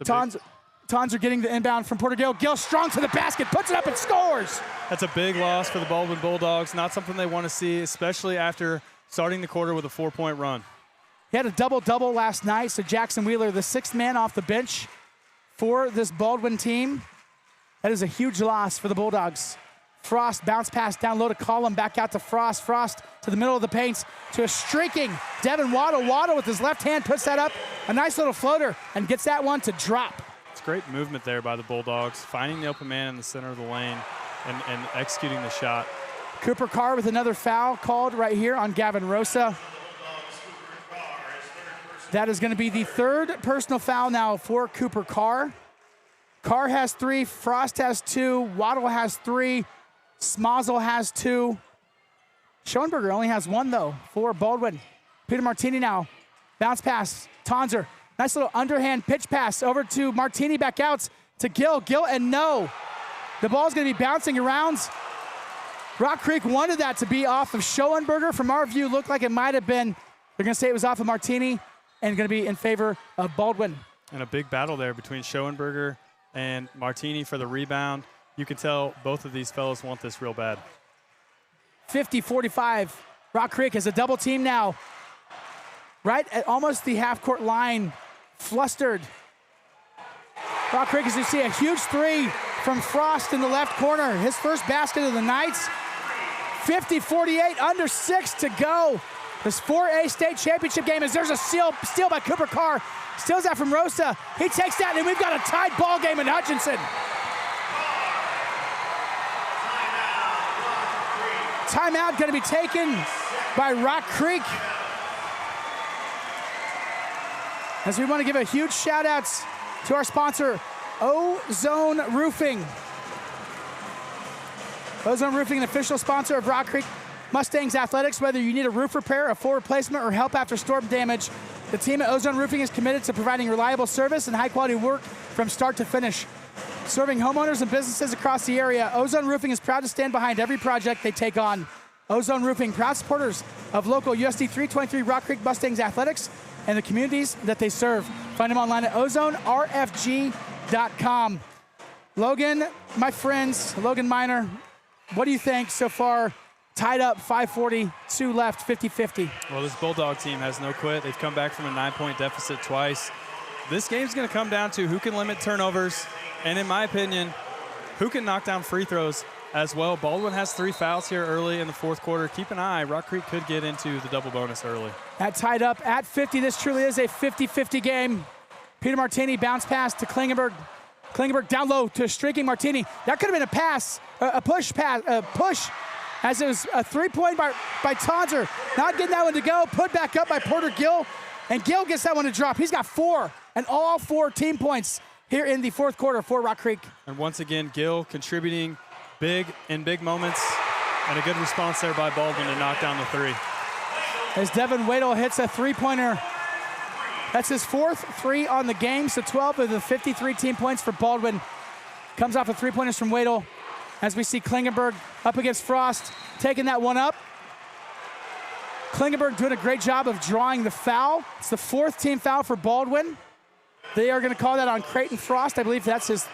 Tonser getting the inbound from Porter Gill. Gill strong to the basket, puts it up and scores. That's a big loss for the Baldwin Bulldogs. Not something they want to see, especially after starting the quarter with a 4-point run. He had a double-double last night, so Jackson Wheeler, the sixth man off the bench for this Baldwin team. That is a huge loss for the Bulldogs. Frost bounce pass down low to Collum, back out to Frost. Frost to the middle of the paint to a streaking Devin Waddle. Waddle with his left hand puts that up, a nice little floater, and gets that one to drop. It's great movement there by the Bulldogs, finding the open man in the center of the lane and executing the shot. Cooper Carr with another foul called right here on Gavin Rosa. That is going to be the third personal foul now for Cooper Carr. Carr has 3, Frost has 2, Waddle has 3, Smazel has 2. Schoenberger only has 1 though for Baldwin. Peter Martini now, bounce pass, Tonzer. Nice little underhand pitch pass over to Martini, back out to Gill. Gill, and no. The ball's going to be bouncing around. Rock Creek wanted that to be off of Schoenberger. From our view, looked like it might have been. They're going to say it was off of Martini and going to be in favor of Baldwin. And a big battle there between Schoenberger and Martini for the rebound. You can tell both of these fellows want this real bad. 50-45. Rock Creek has a double team now. Right at almost the half-court line, flustered. Rock Creek, as you see, a huge 3 from Frost in the left corner. His first basket of the night. 50-48, under 6 to go. This 4A state championship game, as there's a steal by Cooper Carr. Steals that from Rosa. He takes that, and we've got a tied ball game in Hutchinson. Timeout going to be taken by Rock Creek. As we want to give a huge shout out to our sponsor, Ozone Roofing. Ozone Roofing, an official sponsor of Rock Creek Mustangs Athletics. Whether you need a roof repair, a full replacement, or help after storm damage, the team at Ozone Roofing is committed to providing reliable service and high-quality work from start to finish. Serving homeowners and businesses across the area, Ozone Roofing is proud to stand behind every project they take on. Ozone Roofing, proud supporters of local USD 323 Rock Creek Mustangs Athletics and the communities that they serve. Find them online at ozonerfg.com. Logan, my friends, Logan Miner, what do you think so far? Tied up, 5:42 left, 50-50. Well, this Bulldog team has no quit. They've come back from a 9-point deficit twice. This game's going to come down to who can limit turnovers, and in my opinion, who can knock down free throws as well. Baldwin has 3 fouls here early in the fourth quarter. Keep an eye. Rock Creek could get into the double bonus early. That tied up at 50. This truly is a 50-50 game. Peter Martini bounce pass to Klingenberg. Klingenberg down low to streaking Martini. That could have been a pass, a push pass, a push, as it was a 3-point by Tonzer. Not getting that one to go. Put back up by Porter Gill, and Gill gets that one to drop. He's got 4, and all 4 team points here in the fourth quarter for Rock Creek. And once again, Gill contributing big moments, and a good response there by Baldwin to knock down the 3. As Devin Waddle hits a 3-pointer. That's his 4th 3 on the game, so 12 of the 53 team points for Baldwin. Comes off of 3-pointers from Waddle. As we see Klingenberg up against Frost, taking that one up. Klingenberg doing a great job of drawing the foul. It's the 4th team foul for Baldwin. They are going to call that on Creighton Frost. I believe that's his.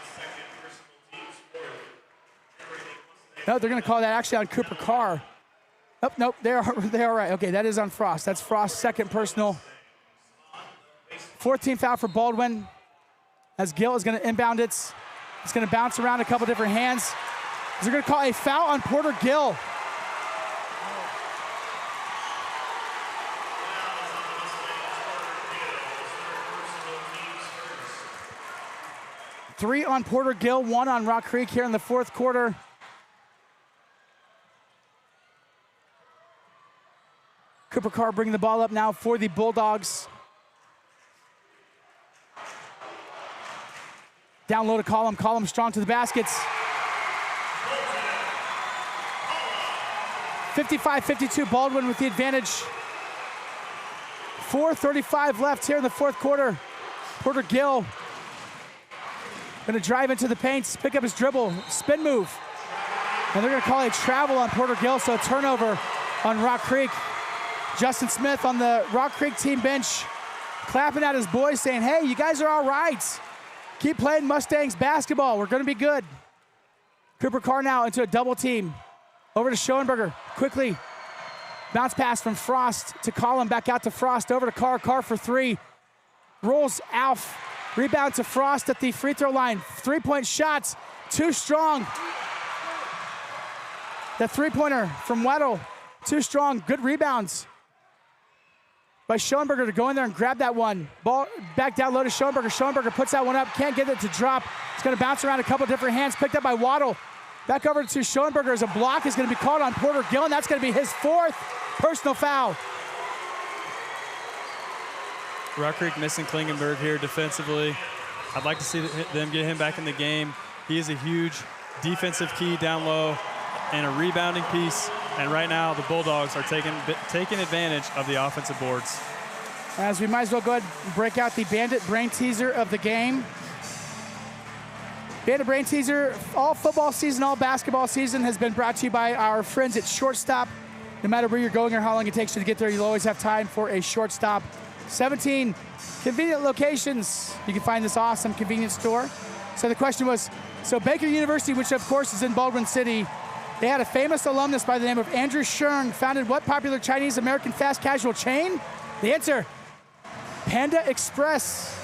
No, they're going to call that actually on Cooper Carr. Oh, nope, they are right. Okay, that is on Frost. That's Frost's 2nd personal. 4th team foul for Baldwin. As Gill is going to inbound it. It's going to bounce around a couple different hands. They're going to call a foul on Porter Gill. Three on Porter Gill, 1 on Rock Creek here in the fourth quarter. Cooper Carr bringing the ball up now for the Bulldogs. Down low to Collum. Collum strong to the baskets. 55-52, Baldwin with the advantage. 4:35 left here in the fourth quarter. Porter Gill going to drive into the paint, pick up his dribble, spin move. And they're going to call a travel on Porter Gill, so a turnover on Rock Creek. Justin Smith on the Rock Creek team bench clapping at his boys saying, hey, you guys are all right. Keep playing Mustangs basketball. We're going to be good. Cooper Carr now into a double team. Over to Schoenberger. Quickly Bounce pass from Frost to Collin, back out to Frost, over to Carr. Carr for three. Rolls Alf. Rebound to Frost at the free throw line. 3-point shots, too strong. The three-pointer from Weddle, too strong. Good rebounds by Schoenberger to go in there and grab that one. Ball back down low to Schoenberger. Schoenberger puts that one up, can't get it to drop. It's gonna bounce around a couple different hands, picked up by Waddle. Back over to Schoenberger as a block is gonna be called on Porter Gillen. That's gonna be his 4th personal foul. Rock Creek missing Klingenberg here defensively. I'd like to see them get him back in the game. He is a huge defensive key down low and a rebounding piece. And right now, the Bulldogs are taking advantage of the offensive boards. As we might as well go ahead and break out the Bandit Brain Teaser of the game. Bandit Brain Teaser, all football season, all basketball season, has been brought to you by our friends at Shortstop. No matter where you're going or how long it takes you to get there, you'll always have time for a shortstop. 17 convenient locations. You can find this awesome convenience store. So the question was, so Baker University, which of course is in Baldwin City, they had a famous alumnus by the name of Andrew Sheng, founded what popular Chinese American fast casual chain? The answer, Panda Express.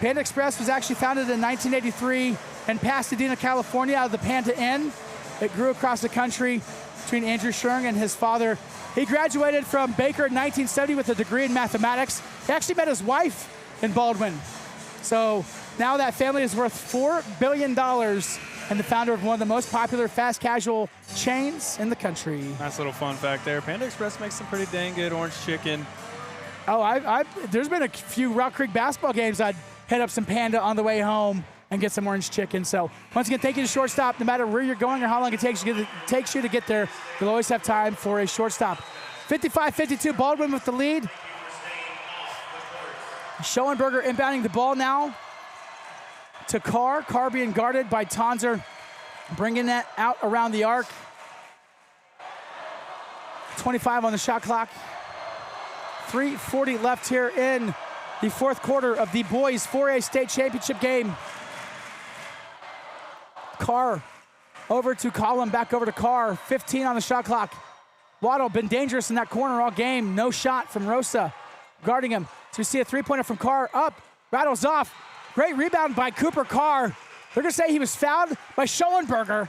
Panda Express was actually founded in 1983 in Pasadena, California, out of the Panda Inn. It grew across the country between Andrew Sheng and his father. He graduated from Baker in 1970 with a degree in mathematics. He actually met his wife in Baldwin. So now that family is worth $4 billion and the founder of one of the most popular fast casual chains in the country. Nice little fun fact there. Panda Express makes some pretty dang good orange chicken. Oh, there's been a few Rock Creek basketball games I'd hit up some Panda on the way home and get some orange chicken. So once again, thank you to Shortstop. No matter where you're going or how long it takes you to get there, you'll always have time for a shortstop. 55-52, Baldwin with the lead. Schoenberger inbounding the ball now to Carr. Carr being guarded by Tonzer, bringing that out around the arc. 25 on the shot clock. 3:40 left here in the 4th quarter of the boys 4A state championship game. Carr over to Collin, back over to Carr. 15 on the shot clock. Waddle been dangerous in that corner all game. No shot from Rosa guarding him. So we see a three-pointer from Carr up, rattles off. Great rebound by Cooper Carr. They're gonna say he was fouled by Schoenberger.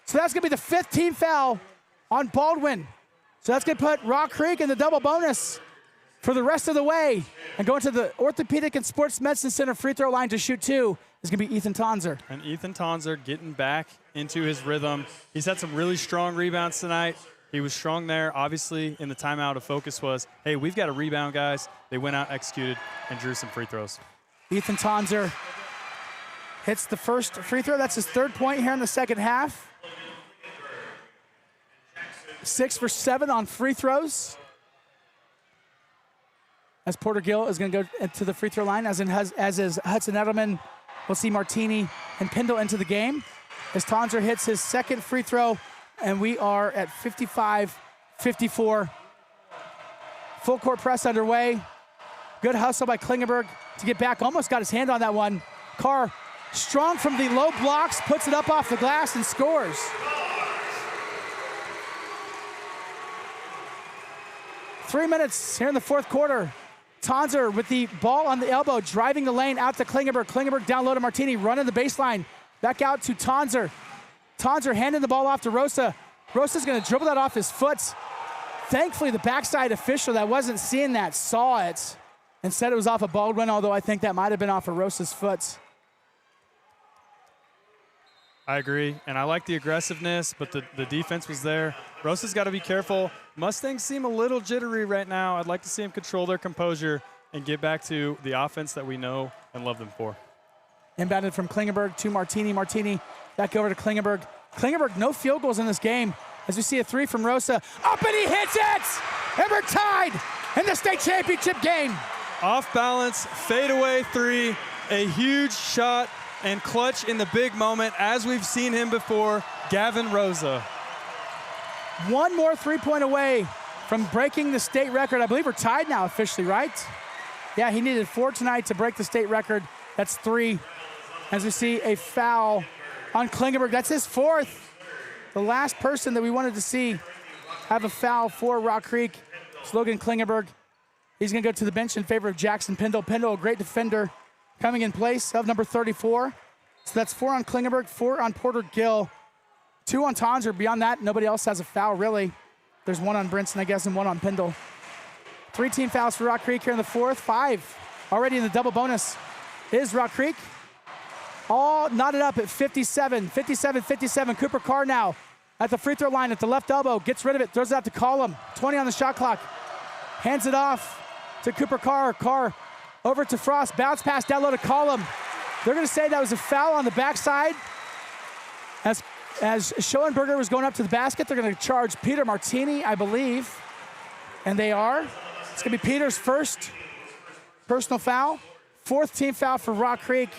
So that's gonna be the 5th team foul on Baldwin. So that's gonna put Rock Creek in the double bonus for the rest of the way. And going to the Orthopedic and Sports Medicine Center free throw line to shoot 2 is gonna be Ethan Tonzer. And Ethan Tonzer getting back into his rhythm. He's had some really strong rebounds tonight. He was strong there. Obviously, in the timeout, a focus was, hey, we've got a rebound, guys. They went out, executed, and drew some free throws. Ethan Tonzer hits the first free throw. That's his 3rd point here in the second half. 6 for 7 on free throws. As Porter Gill is going to go to the free throw line, as is Hudson Edelman. We'll see Martini and Pindle into the game. As Tonzer hits his 2nd free throw, and we are at 55-54. Full court press underway. Good hustle by Klingenberg to get back. Almost got his hand on that one. Carr, strong from the low blocks, puts it up off the glass and scores. Three minutes here in the 4th quarter. Tonzer with the ball on the elbow, driving the lane out to Klingenberg. Klingenberg down low to Martini, running the baseline. Back out to Tonzer. Tonzer handing the ball off to Rosa. Rosa's gonna dribble that off his foot. Thankfully, the backside official that wasn't seeing that saw it and said it was off of Baldwin, although I think that might have been off of Rosa's foot. I agree, and I like the aggressiveness, but the defense was there. Rosa's got to be careful. Mustangs seem a little jittery right now. I'd like to see them control their composure and get back to the offense that we know and love them for. Inbounded from Klingenberg to Martini. Martini back over to Klingenberg. Klingenberg, no field goals in this game. As we see a 3 from Rosa. Up and he hits it! And we're tied in the state championship game. Off balance, fadeaway 3, a huge shot and clutch in the big moment, as we've seen him before, Gavin Rosa. One more 3-point away from breaking the state record. I believe we're tied now officially, right? Yeah, he needed 4 tonight to break the state record. That's 3. As we see a foul on Klingenberg. That's his 4th. The last person that we wanted to see have a foul for Rock Creek. It's Logan Klingenberg. He's going to go to the bench in favor of Jackson Pendle. Pendle, a great defender, coming in place of number 34. So that's 4 on Klingenberg, 4 on Porter Gill, 2 on Tonser. Beyond that, nobody else has a foul, really. There's 1 on Brinson, I guess, and 1 on Pendle. 3 team fouls for Rock Creek here in the fourth. 5 already in the double bonus is Rock Creek. All knotted up at 57. 57. Cooper Carr now at the free throw line at the left elbow. Gets rid of it, throws it out to Collum. 20 on the shot clock. Hands it off to Cooper Carr. Carr over to Frost. Bounce pass down low to Collum. They're going to say that was a foul on the backside. As Schoenberger was going up to the basket, they're going to charge Peter Martini, I believe. And they are. It's going to be Peter's first personal foul. 4th team foul for Rock Creek.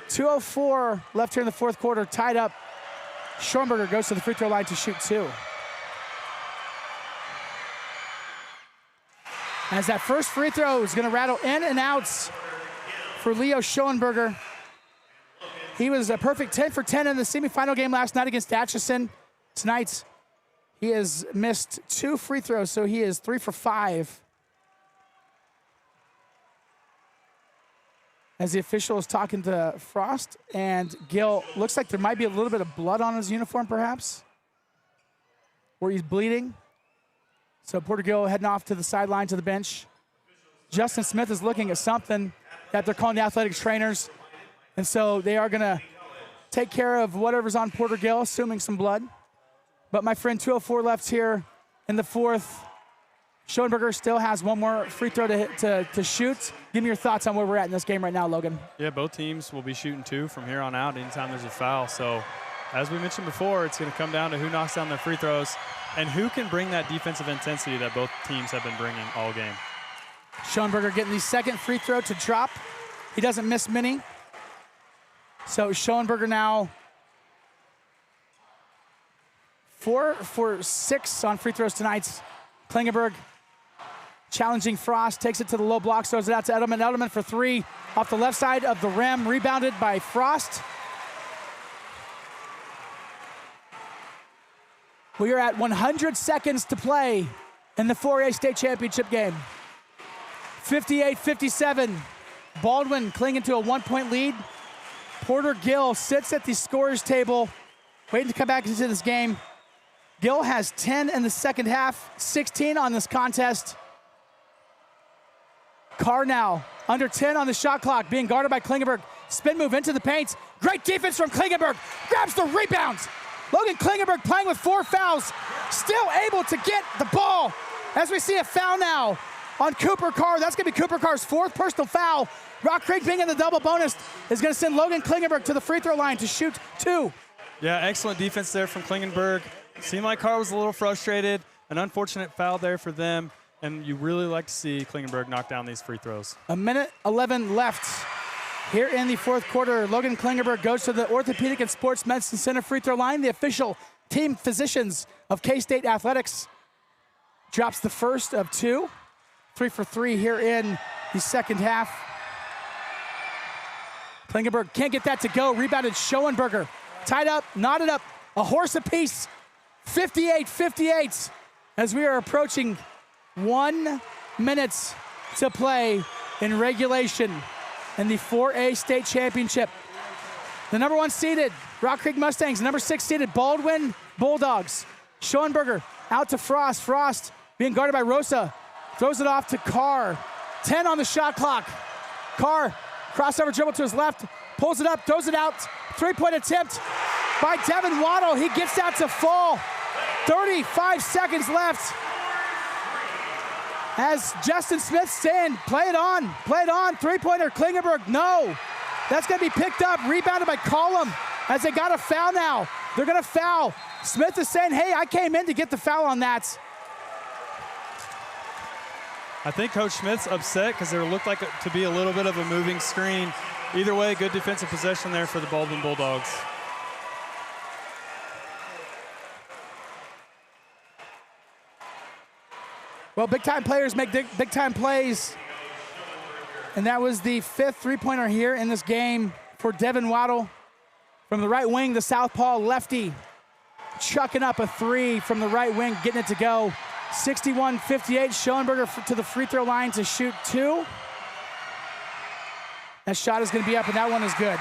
2:04 left here in the fourth quarter, tied up. Schoenberger goes to the free throw line to shoot 2. As that first free throw is going to rattle in and out for Leo Schoenberger. He was a perfect 10 for 10 in the semifinal game last night against Atchison. Tonight, he has missed 2 free throws, so he is 3 for 5. As the official is talking to Frost, and Gill, looks like there might be a little bit of blood on his uniform, perhaps, where he's bleeding. So Porter Gill heading off to the sideline to the bench. Justin Smith is looking at something that they're calling the athletics trainers. And so they are going to take care of whatever's on Porter Gill, assuming some blood. But my friend, 2:04 left here in the fourth. Schoenberger still has 1 more free throw to shoot. Give me your thoughts on where we're at in this game right now, Logan. Yeah, both teams will be shooting 2 from here on out anytime there's a foul. So as we mentioned before, it's going to come down to who knocks down their free throws and who can bring that defensive intensity that both teams have been bringing all game. Schoenberger getting the second free throw to drop. He doesn't miss many. So Schoenberger now 4 for 6 on free throws tonight. Klingenberg challenging Frost, takes it to the low block, throws it out to Edelman. Edelman for 3 off the left side of the rim, rebounded by Frost. We are at 100 seconds to play in the 4A state championship game. 58-57. Baldwin clinging to a 1-point lead. Porter Gill sits at the scorer's table, waiting to come back into this game. Gill has 10 in the second half, 16 on this contest. Carr now under 10 on the shot clock, being guarded by Klingenberg. Spin move into the paint. Great defense from Klingenberg. Grabs the rebound. Logan Klingenberg playing with 4 fouls, still able to get the ball. As we see a foul now on Cooper Carr. That's going to be Cooper Carr's 4th personal foul. Rock Creek, being in the double bonus, is going to send Logan Klingenberg to the free throw line to shoot 2. Yeah, excellent defense there from Klingenberg. Seemed like Carr was a little frustrated. An unfortunate foul there for them, and you really like to see Klingenberg knock down these free throws. 1:11 left here in the fourth quarter. Logan Klingenberg goes to the Orthopedic and Sports Medicine Center free throw line. The official team physicians of K-State Athletics drops the first of 2. 3 for 3 here in the second half. Klingenberg can't get that to go. Rebounded Schoenberger. Tied up, knotted up, a horse apiece. 58-58 as we are approaching 1 minute to play in regulation in the 4A state championship. The number 1 seeded Rock Creek Mustangs, number 6 seeded Baldwin Bulldogs. Schoenberger out to Frost. Frost being guarded by Rosa. Throws it off to Carr. 10 on the shot clock. Carr, crossover dribble to his left, pulls it up, throws it out. 3-point attempt by Devin Waddle. He gets out to fall. 35 seconds left. As Justin Smith saying, play it on. 3-pointer, Klingenberg, no. That's going to be picked up, rebounded by Collum as they got a foul now. They're going to foul. Smith is saying, hey, I came in to get the foul on that. I think Coach Smith's upset because there looked like to be a little bit of a moving screen. Either way, good defensive possession there for the Baldwin Bulldogs. Well, big-time players make big-time plays. And that was the 5th 3-pointer here in this game for Devin Waddle. From the right wing, the southpaw lefty. chucking up a three from the right wing, getting it to go. 61-58, Schoenberger to the free throw line to shoot 2. That shot is going to be up, and that one is good.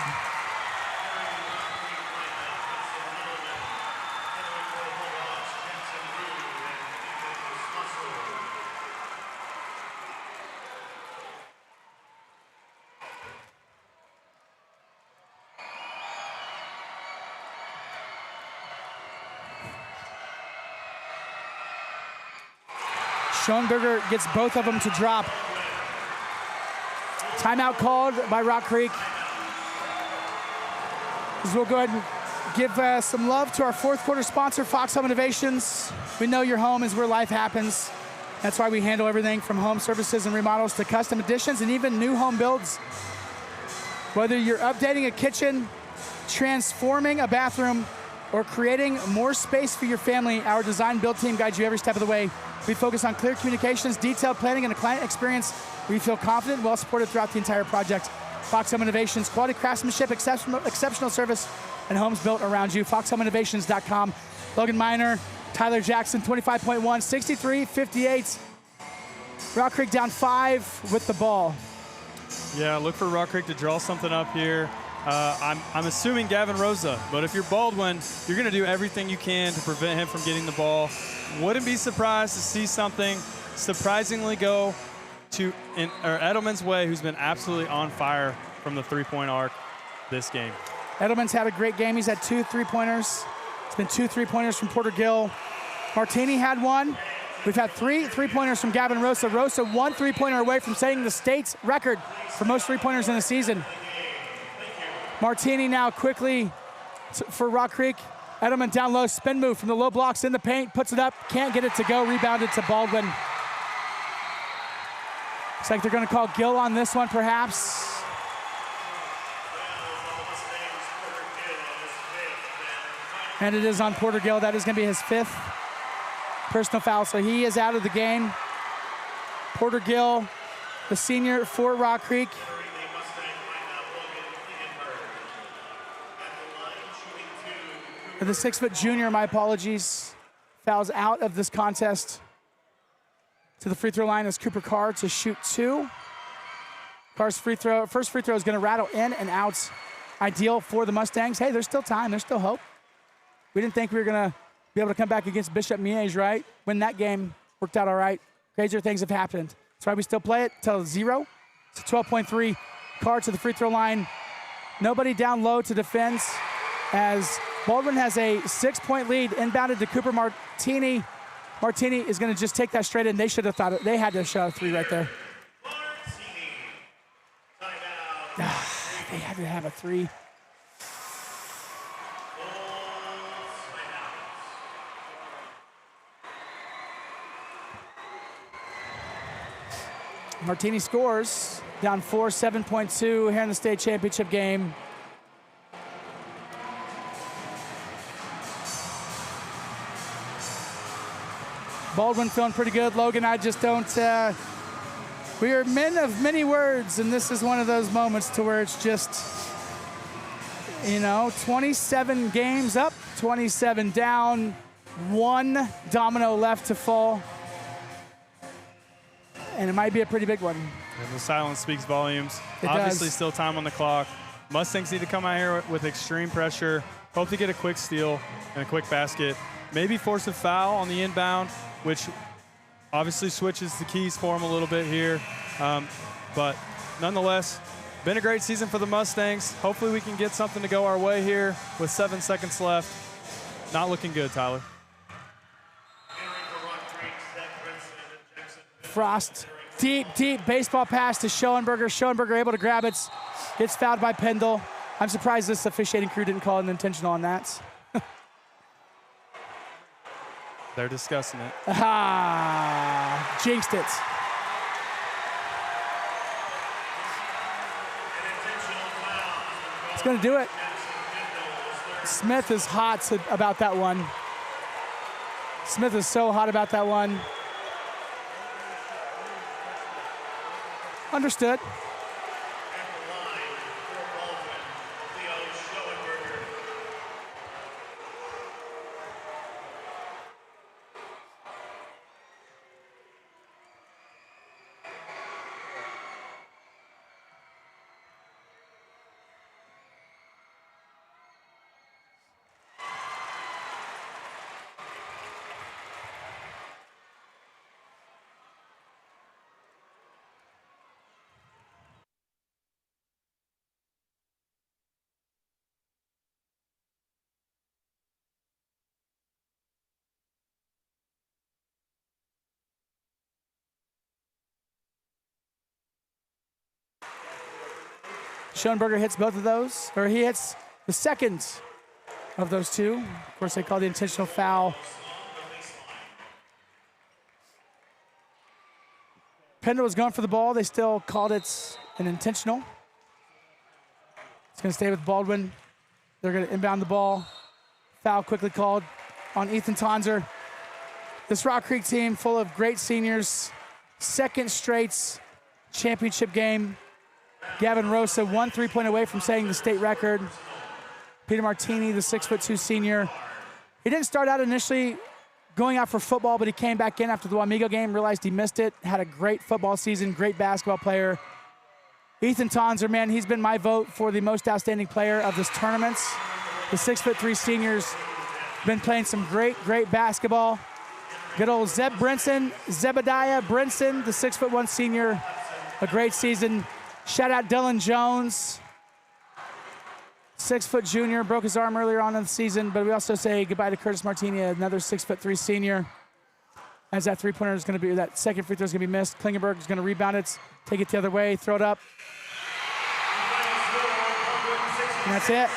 Schoenberger gets both of them to drop. Timeout called by Rock Creek. As we'll go ahead and give some love to our fourth quarter sponsor, Fox Home Innovations. We know your home is where life happens. That's why we handle everything from home services and remodels to custom additions and even new home builds. Whether you're updating a kitchen, transforming a bathroom, or creating more space for your family, our design build team guides you every step of the way. We focus on clear communications, detailed planning, and a client experience where you feel confident and well supported throughout the entire project. Fox Home Innovations, quality craftsmanship, exceptional service, and homes built around you. FoxHomeInnovations.com. Logan Miner, Tyler Jackson, 25.1, 63-58. Rock Creek down 5 with the ball. Yeah, look for Rock Creek to draw something up here. I'm assuming Gavin Rosa, but if you're Baldwin, you're going to do everything you can to prevent him from getting the ball. Wouldn't be surprised to see something surprisingly go to Edelman's way, who's been absolutely on fire from the three-point arc this game. Edelman's had a great game. He's had 2 3-pointers. It's been 2 3-pointers from Porter Gill. Martini had 1. We've had 3 3-pointers from Gavin Rosa. Rosa 1 3-pointer away from setting the state's record for most 3-pointers in a season. Martini now quickly for Rock Creek. Edelman down low, spin move from the low blocks in the paint, puts it up, can't get it to go, rebounded to Baldwin. Looks like they're gonna call Gill on this one, perhaps. And it is on Porter Gill. That is gonna be his 5th personal foul, so he is out of the game. Porter Gill, the senior for Rock Creek. For the 6-foot junior, my apologies, fouls out of this contest. To the free throw line is Cooper Carr to shoot 2. Carr's first free throw is gonna rattle in and out. Ideal for the Mustangs. Hey, there's still time, there's still hope. We didn't think we were gonna be able to come back against Bishop Miege, right? Win that game, worked out all right. Crazier things have happened. That's why we still play it till 0. It's a 12.3. Carr to the free throw line. Nobody down low to defend as Baldwin has a 6-point lead, inbounded to Cooper Martini. Martini is going to just take that straight in. They should have thought it. They had to shot a 3 right there. They had to have a 3. Martini scores, down 4, 7.2 here in the state championship game. Baldwin feeling pretty good. Logan, I just don't, we are men of many words, and this is one of those moments to where it's just, 27 games up, 27 down, 1 domino left to fall. And it might be a pretty big one. And the silence speaks volumes. It Obviously does. still time on the clock. Mustangs need to come out here with extreme pressure, hope to get a quick steal and a quick basket, maybe force a foul on the inbound, which obviously switches the keys for them a little bit here. But nonetheless, been a great season for the Mustangs. Hopefully we can get something to go our way here with 7 seconds left. Not looking good, Tyler. Frost, deep baseball pass to Schoenberger. Schoenberger able to grab it, gets fouled by Pendle. I'm surprised this officiating crew didn't call an intentional on that. They're discussing it. Ah, jinxed it. It's gonna do it. Smith is hot about that one. Smith is so hot about that one. Understood. Schoenberger hits both of those, or he hits the second of those two. Of course, they call the intentional foul. Pendle was going for the ball. They still called it an intentional. It's going to stay with Baldwin. They're going to inbound the ball. Foul quickly called on Ethan Tonzer. This Rock Creek team full of great seniors. Second straight championship game. Gavin Rosa, 1 3-point away from setting the state record. Peter Martini, the 6'2" senior. He didn't start out initially going out for football, but he came back in after the Wamego game, realized he missed it, had a great football season, great basketball player. Ethan Tonzer, man, he's been my vote for the most outstanding player of this tournament. The 6'3" seniors been playing some great basketball. Good old Zebediah Brinson, the 6'1" senior, a great season. Shout out Dylan Jones, 6' junior, broke his arm earlier on in the season, but we also say goodbye to Curtis Martini, another 6'3" senior. As that three-pointer is going to be, that second free throw is going to be missed. Klingenberg is going to rebound it, take it the other way, throw it up. And that's it.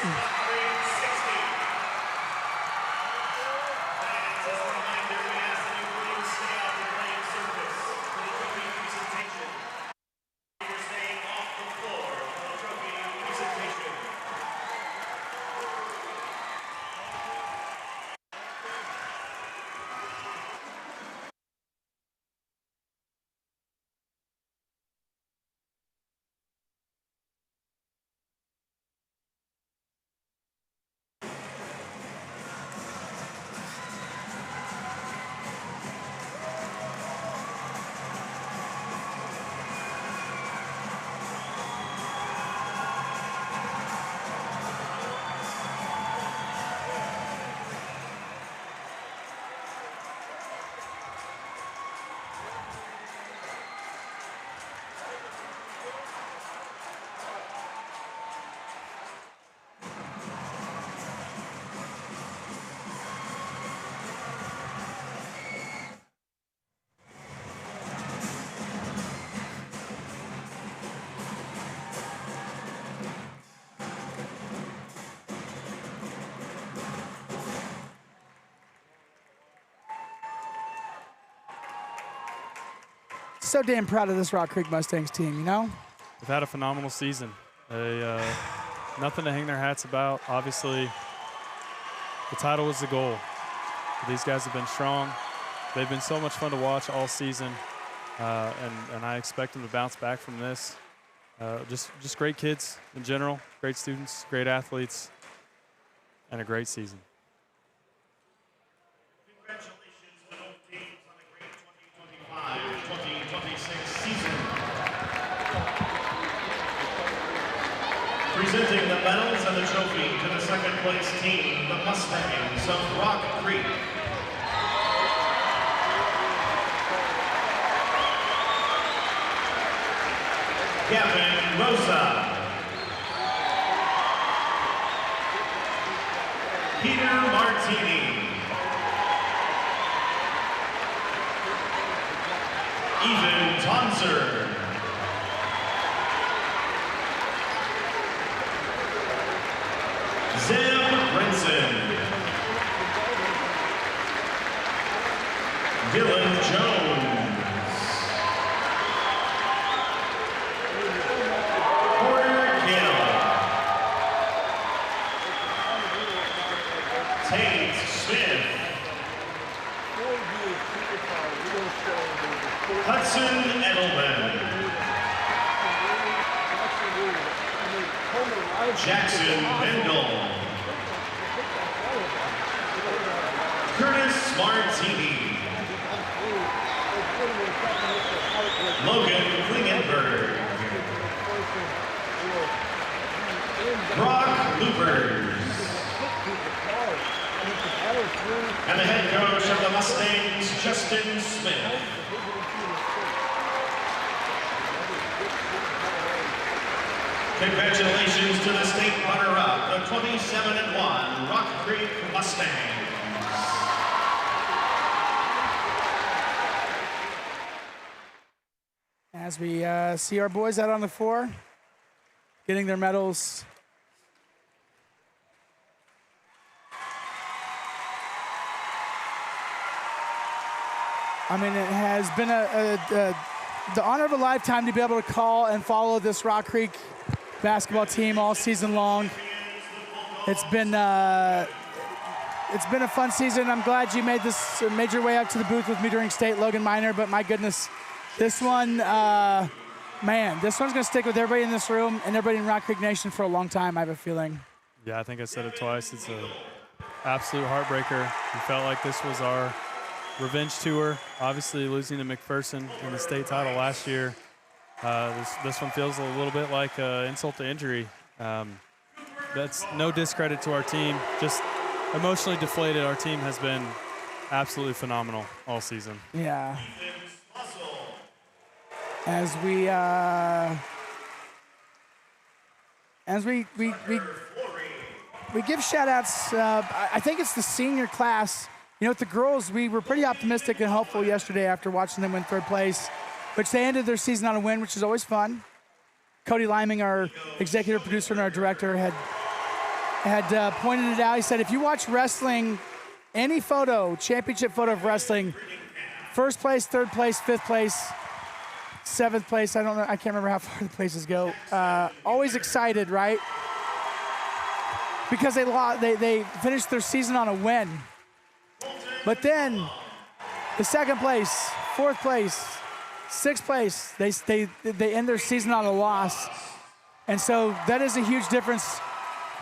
So damn proud of this Rock Creek Mustangs team, you know? They've had a phenomenal season. Nothing to hang their hats about. Obviously, the title was the goal. These guys have been strong. They've been so much fun to watch all season, and I expect them to bounce back from this. Just great kids in general, great students, great athletes, and a great season. Congratulations to both teams on a great 2025-2026 season. Presenting the medals and the trophy to the second place team, the Mustangs of Rock Creek. Gavin Rosa. Peter Martini. Ethan Tonzer. Zeb Brinson. Dylan Jones. Porter Gill. Tate Smith. Hudson Edelman. Jackson Mendel. Curtis Martini. Logan Klingenberg. Brock Loopers. And the head coach of the Mustangs, Justin Smith. Congratulations to the state runner-up, the 27-1 Rock Creek Mustangs. As we see our boys out on the floor, getting their medals. I mean, it has been the honor of a lifetime to be able to call and follow this Rock Creek basketball team all season long. It's been a fun season. I'm glad you made your way up to the booth with me during state, Logan Minor, but my goodness, this one, man, this one's gonna stick with everybody in this room and everybody in Rock Creek Nation for a long time, I have a feeling. Yeah, I think I said it twice. It's an absolute heartbreaker. We felt like this was our revenge tour. Obviously losing to McPherson in the state title last year. This one feels a little bit like insult to injury. That's no discredit to our team, just emotionally deflated. Our team has been absolutely phenomenal all season. Yeah. As we give shout outs, I think it's the senior class. You know, with the girls, we were pretty optimistic and hopeful yesterday after watching them win third place, which they ended their season on a win, which is always fun. Cody Liming, our executive producer and our director, had pointed it out. He said, if you watch wrestling, any photo, championship photo of wrestling, first place, third place, fifth place, seventh place, I don't know, I can't remember how far the places go. Always excited, right? Because they finished their season on a win. But then the second place, fourth place, sixth place, they end their season on a loss. And so that is a huge difference.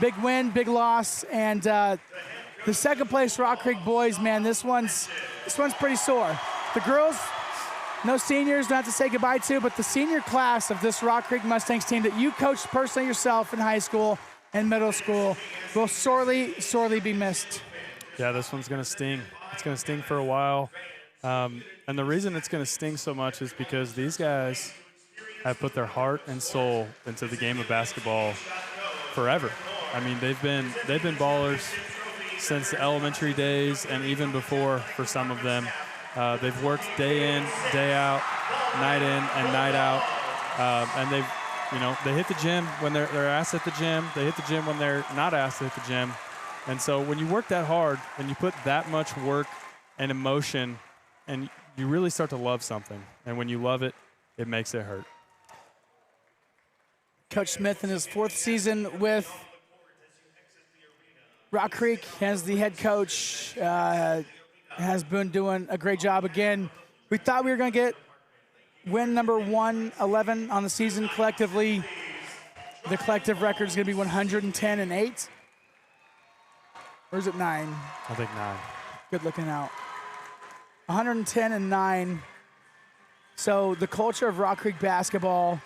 Big win, big loss, and the second place Rock Creek boys, man, this one's pretty sore. The girls, no seniors, don't have to say goodbye to, but the senior class of this Rock Creek Mustangs team that you coached personally yourself in high school and middle school will sorely, sorely be missed. Yeah, this one's gonna sting. It's gonna sting for a while. And the reason it's gonna sting so much is because these guys have put their heart and soul into the game of basketball forever. I mean, they've been ballers since the elementary days and even before for some of them. They've worked day in, day out, night in and night out. And they hit the gym when they're asked at the gym. They hit the gym when they're not asked at the gym. And so when you work that hard and you put that much work and emotion, and you really start to love something. And when you love it, it makes it hurt. Coach Smith in his fourth season with Rock Creek as the head coach has been doing a great job again. We thought we were going to get win number 111 on the season collectively. The collective record is going to be 110-8. Or is it 9? I think 9. Good looking out. 110-9. So the culture of Rock Creek basketball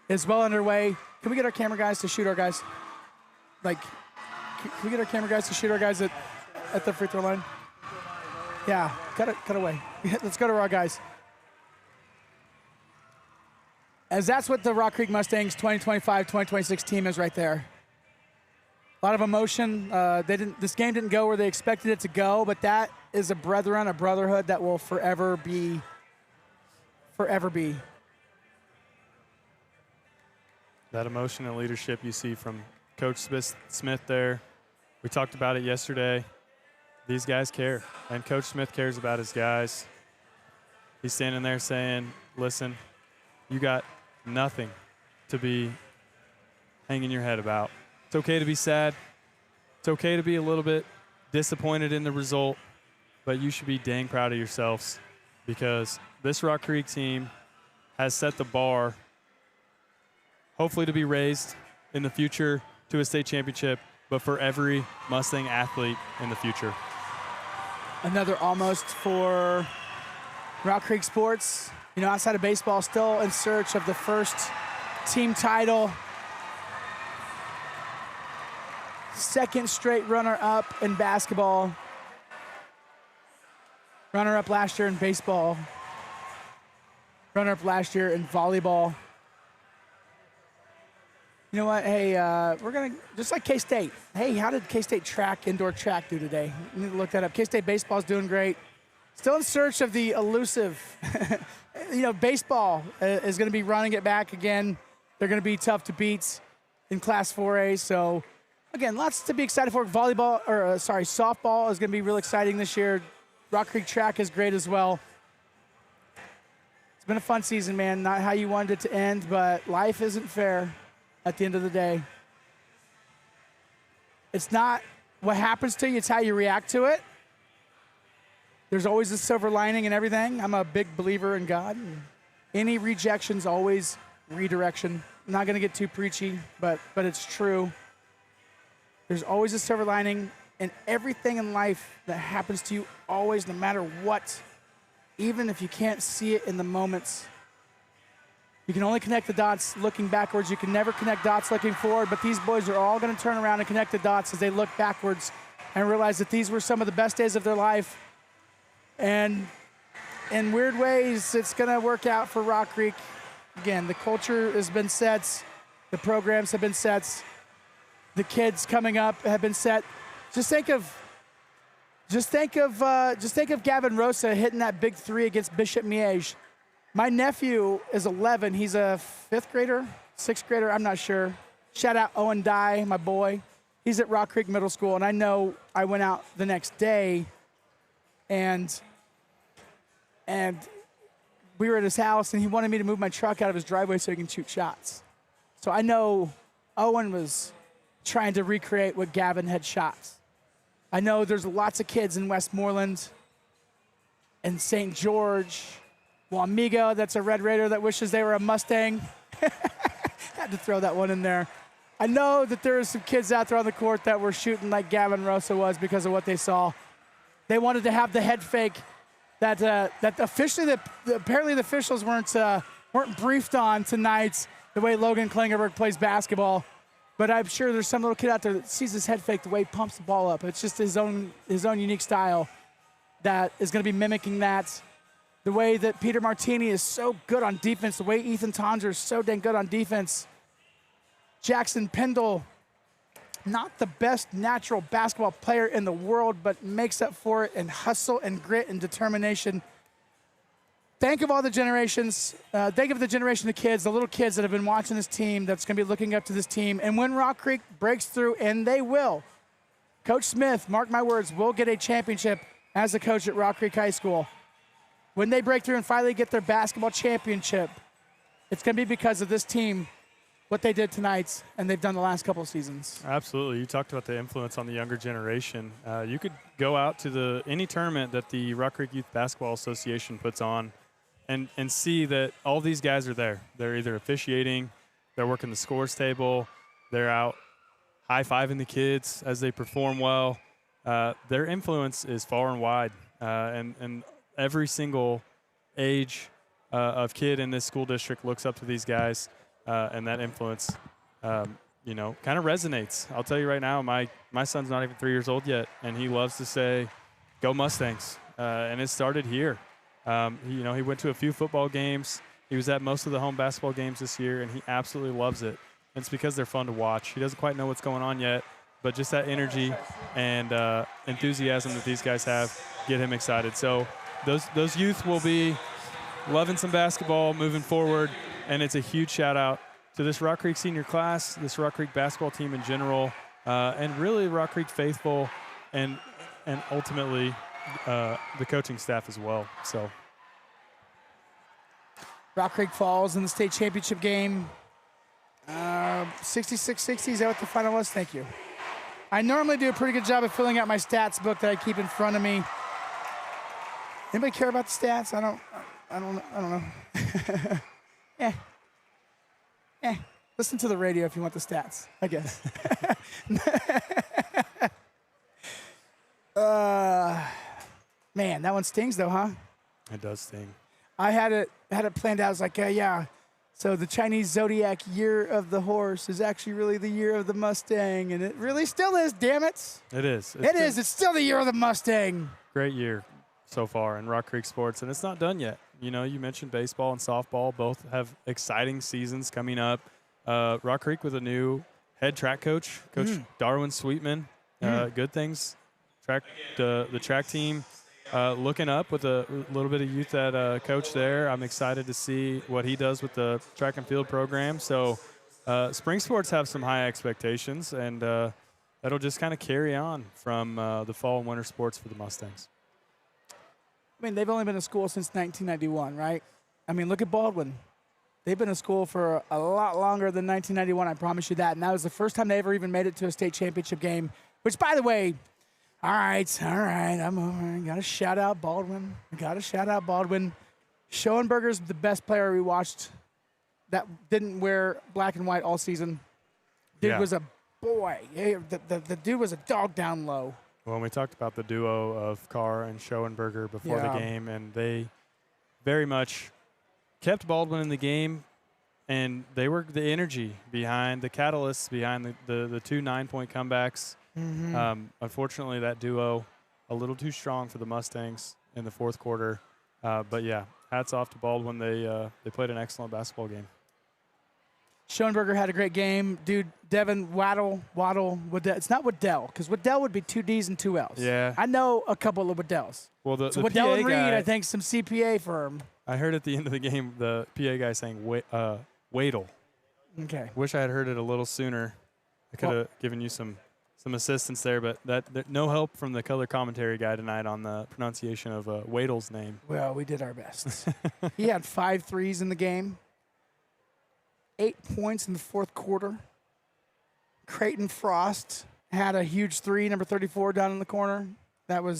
is well underway. Can we get our camera guys to shoot our guys? Can we get our camera guys to shoot our guys at the free throw line? Yeah, cut away. Let's go to our guys. As that's what the Rock Creek Mustangs 2025-2026 team is right there. A lot of emotion. This game didn't go where they expected it to go, but that is a brotherhood that will forever be. That emotion and leadership you see from Coach Smith there. We talked about it yesterday. These guys care, and Coach Smith cares about his guys. He's standing there saying, listen, you got nothing to be hanging your head about. It's okay to be sad. It's okay to be a little bit disappointed in the result, but you should be dang proud of yourselves because this Rock Creek team has set the bar, hopefully to be raised in the future to a state championship, but for every Mustang athlete in the future. Another almost for Rock Creek sports. You know, outside of baseball, still in search of the first team title. Second straight runner-up in basketball. Runner-up last year in baseball. Runner-up last year in volleyball. You know what? Hey, we're going to, just like K-State. Hey, how did K-State indoor track do today? We need to look that up. K-State baseball is doing great. Still in search of the elusive. Baseball is going to be running it back again. They're going to be tough to beat. in Class 4A. So, again, lots to be excited for. Softball is going to be real exciting this year. Rock Creek track is great as well. It's been a fun season, man. Not how you wanted it to end, but life isn't fair at the end of the day. It's not what happens to you, it's how you react to it. There's always a silver lining in everything. I'm a big believer in God. Any rejection's always redirection. I'm not going to get too preachy, but it's true. There's always a silver lining in everything in life that happens to you, always, no matter what. Even if you can't see it in the moments. You can only connect the dots looking backwards. You can never connect dots looking forward, but these boys are all going to turn around and connect the dots as they look backwards and realize that these were some of the best days of their life. And in weird ways, it's going to work out for Rock Creek. Again, the culture has been set. The programs have been set. The kids coming up have been set. Just think of Gavin Rosa hitting that big three against Bishop Miege. My nephew is 11. He's a fifth grader, sixth grader, I'm not sure. Shout out Owen Dye, my boy. He's at Rock Creek Middle School, and I know I went out the next day, and we were at his house, and he wanted me to move my truck out of his driveway so he can shoot shots. So I know Owen was trying to recreate what Gavin had shot. I know there's lots of kids in Westmoreland and St. George. Wamego, that's a Red Raider that wishes they were a Mustang. Had to throw that one in there. I know that there are some kids out there on the court that were shooting like Gavin Rosa was because of what they saw. They wanted to have the head fake that officially, apparently the officials weren't briefed on tonight, the way Logan Klingerberg plays basketball. But I'm sure there's some little kid out there that sees his head fake the way he pumps the ball up. It's just his own unique style that is going to be mimicking that. The way that Peter Martini is so good on defense, the way Ethan Tonser is so dang good on defense. Jackson Pendle, not the best natural basketball player in the world, but makes up for it in hustle and grit and determination. Think of all the generations. Think of the generation of kids, the little kids that have been watching this team, that's going to be looking up to this team. And when Rock Creek breaks through, and they will, Coach Smith, mark my words, will get a championship as a coach at Rock Creek High School. When they break through and finally get their basketball championship, it's going to be because of this team, what they did tonight, and they've done the last couple of seasons. Absolutely. You talked about the influence on the younger generation. You could go out to any tournament that the Rock Creek Youth Basketball Association puts on and see that all these guys are there. They're either officiating, they're working the scores table, they're out high-fiving the kids as they perform well. Their influence is far and wide, and every single age of kid in this school district looks up to these guys, and that influence, kind of resonates. I'll tell you right now, my son's not even 3 years old yet, and he loves to say, "Go Mustangs," and it started here. He went to a few football games. He was at most of the home basketball games this year, and he absolutely loves it. And it's because they're fun to watch. He doesn't quite know what's going on yet, but just that energy and enthusiasm that these guys have get him excited. So those youth will be loving some basketball moving forward, and it's a huge shout-out to this Rock Creek senior class, this Rock Creek basketball team in general, and really Rock Creek faithful and ultimately the coaching staff as well. So Rock Creek falls in the state championship game. 66-60, is that what the final was? Thank you. I normally do a pretty good job of filling out my stats book that I keep in front of me. Anybody care about the stats? I don't know. Listen to the radio if you want the stats, I guess. Man, that one stings though, huh? it does sting. I had it planned out. I was like, yeah. So the Chinese zodiac year of the horse is actually really the year of the Mustang, and it really still is, damn it. It is. It's still the year of the Mustang. Great year so far in Rock Creek sports, and it's not done yet. You mentioned baseball and softball. Both have exciting seasons coming up. Rock Creek with a new head track coach, Coach Darwin Sweetman. Good things. The track team looking up with a little bit of youth at coach there. I'm excited to see what he does with the track and field program. So spring sports have some high expectations, and that'll just kind of carry on from the fall and winter sports for the Mustangs. I mean, they've only been in school since 1991, right? I mean, look at Baldwin. They've been in school for a lot longer than 1991, I promise you that. And that was the first time they ever even made it to a state championship game, which, by the way, all right, I'm over. Got to shout out Baldwin. Schoenberger's the best player we watched that didn't wear black and white all season. Dude was a boy. The dude was a dog down low. Well, we talked about the duo of Carr and Schoenberger before the game, and they very much kept Baldwin in the game, and they were the energy behind, the catalysts behind the two 9-point comebacks. Unfortunately, that duo a little too strong for the Mustangs in the fourth quarter. But, yeah, hats off to Baldwin. They played an excellent basketball game. Schoenberger had a great game. Dude, Devin, Waddle, Waddell. It's not Waddell, because Waddell would be 2 Ds and 2 Ls. Yeah. I know a couple of Waddells. Well, the Waddell PA and Reed, guy, I think, some CPA firm. I heard at the end of the game the PA guy saying Waddle. Okay. Wish I had heard it a little sooner. I could have given you some assistance there, but that no help from the color commentary guy tonight on the pronunciation of Waddle's name. Well, we did our best. He had 5 threes in the game. 8 points in the fourth quarter. Creighton Frost had a huge 3, number 34 down in the corner. That one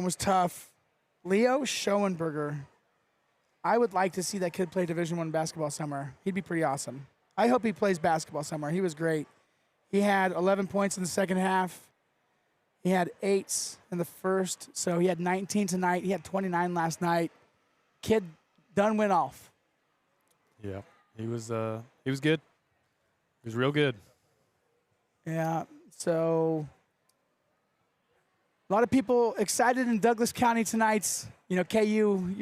was tough. Leo Schoenberger. I would like to see that kid play Division I basketball somewhere. He'd be pretty awesome. I hope he plays basketball somewhere. He was great. He had 11 points in the second half. He had 8 in the first, so he had 19 tonight. He had 29 last night. Kid done went off. Yeah. He was good. He was real good. Yeah, so a lot of people excited in Douglas County tonight. You know, KU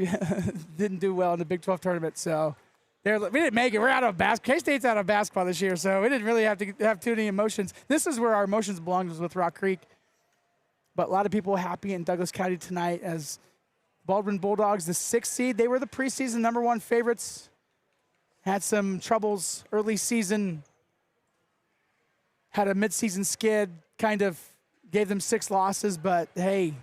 didn't do well in the Big 12 tournament, so we didn't make it. We're out of basketball. K-State's out of basketball this year, so we didn't really have to have too many emotions. This is where our emotions belong, was with Rock Creek. But a lot of people happy in Douglas County tonight as Baldwin Bulldogs, the 6th seed. They were the preseason #1 favorites. Had some troubles early season. Had a midseason skid, kind of gave them 6 losses, but hey,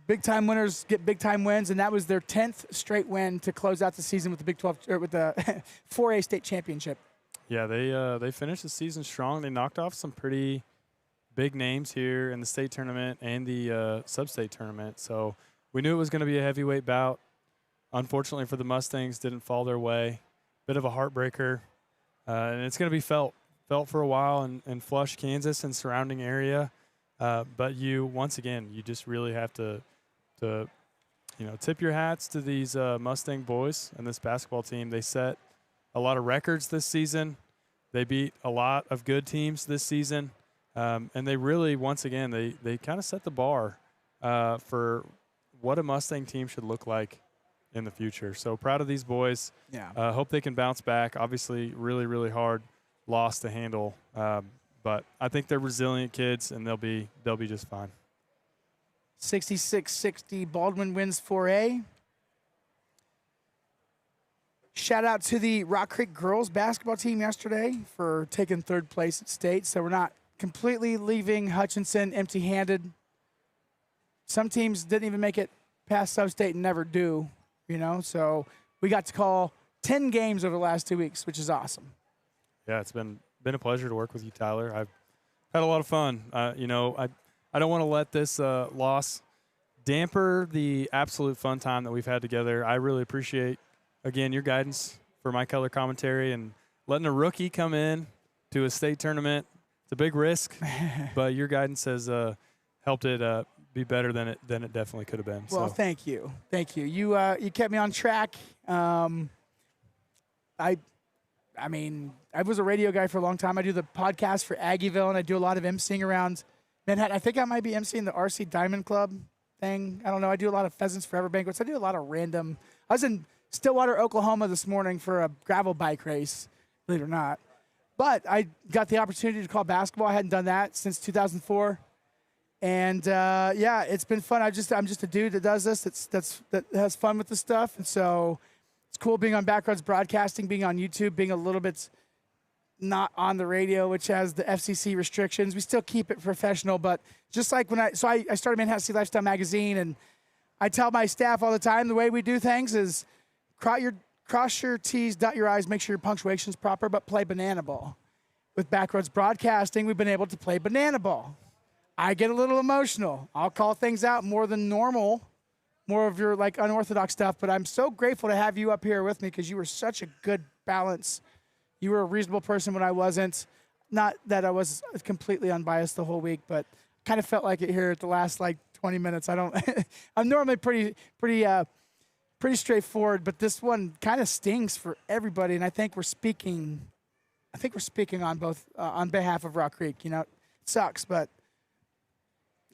big-time winners get big-time wins, and that was their 10th straight win to close out the season with the Big 12 or with the 4A state championship. Yeah, they finished the season strong. They knocked off some pretty big names here in the state tournament and the sub-state tournament. So we knew it was going to be a heavyweight bout. Unfortunately for the Mustangs, didn't fall their way. Bit of a heartbreaker, and it's going to be felt for a while in Flush, Kansas, and surrounding area. But you just really have to tip your hats to these Mustang boys and this basketball team. They set a lot of records this season. They beat a lot of good teams this season, and they really, once again, they kind of set the bar for what a Mustang team should look like in the future. So proud of these boys. Yeah. Hope they can bounce back. Obviously, really, really hard loss to handle. But I think they're resilient kids, and they'll be just fine. 66-60, Baldwin wins 4A. Shout out to the Rock Creek girls basketball team yesterday for taking 3rd place at state. So we're not completely leaving Hutchinson empty-handed. Some teams didn't even make it past sub-state and never do. So we got to call 10 games over the last 2 weeks, which is awesome. Yeah, it's been a pleasure to work with you, Tyler. I've had a lot of fun. I don't want to let this loss damper the absolute fun time that we've had together. I really appreciate, again, your guidance for my color commentary and letting a rookie come in to a state tournament. It's a big risk, but your guidance has helped it be better than it definitely could have been. Well, thank you. You kept me on track. I was a radio guy for a long time. I do the podcast for Aggieville, and I do a lot of emceeing around Manhattan. I think I might be emceeing the RC Diamond Club thing. I don't know. I do a lot of Pheasants Forever banquets. I do a lot of random. I was in Stillwater, Oklahoma this morning for a gravel bike race, believe it or not. But I got the opportunity to call basketball. I hadn't done that since 2004. And it's been fun. I'm just a dude that does this. That has fun with the stuff. And so It's cool being on Backroads Broadcasting, being on YouTube, being a little bit not on the radio, which has the FCC restrictions. We still keep it professional, but just like when I started Manhattan City Lifestyle Magazine, and I tell my staff all the time the way we do things is cross your T's, dot your I's, make sure your punctuation's proper, but play banana ball. With Backroads Broadcasting, we've been able to play banana ball. I get a little emotional. I'll call things out more than normal, more of your like unorthodox stuff, but I'm so grateful to have you up here with me because you were such a good balance. You were a reasonable person when I wasn't. Not that I was completely unbiased the whole week, but kind of felt like it here at the last like 20 minutes. I'm normally pretty straightforward, but this one kind of stings for everybody, and I think we're speaking on both on behalf of Rock Creek. You know, it sucks, but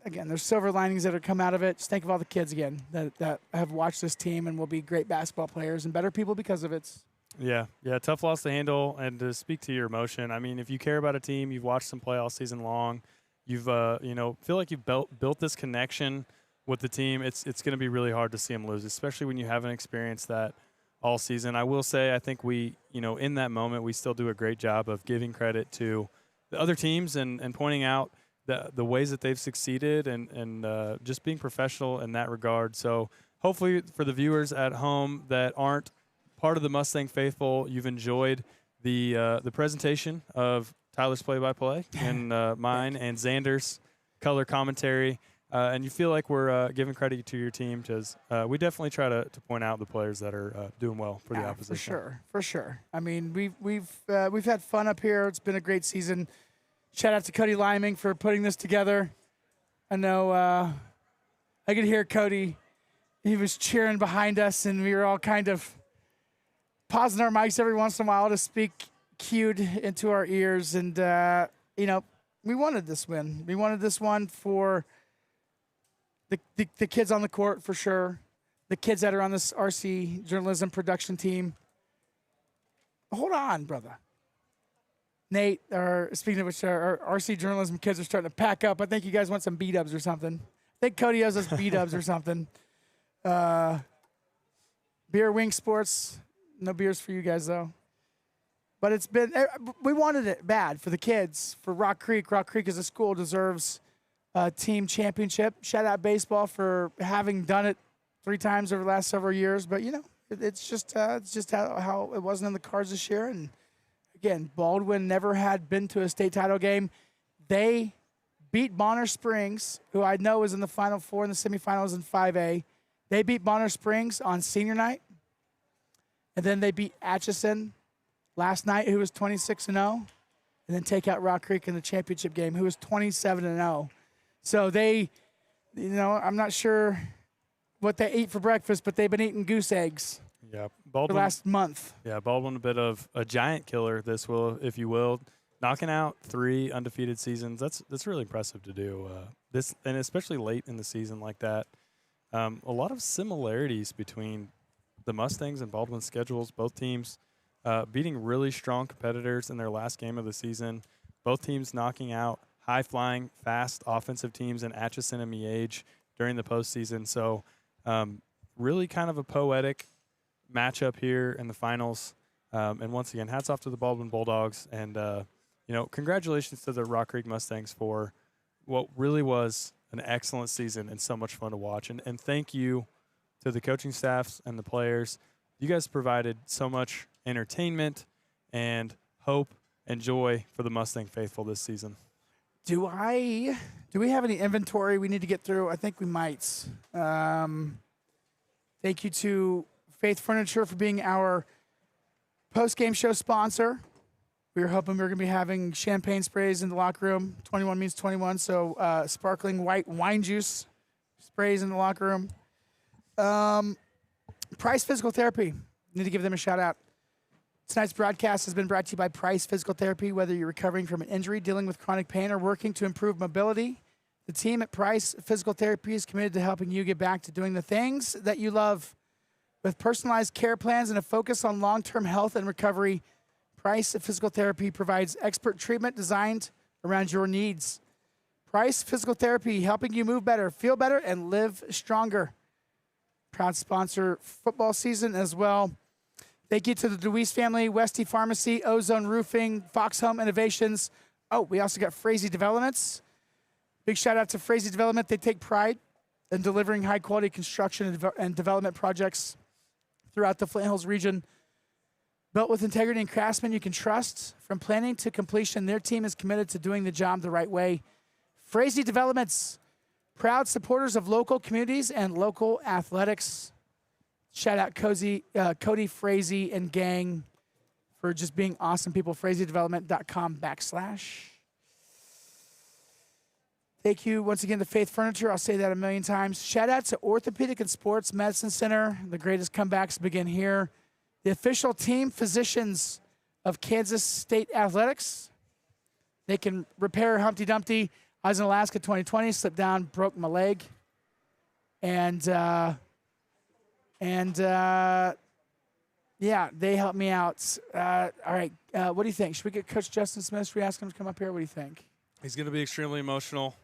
again, there's silver linings that have come out of it. Just think of all the kids again that have watched this team and will be great basketball players and better people because of it. Yeah, tough loss to handle. And to speak to your emotion, I mean, if you care about a team, you've watched them play all season long, you've feel like you've built this connection with the team. It's going to be really hard to see them lose, especially when you haven't experienced that all season. I will say, I think we, in that moment, we still do a great job of giving credit to the other teams and pointing out the ways that they've succeeded and just being professional in that regard. So hopefully for the viewers at home that aren't part of the Mustang faithful, you've enjoyed the presentation of Tyler's play-by-play and mine and Xander's color commentary. And you feel like we're giving credit to your team because we definitely try to point out the players that are doing well for the opposition. For sure. I mean, we've had fun up here. It's been a great season. Shout out to Cody Liming for putting this together. I know I could hear Cody. He was cheering behind us, and we were all kind of pausing our mics every once in a while to speak cued into our ears. And, we wanted this win. We wanted this one for the kids on the court, for sure. The kids that are on this RC journalism production team. Hold on, brother. Nate, or speaking of which, our RC journalism kids are starting to pack up. I think you guys want some B-dubs or something. I think Cody owes us B-dubs or something. Beer, Wing Sports. No beers for you guys, though. But we wanted it bad for the kids, for Rock Creek. Rock Creek as a school deserves a team championship. Shout out baseball for having done it 3 times over the last several years. But, it's just how it wasn't in the cards this year. And, again, Baldwin never had been to a state title game. They beat Bonner Springs, who I know is in the Final Four in the semifinals in 5A. They beat Bonner Springs on senior night. And then they beat Hutchinson last night, who was 26-0. And then take out Rock Creek in the championship game, who was 27-0. So they, I'm not sure what they ate for breakfast, but they've been eating goose eggs. Yeah, for the last month. Yeah, Baldwin a bit of a giant killer, if you will, knocking out 3 undefeated seasons. That's really impressive to do. This, and especially late in the season like that. A lot of similarities between the Mustangs and Baldwin schedules. Both teams beating really strong competitors in their last game of the season. Both teams knocking out high-flying, fast offensive teams in Atchison and Miege during the postseason. So really kind of a poetic matchup here in the finals. And once again, hats off to the Baldwin Bulldogs. And, congratulations to the Rock Creek Mustangs for what really was an excellent season and so much fun to watch. And thank you to the coaching staffs and the players. You guys provided so much entertainment and hope and joy for the Mustang faithful this season. Do we have any inventory we need to get through? I think we might. Thank you to Faith Furniture for being our post-game show sponsor. We were hoping we were going to be having champagne sprays in the locker room. 21 means 21, so sparkling white wine juice sprays in the locker room. Price Physical Therapy. Need to give them a shout out. Tonight's broadcast has been brought to you by Price Physical Therapy. Whether you're recovering from an injury, dealing with chronic pain, or working to improve mobility, the team at Price Physical Therapy is committed to helping you get back to doing the things that you love. With personalized care plans and a focus on long-term health and recovery, Price Physical Therapy provides expert treatment designed around your needs. Price Physical Therapy, helping you move better, feel better, and live stronger. Proud sponsor football season as well. Thank you to the DeWeese family, Westy Pharmacy, Ozone Roofing, Fox Home Innovations. Oh, we also got Frazee Developments. Big shout out to Frazee Development. They take pride in delivering high quality construction and development projects throughout the Flint Hills region. Built with integrity and craftsmen you can trust. From planning to completion, their team is committed to doing the job the right way. Frazee Developments, proud supporters of local communities and local athletics. Shout out Cody Frazee and gang for just being awesome people. FrazeeDevelopment.com/. Thank you once again to Faith Furniture. I'll say that a million times. Shout out to Orthopedic and Sports Medicine Center. The greatest comebacks begin here. The official team physicians of Kansas State Athletics. They can repair Humpty Dumpty. I was in Alaska 2020, slipped down, broke my leg. And yeah, they helped me out. All right, what do you think? Should we get Coach Justin Smith? Should we ask him to come up here? What do you think? He's going to be extremely emotional.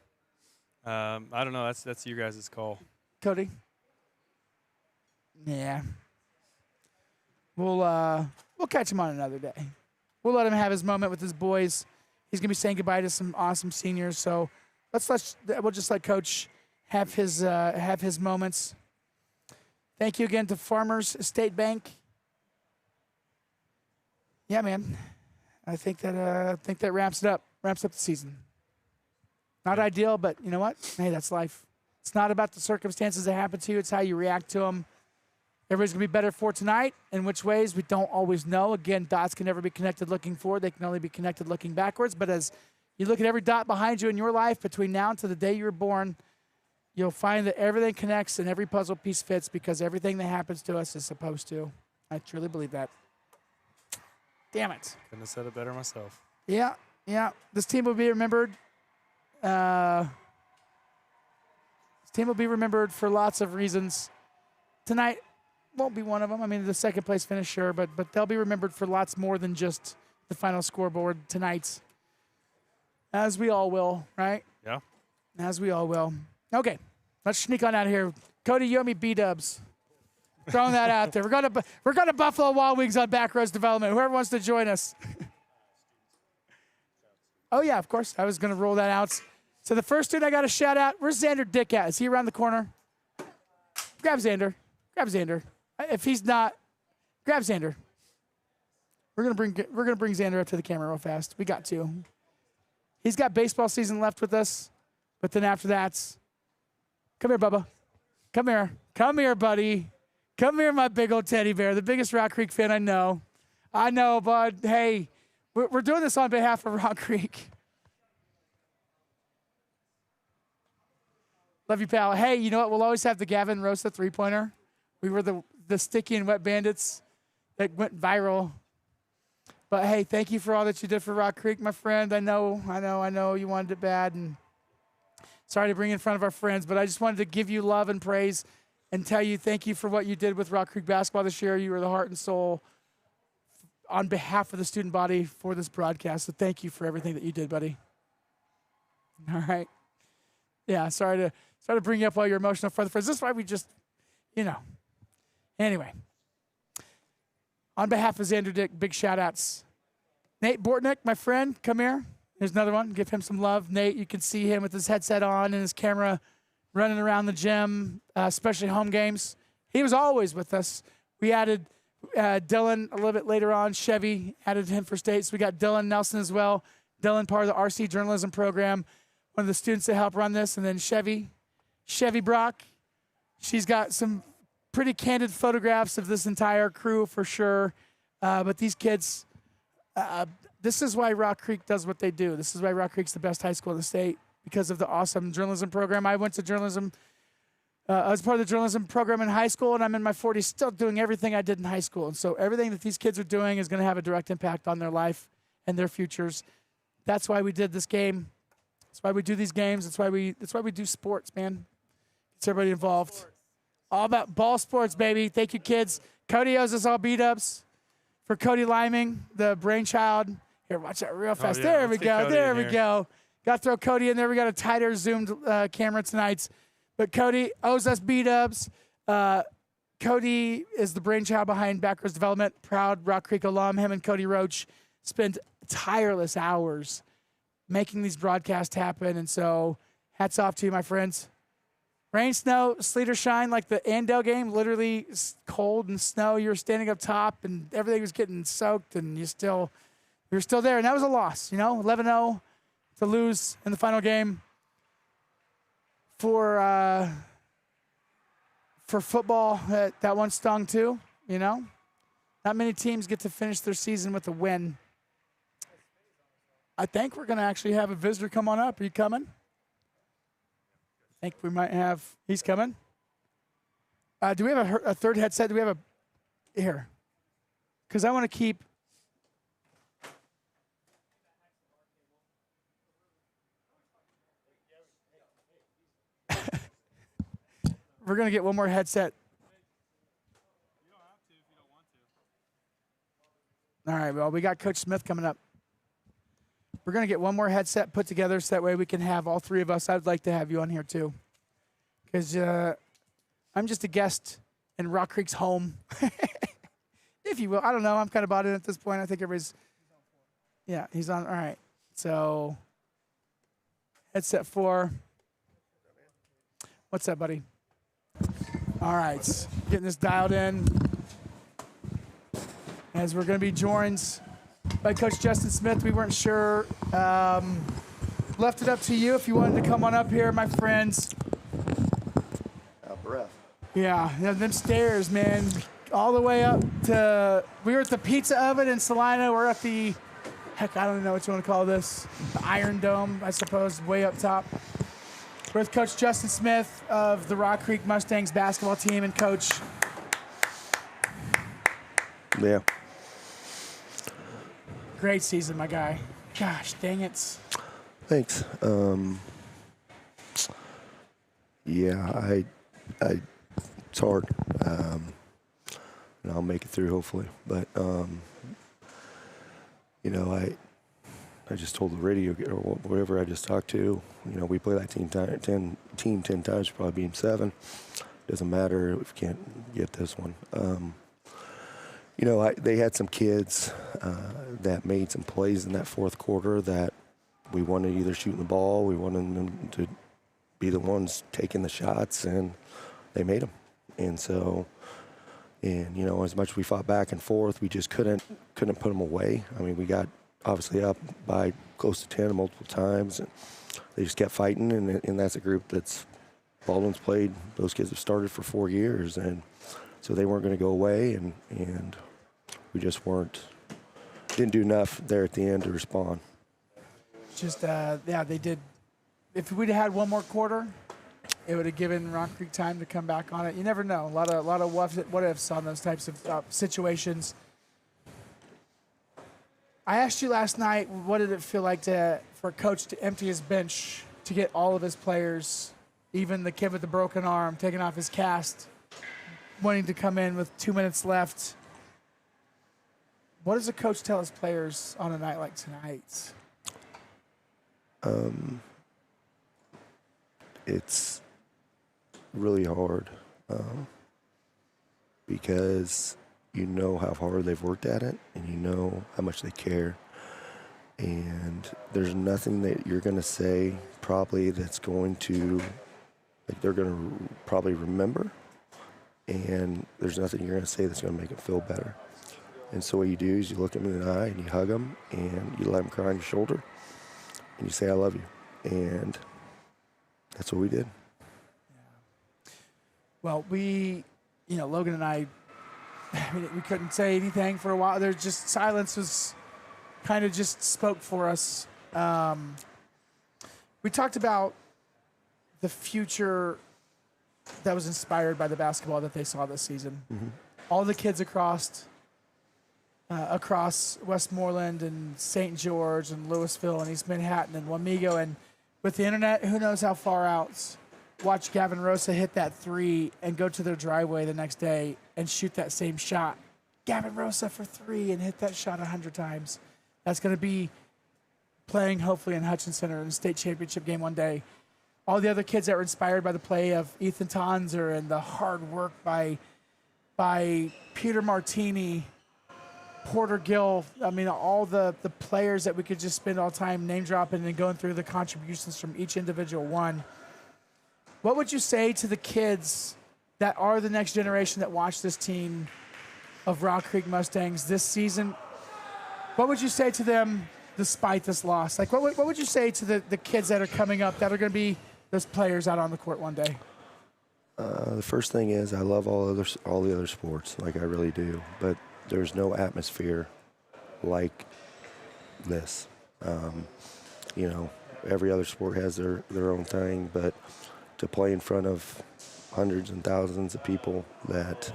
I don't know. That's you guys' call. Cody? Yeah. We'll catch him on another day. We'll let him have his moment with his boys. He's gonna be saying goodbye to some awesome seniors. So we'll just let Coach have his moments. Thank you again to Farmers State Bank. Yeah, man. I think that wraps it up. Wraps up the season. Not ideal, but you know what? Hey, that's life. It's not about the circumstances that happen to you. It's how you react to them. Everybody's going to be better for tonight. In which ways, we don't always know. Again, dots can never be connected looking forward. They can only be connected looking backwards. But as you look at every dot behind you in your life between now and to the day you were born, you'll find that everything connects and every puzzle piece fits because everything that happens to us is supposed to. I truly believe that. Damn it. Couldn't have said it better myself. Yeah. This team will be remembered. This team will be remembered for lots of reasons. Tonight won't be one of them. I mean, the second place finish, sure, but they'll be remembered for lots more than just the final scoreboard tonight. As we all will, right? Yeah. As we all will. Okay, let's sneak on out of here. Cody, you owe me B-dubs. Throwing that out there. We're going to Buffalo Wild Wings on Backroads Development. Whoever wants to join us. Oh, yeah, of course. I was going to roll that out. So the first dude I got to shout out, where's Xander Dick at? Is he around the corner? Grab Xander. If he's not, grab Xander. We're gonna bring Xander up to the camera real fast. We got to. He's got baseball season left with us, but then after that, come here, Bubba. Come here, buddy. Come here, my big old teddy bear, the biggest Rock Creek fan I know. I know, bud. Hey, we're doing this on behalf of Rock Creek. Love you, pal. Hey, you know what? We'll always have the Gavin Rosa three-pointer. We were the sticky and wet bandits that went viral. But, hey, thank you for all that you did for Rock Creek, my friend. I know you wanted it bad. And sorry to bring it in front of our friends, but I just wanted to give you love and praise and tell you thank you for what you did with Rock Creek basketball this year. You were the heart and soul on behalf of the student body for this broadcast. So thank you for everything that you did, buddy. All right. Yeah, sorry to bring you up while you're emotional for the friends. This is why we just, Anyway, on behalf of Xander Dick, big shout-outs. Nate Bortnick, my friend, come here. There's another one. Give him some love. Nate, you can see him with his headset on and his camera running around the gym, especially home games. He was always with us. We added Dylan a little bit later on. Chevy added him for state. So we got Dylan Nelson as well. Dylan, part of the RC journalism program, one of the students that helped run this. And then Chevy Brock. She's got some pretty candid photographs of this entire crew for sure. But these kids, this is why Rock Creek does what they do. This is why Rock Creek's the best high school in the state, because of the awesome journalism program. I went to journalism. I was part of the journalism program in high school, and I'm in my 40s still doing everything I did in high school. And so everything that these kids are doing is going to have a direct impact on their life and their futures. That's why we did this game. That's why we do these games. That's why we do sports, man. Gets everybody involved. All about ball sports, baby. Thank you, kids. Cody owes us all beat-ups for Cody Liming, the brainchild. Here, watch that real fast. There we go. There we go. Got to throw Cody in there. We got a tighter zoomed camera tonight. But Cody owes us beat-ups. Cody is the brainchild behind Backwards Development, proud Rock Creek alum. Him and Cody Roach spent tireless hours making these broadcasts happen. And so hats off to you, my friends. Rain, snow, sleet or shine, like the Andale game, literally cold and snow. You were standing up top and everything was getting soaked and you're still there. And that was a loss, 11-0 to lose in the final game for football. That one stung too, Not many teams get to finish their season with a win. I think we're going to actually have a visitor come on up. Are you coming? I think we might have. He's coming. Do we have a third headset? Do we have a here? Because I want to keep. We're going to get one more headset. You don't have to if you don't want to. All right, well, we got Coach Smith coming up. We're going to get one more headset put together so that way we can have all three of us. I'd like to have you on here too. Because I'm just a guest in Rock Creek's home, if you will. I don't know. I'm kind of bought in at this point. I think everybody's. Yeah, he's on. All right. So, headset 4. What's up, buddy? All right. Getting this dialed in. As we're going to be joined by Coach Justin Smith. We weren't sure. Left it up to you if you wanted to come on up here, my friends. Out of breath. Yeah, them stairs, man. All the way up to, we were at the Pizza Oven in Salina. We're at the, heck, I don't even know what you want to call this. The Iron Dome, I suppose, way up top. We're with Coach Justin Smith of the Rock Creek Mustangs basketball team. And Coach. Yeah. Great season, my guy. Gosh, dang it. Thanks. Yeah, it's hard. And I'll make it through hopefully. But I just told the radio or whatever I just talked to. We play that team 10 times, probably beat them 7. Doesn't matter if we can't get this one. They had some kids that made some plays in that fourth quarter that we wanted either shooting the ball, we wanted them to be the ones taking the shots, and they made them. And so, as much as we fought back and forth, we just couldn't put them away. I mean, we got obviously up by close to 10 multiple times, and they just kept fighting. And that's a group that's Baldwin's played. Those kids have started for 4 years, and so they weren't going to go away, and we just didn't do enough there at the end to respond. Just, they did. If we'd had one more quarter, it would have given Rock Creek time to come back on it. You never know. A lot of what ifs on those types of situations. I asked you last night, what did it feel like for a coach to empty his bench to get all of his players, even the kid with the broken arm, taking off his cast, wanting to come in with 2 minutes left? What does a coach tell his players on a night like tonight? It's really hard because you know how hard they've worked at it, and you know how much they care. And there's nothing that you're going to say probably that's going to, they're going to probably remember. And there's nothing you're going to say that's going to make them feel better. And so what you do is you look them in the eye and you hug them and you let them cry on your shoulder and you say, I love you. And that's what we did. Yeah. Well, Logan and I we couldn't say anything for a while. There's just silence was kind of just spoke for us. We talked about the future that was inspired by the basketball that they saw this season. Mm-hmm. All the kids across Westmoreland and St. George and Louisville and East Manhattan and Wamego, and with the internet, who knows how far out. Watch Gavin Rosa hit that 3 and go to their driveway the next day and shoot that same shot. Gavin Rosa for 3 and hit that shot 100 times. That's going to be playing hopefully in Hutchinson or in the state championship game one day. All the other kids that were inspired by the play of Ethan Tonzer and the hard work by by Peter Martini, Porter Gill. I mean, all the players that we could just spend all time name dropping and going through the contributions from each individual one. What would you say to the kids that are the next generation that watch this team of Rock Creek Mustangs this season? What would you say to them despite this loss? Like, what would you say to the kids that are coming up that are going to be those players out on the court one day? The first thing is I love all the other sports, like I really do, but there's no atmosphere like this. You know, every other sport has their own thing, but to play in front of hundreds and thousands of people that,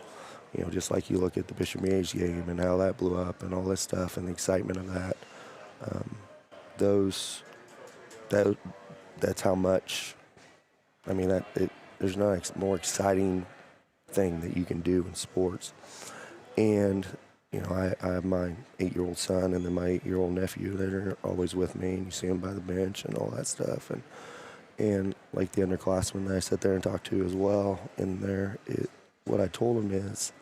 you know, just like you look at the Bishop Miege game and how that blew up and all this stuff and the excitement of that, that's how much, I mean, there's no more exciting thing that you can do in sports. And, you know, I have my 8-year-old son and then my 8-year-old nephew that are always with me, and you see them by the bench and all that stuff. And like the underclassmen that I sit there and talk to as well in there, what I told them is,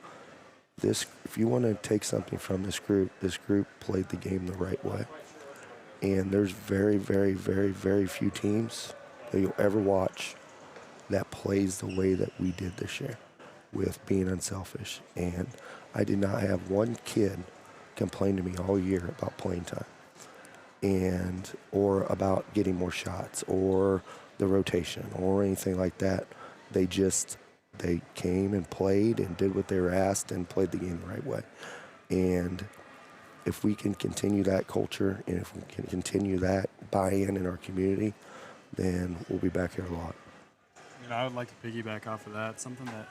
if you want to take something from this group played the game the right way. And there's very, very, very, very few teams that you'll ever watch that plays the way that we did this year with being unselfish. And I did not have one kid complain to me all year about playing time or about getting more shots or the rotation or anything like that. They came and played and did what they were asked and played the game the right way. And if we can continue that culture and if we can continue that buy-in in our community, then we'll be back here a lot. You know, I would like to piggyback off of that. Something that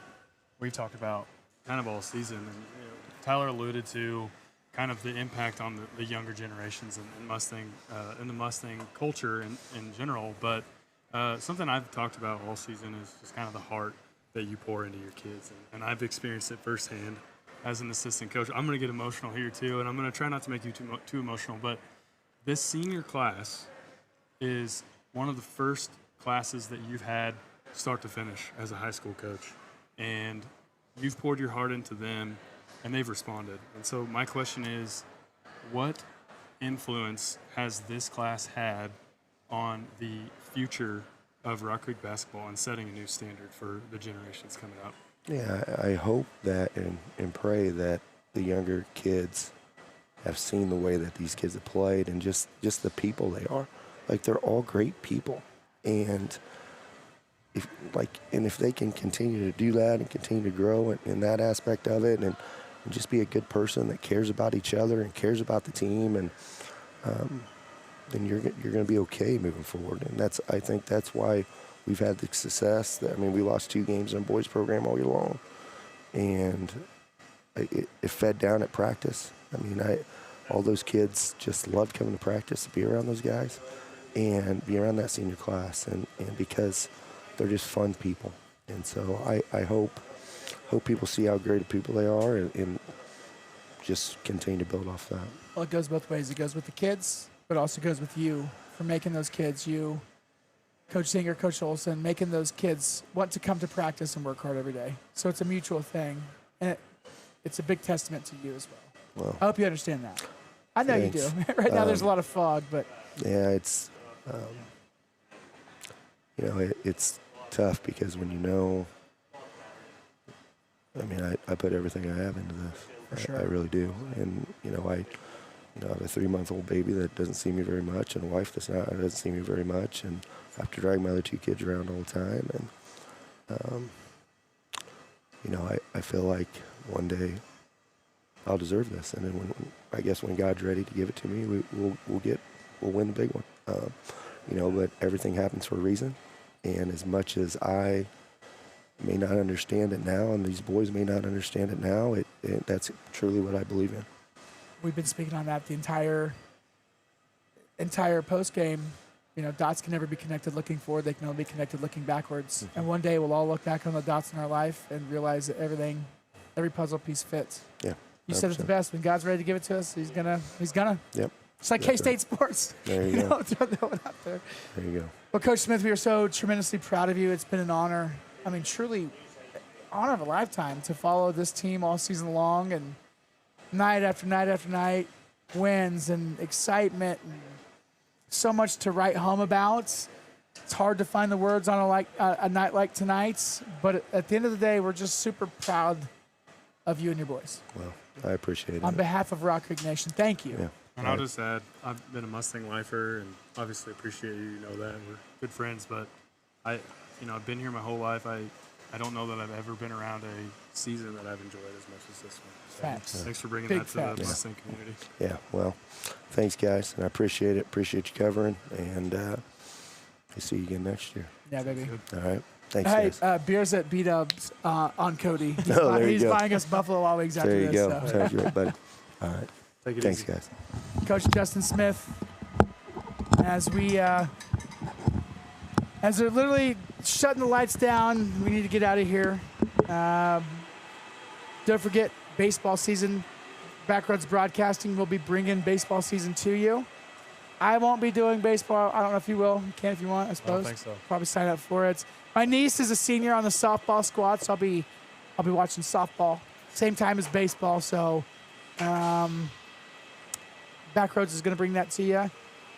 we've talked about kind of all season, and you know, Tyler alluded to kind of the impact on the younger generations and Mustang and the Mustang culture in general. But something I've talked about all season is just kind of the heart that you pour into your kids, and I've experienced it firsthand as an assistant coach. I'm going to get emotional here too, and I'm going to try not to make you too emotional. But this senior class is one of the first classes that you've had start to finish as a high school coach, and you've poured your heart into them, and they've responded. And so my question is, what influence has this class had on the future of Rock Creek basketball and setting a new standard for the generations coming up? Yeah, I hope that and pray that the younger kids have seen the way that these kids have played and just the people they are. Like, they're all great people. And if they can continue to do that and continue to grow in that aspect of it and just be a good person that cares about each other and cares about the team, and then you're going to be okay moving forward. And I think that's why we've had the success. We lost 2 games in our boys program all year long, and it fed down at practice. All those kids just loved coming to practice, to be around those guys and be around that senior class, and because they're just fun people. And so I hope people see how great of people they are and just continue to build off that. Well, it goes both ways. It goes with the kids, but it also goes with you for making those kids, you, Coach Singer, Coach Olson, making those kids want to come to practice and work hard every day. So it's a mutual thing, and it's a big testament to you as well. I hope you understand that. I know thanks. You do. Right now there's a lot of fog, but. Yeah, it's, it's tough because when I put everything I have into this. For sure. I really do. And, I have a 3-month-old baby that doesn't see me very much and a wife that doesn't see me very much, and I have to drag my other 2 kids around all the time. And, I feel like one day I'll deserve this. And then when God's ready to give it to me, we'll win the big one. But everything happens for a reason. And as much as I may not understand it now, and these boys may not understand it now, that's truly what I believe in. We've been speaking on that the entire post game. Dots can never be connected looking forward. They can only be connected looking backwards. Mm-hmm. And one day we'll all look back on the dots in our life and realize that every puzzle piece fits. Yeah. You said it the best. When God's ready to give it to us, He's gonna. Yep. It's like K-State sports. There you go. Throw that one out there. There you go. Well, Coach Smith, we are so tremendously proud of you. It's been an honor. Truly, honor of a lifetime to follow this team all season long and night after night after night, wins and excitement and so much to write home about. It's hard to find the words on a night like tonight's, but at the end of the day, we're just super proud of you and your boys. Well, I appreciate it. On behalf of Rock Creek Nation, thank you. Yeah. And I'll just add, I've been a Mustang lifer, and obviously appreciate you. You know that we're good friends. But I've been here my whole life. I don't know that I've ever been around a season that I've enjoyed as much as this one. So Facts. thanks for bringing Big that to facts. the Mustang community. Yeah, well, thanks, guys, and I appreciate it. Appreciate you covering, and we'll see you again next year. Yeah, baby. All right. Thanks, Hey, guys. beers at B-Dubs on Cody. He's, Oh, there you he's go. buying us Buffalo Wild Wings after There you this. go. So. Sounds great, buddy. All right. Take it Thanks, easy. guys. Coach Justin Smith, as they're literally shutting the lights down, we need to get out of here. Don't forget, baseball season, Backroads Broadcasting will be bringing baseball season to you. I won't be doing baseball. I don't know if you will. You can if you want, I suppose. think so. Probably sign up for it. My niece is a senior on the softball squad, so I'll be watching softball same time as baseball. So Backroads is going to bring that to you.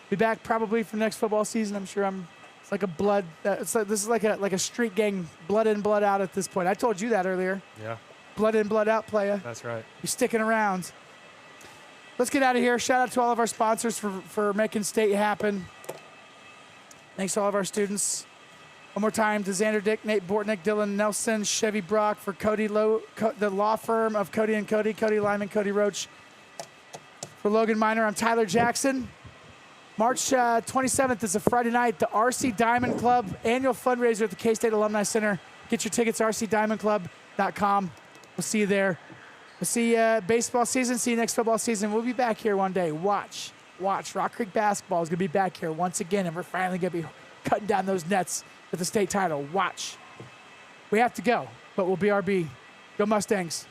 Be back probably for next football season. I'm sure it's like a blood. This is like a street gang, blood in, blood out at this point. I told you that earlier. Yeah, Blood in, blood out, playa. that's right. You're sticking around. Let's get out of here. Shout out to all of our sponsors for making state happen. Thanks to all of our students. One more time to Xander Dick, Nate Bortnick, Dylan Nelson, Chevy Brock, for Cody the law firm of Cody & Cody, Cody Lyman, Cody Roach. For Logan Miner, I'm Tyler Jackson. March 27th is a Friday night, the RC Diamond Club annual fundraiser at the K-State Alumni Center. Get your tickets, rcdiamondclub.com. We'll see you there. We'll see you baseball season. See you next football season. We'll be back here one day. Watch. Rock Creek basketball is going to be back here once again, and we're finally going to be cutting down those nets for the state title. Watch. We have to go, but we'll BRB. Go Mustangs.